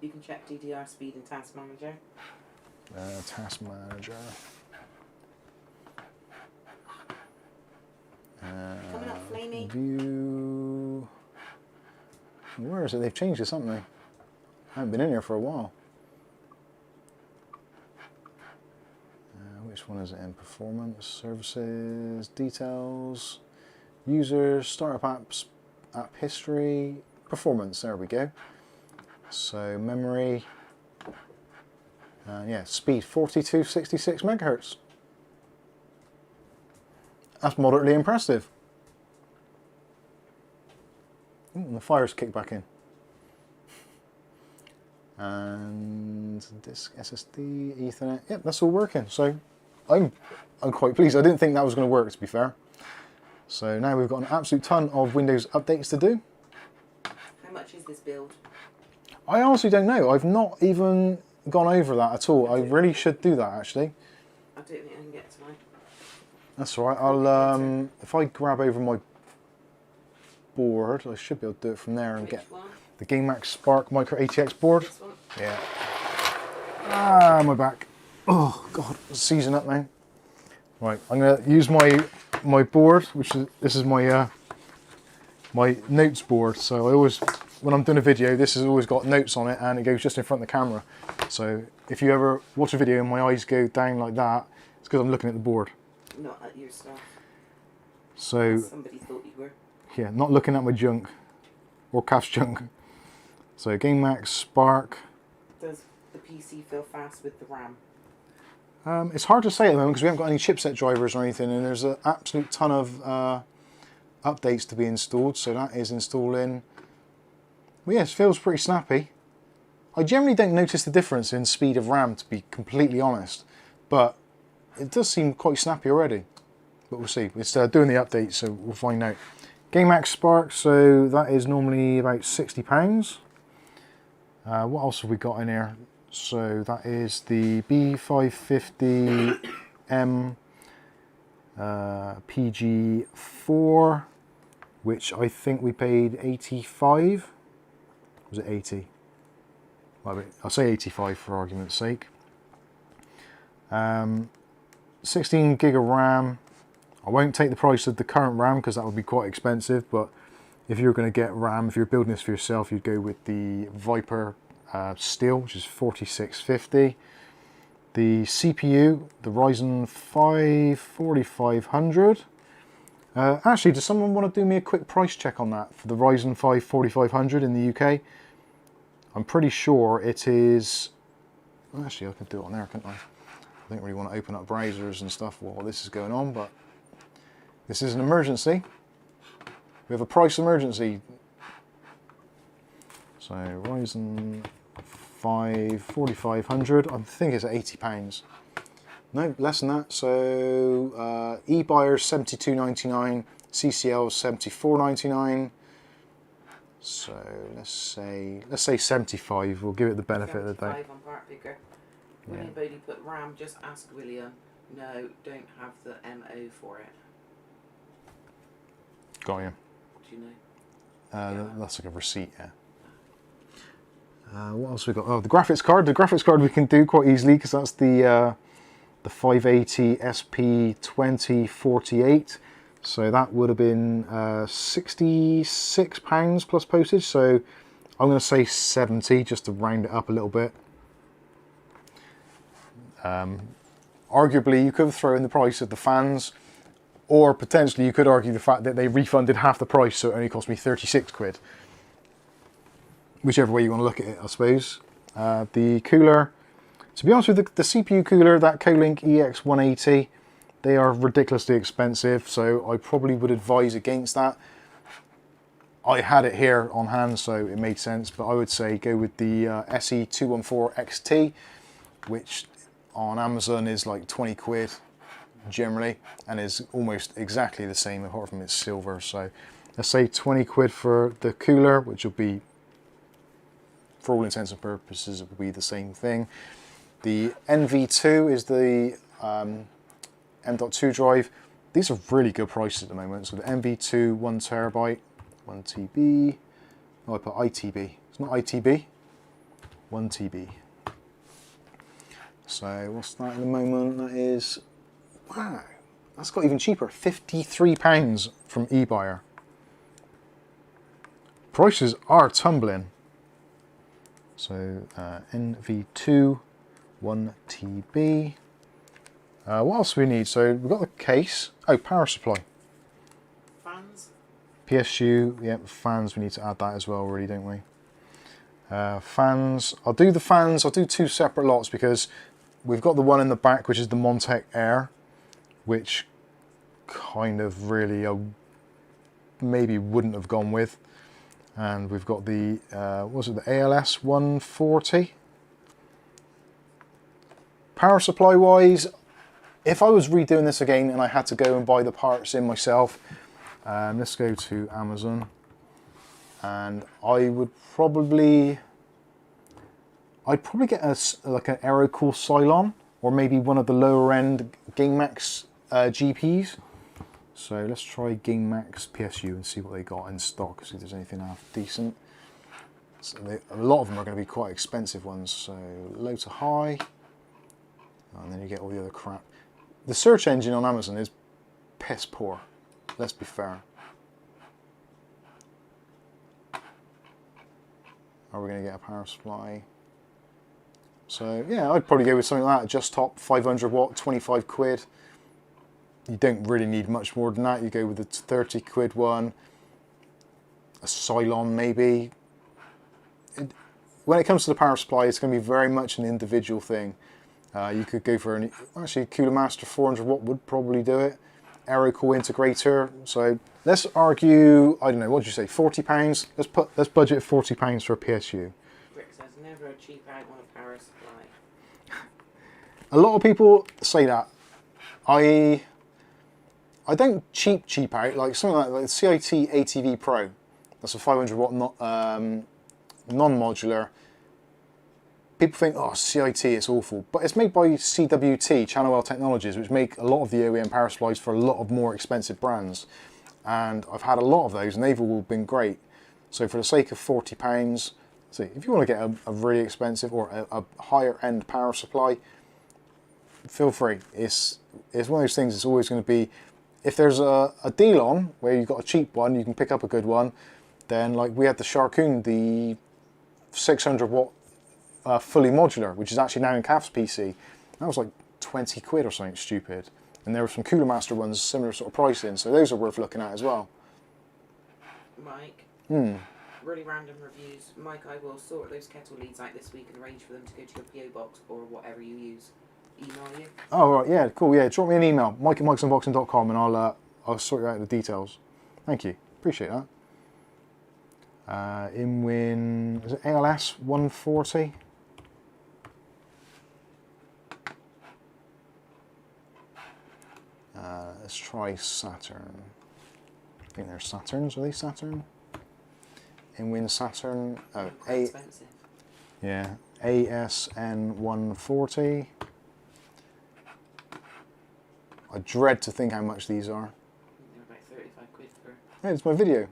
You can check DDR speed in Task Manager. Task Manager. Coming up, Flamey. View. Where is it? They've changed this, haven't they? I haven't been in here for a while. Which one is it in? Performance, services, details, users, startup apps, app history, performance. There we go. So memory, speed 4266 megahertz. That's moderately impressive. Ooh, and the fire's kicked back in. And disk, SSD, Ethernet. Yep, that's all working. So I'm quite pleased. I didn't think that was going to work, to be fair. So now we've got an absolute ton of Windows updates to do. How much is this build? I honestly don't know. I've not even gone over that at all. I really should do that, actually. I don't think I can get tonight. That's all right. I'll if I grab over my board, I should be able to do it from there and get the Gamemax Spark Micro ATX board. This one? Yeah. Ah, my back. Oh God, it's seizing up now. Right, I'm gonna use my board, this is my my notes board. So I always when I'm doing a video, this has always got notes on it, and it goes just in front of the camera. So if you ever watch a video and my eyes go down like that, it's because I'm looking at the board. Not at your stuff. So Somebody thought you were. yeah, not looking at my junk or Caf's junk. So Gamemax Spark. Does the PC feel fast with the RAM? It's hard to say at the moment because we haven't got any chipset drivers or anything, and there's an absolute ton of updates to be installed. So that is installing. Well, yes, it feels pretty snappy. I generally don't notice the difference in speed of RAM, to be completely honest, but it does seem quite snappy already. But we'll see. It's doing the update, so we'll find out. Gamemax Spark, so that is normally about £60. What else have we got in here? So that is the B550M PG4, which I think we paid 85. Was it 80? Well, I'll say 85 for argument's sake. 16 gig of RAM. I won't take the price of the current RAM because that would be quite expensive, but if you're going to get RAM, if you're building this for yourself, you'd go with the Viper Steel, which is 4650. The CPU, the Ryzen 5 4500. Actually, does someone want to do me a quick price check on that for the Ryzen 5 4500 in the UK? I'm pretty sure it is. Actually, I could do it on there, couldn't I? I don't really want to open up browsers and stuff while this is going on, but this is an emergency. We have a price emergency. So Ryzen 5 4500, I think it's at £80. No, less than that. So eBuyers £72.99, CCL £74.99. So let's say 75. We'll give it the benefit of the doubt. 75 on part picker. William Bodie put RAM. Just ask William. No, don't have the MO for it. Got you. Do you know? That's like a receipt, yeah. What else we got? Oh, the graphics card. The graphics card we can do quite easily because that's the 580 SP 2048. So that would have been £66 plus postage. So I'm going to say 70 just to round it up a little bit. Arguably, you could throw in the price of the fans, or potentially you could argue the fact that they refunded half the price, so it only cost me 36 quid. Whichever way you want to look at it, I suppose. The cooler, to be honest with the CPU cooler, that Kolink EX180, they are ridiculously expensive, so I probably would advise against that. I had it here on hand, so it made sense, but I would say go with the SE214 XT, which on Amazon is like 20 quid generally, and is almost exactly the same apart from it's silver. So let's say 20 quid for the cooler, which will be, for all intents and purposes, it will be the same thing. The NV2 is the M.2 drive. These are really good prices at the moment. So the NV2 1 terabyte, 1 TB. Oh, I put ITB. It's not ITB. 1 TB. So what's that at the moment? That is, wow, that's got even cheaper. £53 from eBuyer. Prices are tumbling. So NV2 1 TB. What else do we need? So we've got the case. Oh, power supply. Fans. PSU. Yep, fans. We need to add that as well, really, don't we? Fans. I'll do the fans. I'll do two separate lots because we've got the one in the back, which is the Montec Air, which kind of really maybe wouldn't have gone with. And we've got the what was it, the ALS 140. Power supply wise, if I was redoing this again and I had to go and buy the parts in myself, let's go to Amazon, and I'd probably get like an AeroCool Cylon, or maybe one of the lower end Gamemax GPs. So let's try Gamemax PSU and see what they got in stock, see if there's anything half decent. So a lot of them are going to be quite expensive ones, so low to high, and then you get all the other crap. The search engine on Amazon is piss poor, let's be fair. are we going to get a power supply? So yeah, I'd probably go with something like that, just top 500 watt, 25 quid. You don't really need much more than that. You go with the 30 quid one, a Cylon maybe. When it comes to the power supply, it's going to be very much an individual thing. You could go for actually Cooler Master 400 watt would probably do it. AeroCool integrator. So let's argue, I don't know, what did you say, £40? Let's budget £40 for a PSU. Rick says never a cheap out on a power supply. A lot of people say that. I don't cheap out, like something like the CIT ATV Pro. That's a 500 watt non-modular. People think, oh, CIT, it's awful. But it's made by CWT, Channel Technologies, which make a lot of the OEM power supplies for a lot of more expensive brands. And I've had a lot of those, and they've all been great. So for the sake of £40, see, if you want to get a really expensive or a higher end power supply, feel free. It's one of those things, it's always going to be, if there's a deal on where you've got a cheap one, you can pick up a good one, then like we had the Sharkoon, the 600 watt fully modular, which is actually now in CAF's PC. That was like 20 quid or something stupid. And there were some Cooler Master ones, similar sort of pricing, so those are worth looking at as well. Mike, really random reviews. Mike, I will sort those kettle leads out this week and arrange for them to go to your PO box or whatever you use. Email you. Oh, right, yeah, cool, yeah. Drop me an email, mike@mikesunboxing.com, and I'll sort you out the details. Thank you, appreciate that. InWin, is it ALS 140? Let's try Saturn. I think they're Saturns. Are they Saturn? InWin Saturn. Oh, expensive. Yeah, ASN 140. I dread to think how much these are. They're about 35 quid for. Yeah, it's my video.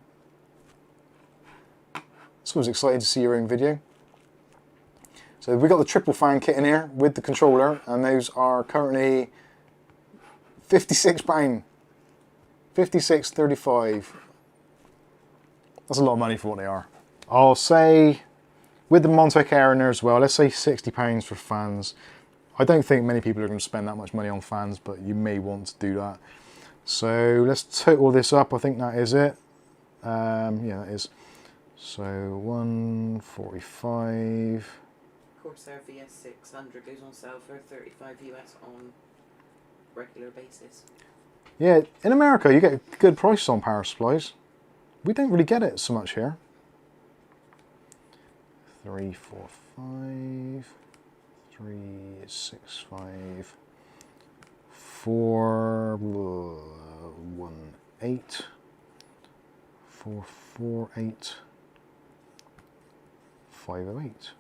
It's always exciting to see your own video. So we got the triple fan kit in here with the controller, and those are currently £56. 56.35. That's a lot of money for what they are. I'll say, with the Montec Air in there as well, let's say £60 for fans. I don't think many people are going to spend that much money on fans, but you may want to do that. So let's total this up. I think that is it. Yeah, that is. So 145. Corsair VS600 goes on sale for 35 US on regular basis. Yeah, in America you get good prices on power supplies. We don't really get it so much here. 345, 365, 418, 448, 508.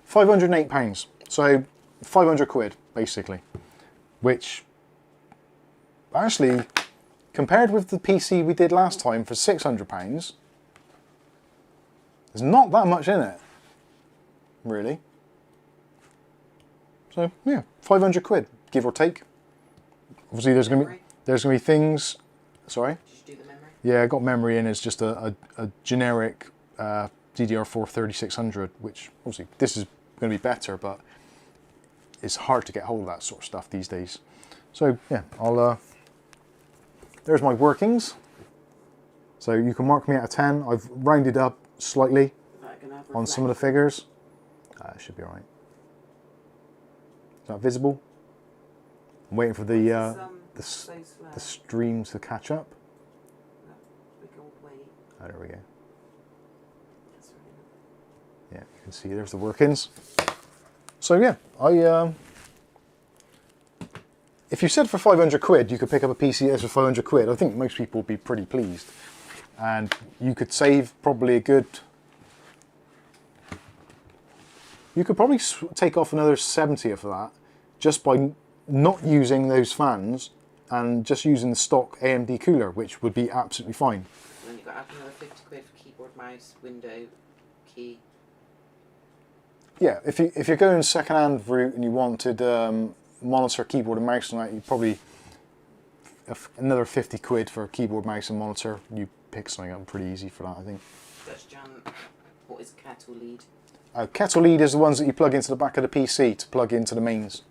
£508. So 500 quid basically, which actually, compared with the PC we did last time for £600, there's not that much in it, really. So yeah, 500 quid, give or take. Obviously, there's going to be things. Sorry. Did you do the memory? Yeah, I got memory in as just a generic DDR4 3600, which obviously this is going to be better, but it's hard to get hold of that sort of stuff these days. So yeah, I'll. There's my workings. So you can mark me out of 10. I've rounded up slightly on some of the figures. It should be alright. Is that visible? I'm waiting for the stream to catch up. Oh, there we go. Yeah, you can see there's the workings. So yeah, if you said for 500 quid you could pick up a PC for 500 quid, I think most people would be pretty pleased. And you could save probably a good... You could probably take off another 70 of that just by not using those fans and just using the stock AMD cooler, which would be absolutely fine. And then you've got to add another 50 quid for keyboard, mouse, window, key. Yeah, if you're going second-hand route and you wanted monitor, keyboard and mouse on that, you probably another 50 quid for a keyboard, mouse and monitor. You pick something up pretty easy for that, I think. That's Jan. What is kettle lead? Kettle lead is the ones that you plug into the back of the PC to plug into the mains.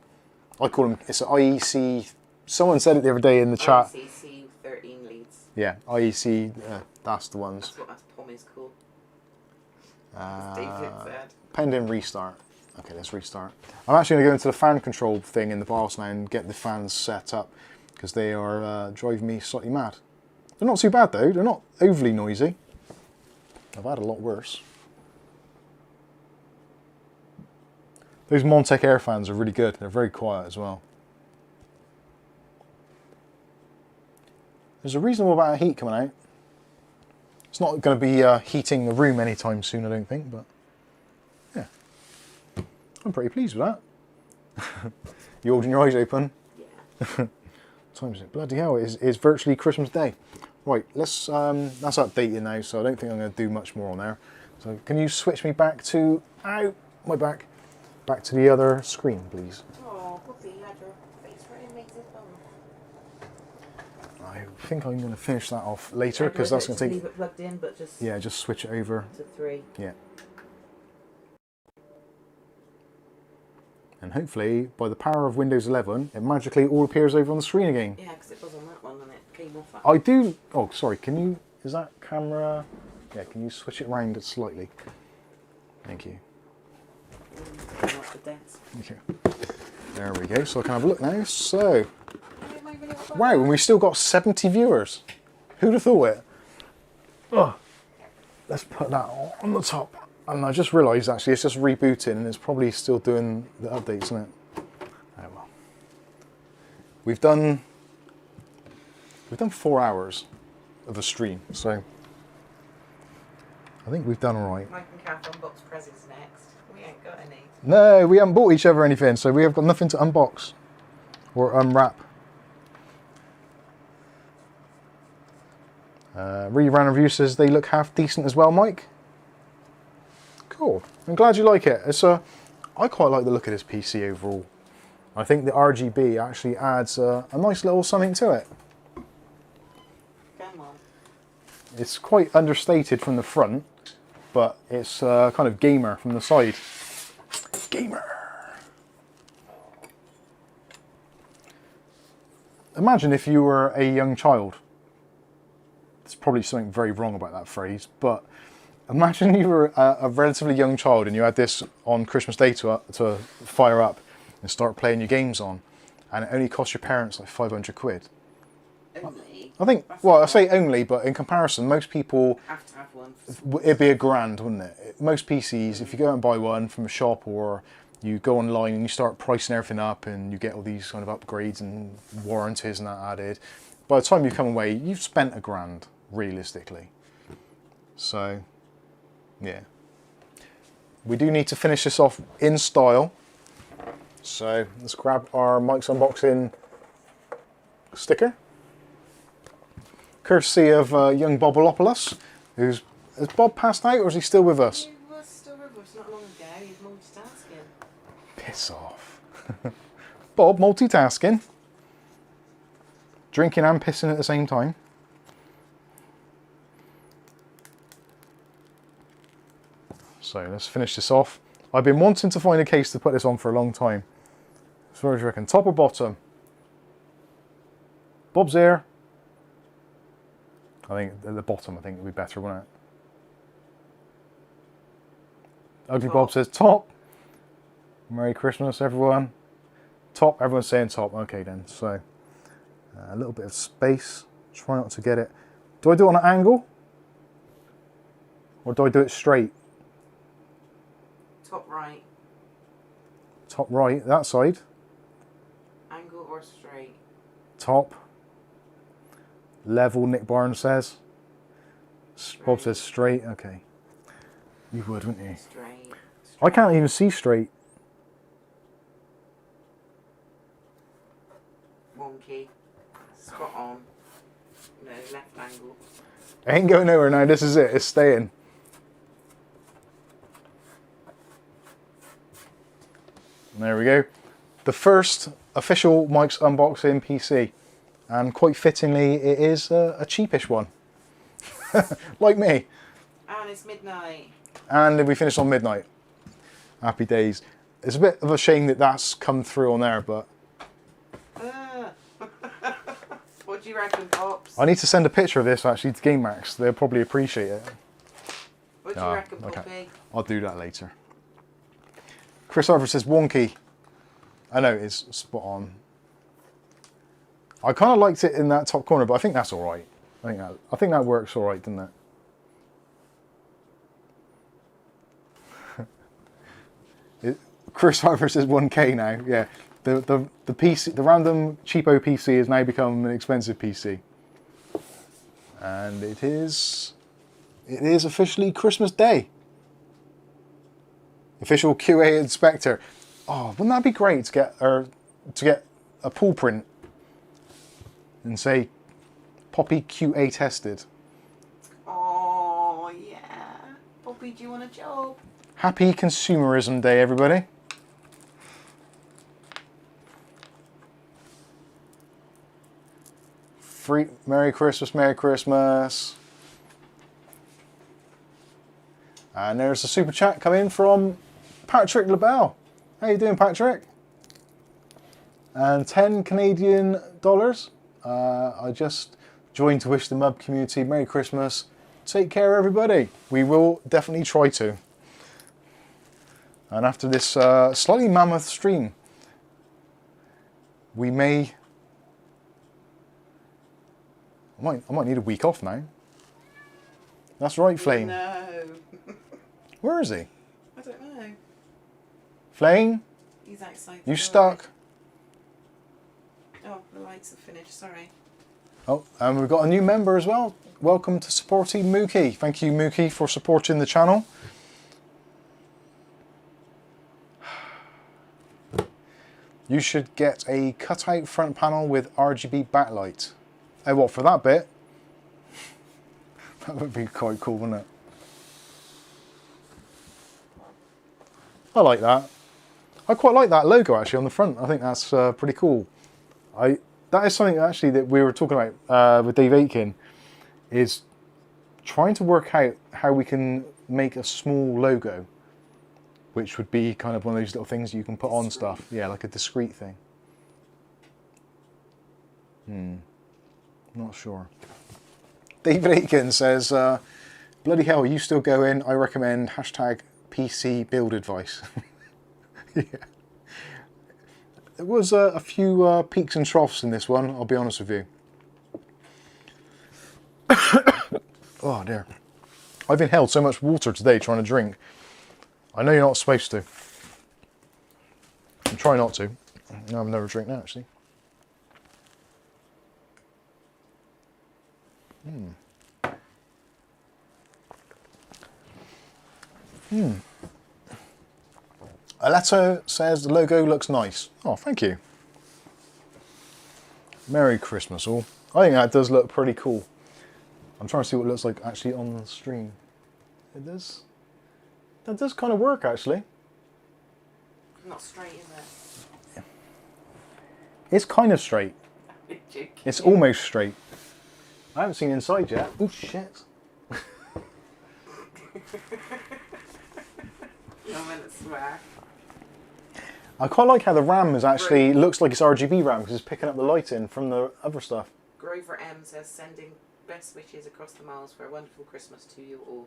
I call them, it's an IEC, someone said it the other day in the chat. IEC 13 leads. Yeah, IEC, that's the ones. That's what that's Pommy's called. David said. Pending restart. Okay, let's restart. I'm actually going to go into the fan control thing in the BIOS now and get the fans set up because they are driving me slightly mad. They're not too bad though, they're not overly noisy. I've had a lot worse. Those Montec air fans are really good, they're very quiet as well. There's a reasonable amount of heat coming out. It's not going to be heating the room anytime soon, I don't think, but yeah. I'm pretty pleased with that. You holding your eyes open? Yeah. Time is it? Bloody hell, it's virtually Christmas Day. Right, let's, that's updated now, so I don't think I'm going to do much more on there. So can you switch me back to, ow, my back, back to the other screen, please? Oh, Puppy, you had your face right in Maze's bum. I think I'm going to finish that off later, because that's going to take... Leave it plugged in, but just... Yeah, just switch it over. To 3. Yeah. And hopefully, by the power of Windows 11, it magically all appears over on the screen again. Yeah, because it was on that one and it came off that I do... Oh, sorry, can you... Is that camera... Yeah, can you switch it around slightly? Thank you. off the desk. Okay. There we go, so I can have a look now. So... Wow, and we've still got 70 viewers. Who'd have thought it? Oh, let's put that on the top. And I just realised actually it's just rebooting and it's probably still doing the updates, isn't it? Oh well. We've done 4 hours of a stream, so I think we've done all right. Mike and Kath unbox presents next. We ain't got any. No, we haven't bought each other anything, so we have got nothing to unbox or unwrap. Rerun review says they look half decent as well, Mike. Cool. I'm glad you like it. It's I quite like the look of this PC overall. I think the RGB actually adds a nice little something to it. Come on. It's quite understated from the front, but it's kind of gamer from the side. Gamer. Imagine if you were a young child. There's probably something very wrong about that phrase, but imagine you were a relatively young child and you had this on Christmas Day to fire up and start playing your games on, and it only cost your parents like 500 quid. Only? I think, well, I say only, but in comparison, most people, Have to have one. it'd be £1,000, wouldn't it? Most PCs, if you go out and buy one from a shop or you go online and you start pricing everything up and you get all these kind of upgrades and warranties and that added, by the time you come away, you've spent £1,000, realistically. So, yeah. We do need to finish this off in style. So, let's grab our Mike's Unboxing sticker. Courtesy of young Bobolopoulos, has Bob passed out or is he still with us? He was still with us not long ago. He's multitasking. Piss off. Bob, multitasking. Drinking and pissing at the same time. So let's finish this off. I've been wanting to find a case to put this on for a long time. So what do you reckon? Top or bottom? Bob's here. I think at the bottom, I think would be better, wouldn't it? Ugly Bob says top. Merry Christmas, everyone. Top, everyone's saying top. Okay then, so a little bit of space. Try not to get it. Do I do it on an angle? Or do I do it straight? Top right. Top right, that side. Angle or straight? Top. Level, Nick Barnes says. Straight. Bob says straight. Okay. You would, wouldn't you? Straight. I can't even see straight. Wonky. Spot on. No, left angle. I ain't going nowhere now. This is it. It's staying. There we go. The first official Mike's Unboxing PC. And quite fittingly, it is a cheapish one. Like me. And it's midnight. And then we finished on midnight. Happy days. It's a bit of a shame that that's come through on there, but... What do you reckon, Pops? I need to send a picture of this actually to Gamemax. They'll probably appreciate it. What do you reckon, Poppy? Okay. I'll do that later. Chris Arthur says wonky. I know, it's spot on. I kind of liked it in that top corner, but I think that's all right. I think that works all right, doesn't it? Chris Harper says 1K now. Yeah, the PC, the random cheapo PC has now become an expensive PC, and it is officially Christmas Day. Official QA inspector. Oh, wouldn't that be great to get a pull print and say Poppy QA tested. Oh yeah, Poppy, do you want a job? Happy Consumerism Day, everybody. Merry Christmas, Merry Christmas. And there's a super chat coming from Patrick LaBelle. How you doing, Patrick? And 10 Canadian dollars. I just joined to wish the Mub community Merry Christmas. Take care, everybody. We will definitely try to. And after this slightly mammoth stream, we may... I might need a week off now. That's right, Flame. No. Where is he? I don't know. Flame? He's outside. You stuck? Oh, the lights are finished, sorry. Oh, and we've got a new member as well. Welcome to supporting Mookie. Thank you, Mookie, for supporting the channel. You should get a cutout front panel with RGB backlight. Oh, what, for that bit? That would be quite cool, wouldn't it? I like that. I quite like that logo actually on the front. I think that's pretty cool. That is something actually that we were talking about with Dave Aitken, is trying to work out how we can make a small logo, which would be kind of one of those little things you can put on stuff. Yeah, like a discrete thing. Not sure. David Aitken says, bloody hell, you still go in? I recommend hashtag PC build advice. Yeah. There was a few peaks and troughs in this one, I'll be honest with you. Oh dear. I've inhaled so much water today trying to drink. I know you're not supposed to. I'm trying not to. No, I've never drank that actually. Aletto says the logo looks nice. Oh, thank you. Merry Christmas all. I think that does look pretty cool. I'm trying to see what it looks like actually on the stream. It does. That does kind of work actually. Not straight, is it? It's kind of straight. It's almost straight. I haven't seen inside yet. Oh shit. You're meant to swear. I quite like how the RAM is actually looks like it's RGB RAM because it's picking up the lighting from the other stuff. Grover M says sending best wishes across the miles for a wonderful Christmas to you all.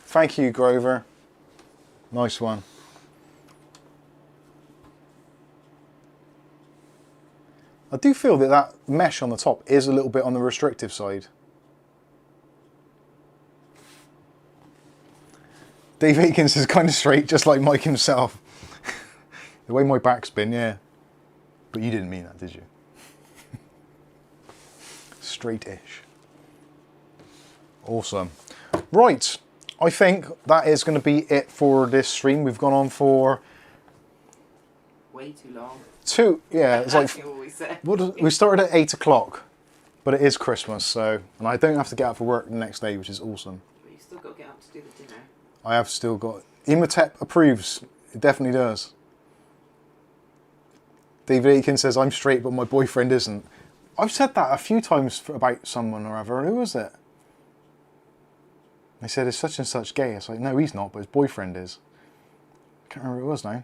Thank you, Grover. Nice one. I do feel that that mesh on the top is a little bit on the restrictive side. Dave Aikens is kind of straight, just like Mike himself. The way my back's been, yeah. But you didn't mean that, did you? Straight-ish. Awesome. Right, I think that is going to be it for this stream. We've gone on for... way too long. Yeah, it's like... what we said. We started at 8 o'clock, but it is Christmas, so... And I don't have to get out for work the next day, which is awesome. But you've still got to get up to do the dinner. I have still got... Imhotep approves. It definitely does. David Aiken says, I'm straight, but my boyfriend isn't. I've said that a few times about someone or other. Who was it? They said it's such and such gay. It's like, no, he's not, but his boyfriend is. Can't remember who it was now.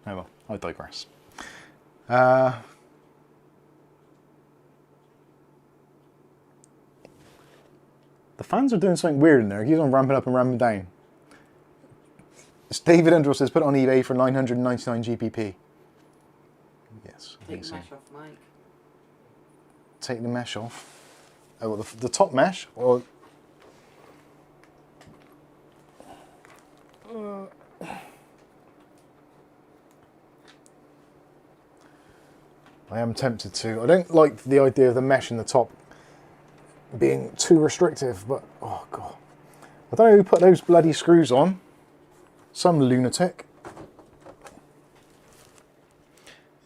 Oh well, I digress. The fans are doing something weird in there. He keeps on ramping up and ramping down. David Underwood says, put it on eBay for 999 GBP. Yes, I Take think the so. mesh off, Mike. Take the mesh off. Oh, well, the top mesh? Or... I am tempted to. I don't like the idea of the mesh in the top being too restrictive, but oh god. I don't know who put those bloody screws on. Some lunatic.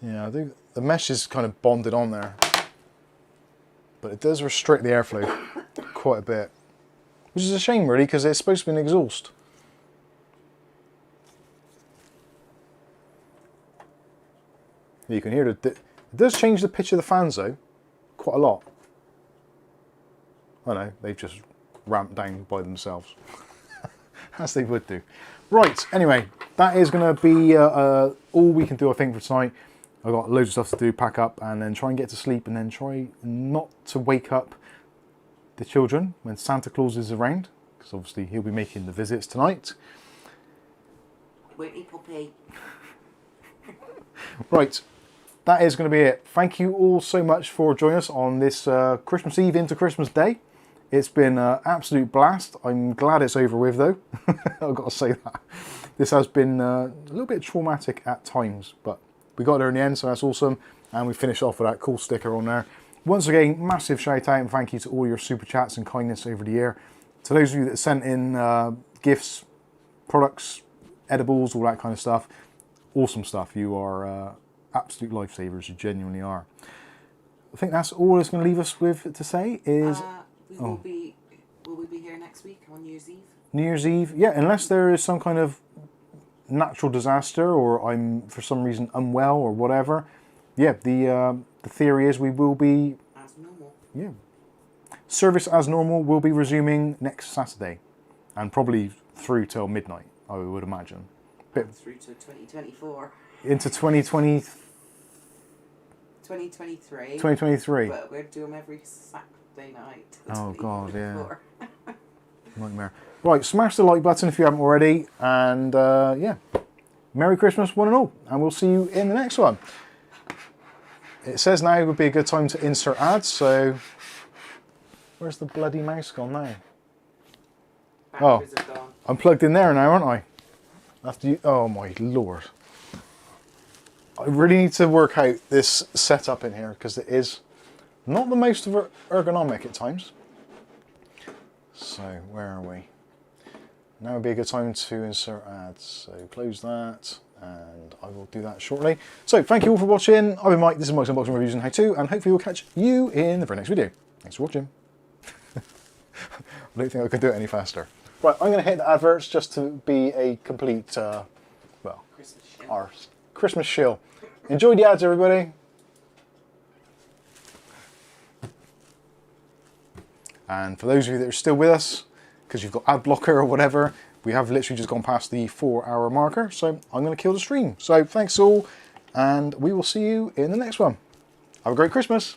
Yeah, I do. The mesh is kind of bonded on there, but it does restrict the airflow quite a bit, which is a shame really, because it's supposed to be an exhaust. You can hear it does change the pitch of the fans though, quite a lot. I know, they've just ramped down by themselves, as they would do. Right, anyway, that is going to be all we can do, I think, for tonight. I've got loads of stuff to do, pack up, and then try and get to sleep, and then try not to wake up the children when Santa Claus is around, because obviously he'll be making the visits tonight. Won't he, Poppy? Right, that is going to be it. Thank you all so much for joining us on this Christmas Eve into Christmas Day. It's been an absolute blast. I'm glad it's over with though. I've got to say that. This has been a little bit traumatic at times, but we got there in the end, so that's awesome. And we finished off with that cool sticker on there. Once again, massive shout out and thank you to all your super chats and kindness over the year. To those of you that sent in gifts, products, edibles, all that kind of stuff. Awesome stuff. You are absolute lifesavers. You genuinely are. I think that's all it's going to leave us with to say is... will we be here next week on New Year's Eve? New Year's Eve, yeah, unless there is some kind of natural disaster or I'm for some reason unwell or whatever. Yeah, the theory is we will be as normal. Yeah, service as normal will be resuming next Saturday, and probably through till midnight, I would imagine. Through to 2024. Into 2020. 2023. 2023. But we'll do them every Saturday night. Oh god, yeah. Nightmare. Right, smash the like button if you haven't already, and yeah, Merry Christmas one and all, and we'll see you in the next one. It says now would be a good time to insert ads, so where's the bloody mouse gone now? Batteries oh, are gone. I'm plugged in there now, aren't I? After you, oh my lord. I really need to work out this setup in here, because it is not the most ergonomic at times. So, where are we? Now would be a good time to insert ads. So, close that, and I will do that shortly. So, thank you all for watching. I've been Mike, this is Mike's Unboxing Reviews and How To, and hopefully we'll catch you in the very next video. Thanks for watching. I don't think I could do it any faster. Right, I'm going to hit the adverts just to be a complete, well, Christmas shill. Enjoy the ads, everybody. And for those of you that are still with us, because you've got ad blocker or whatever, we have literally just gone past the 4-hour marker, so I'm going to kill the stream. So thanks all, and we will see you in the next one. Have a great Christmas.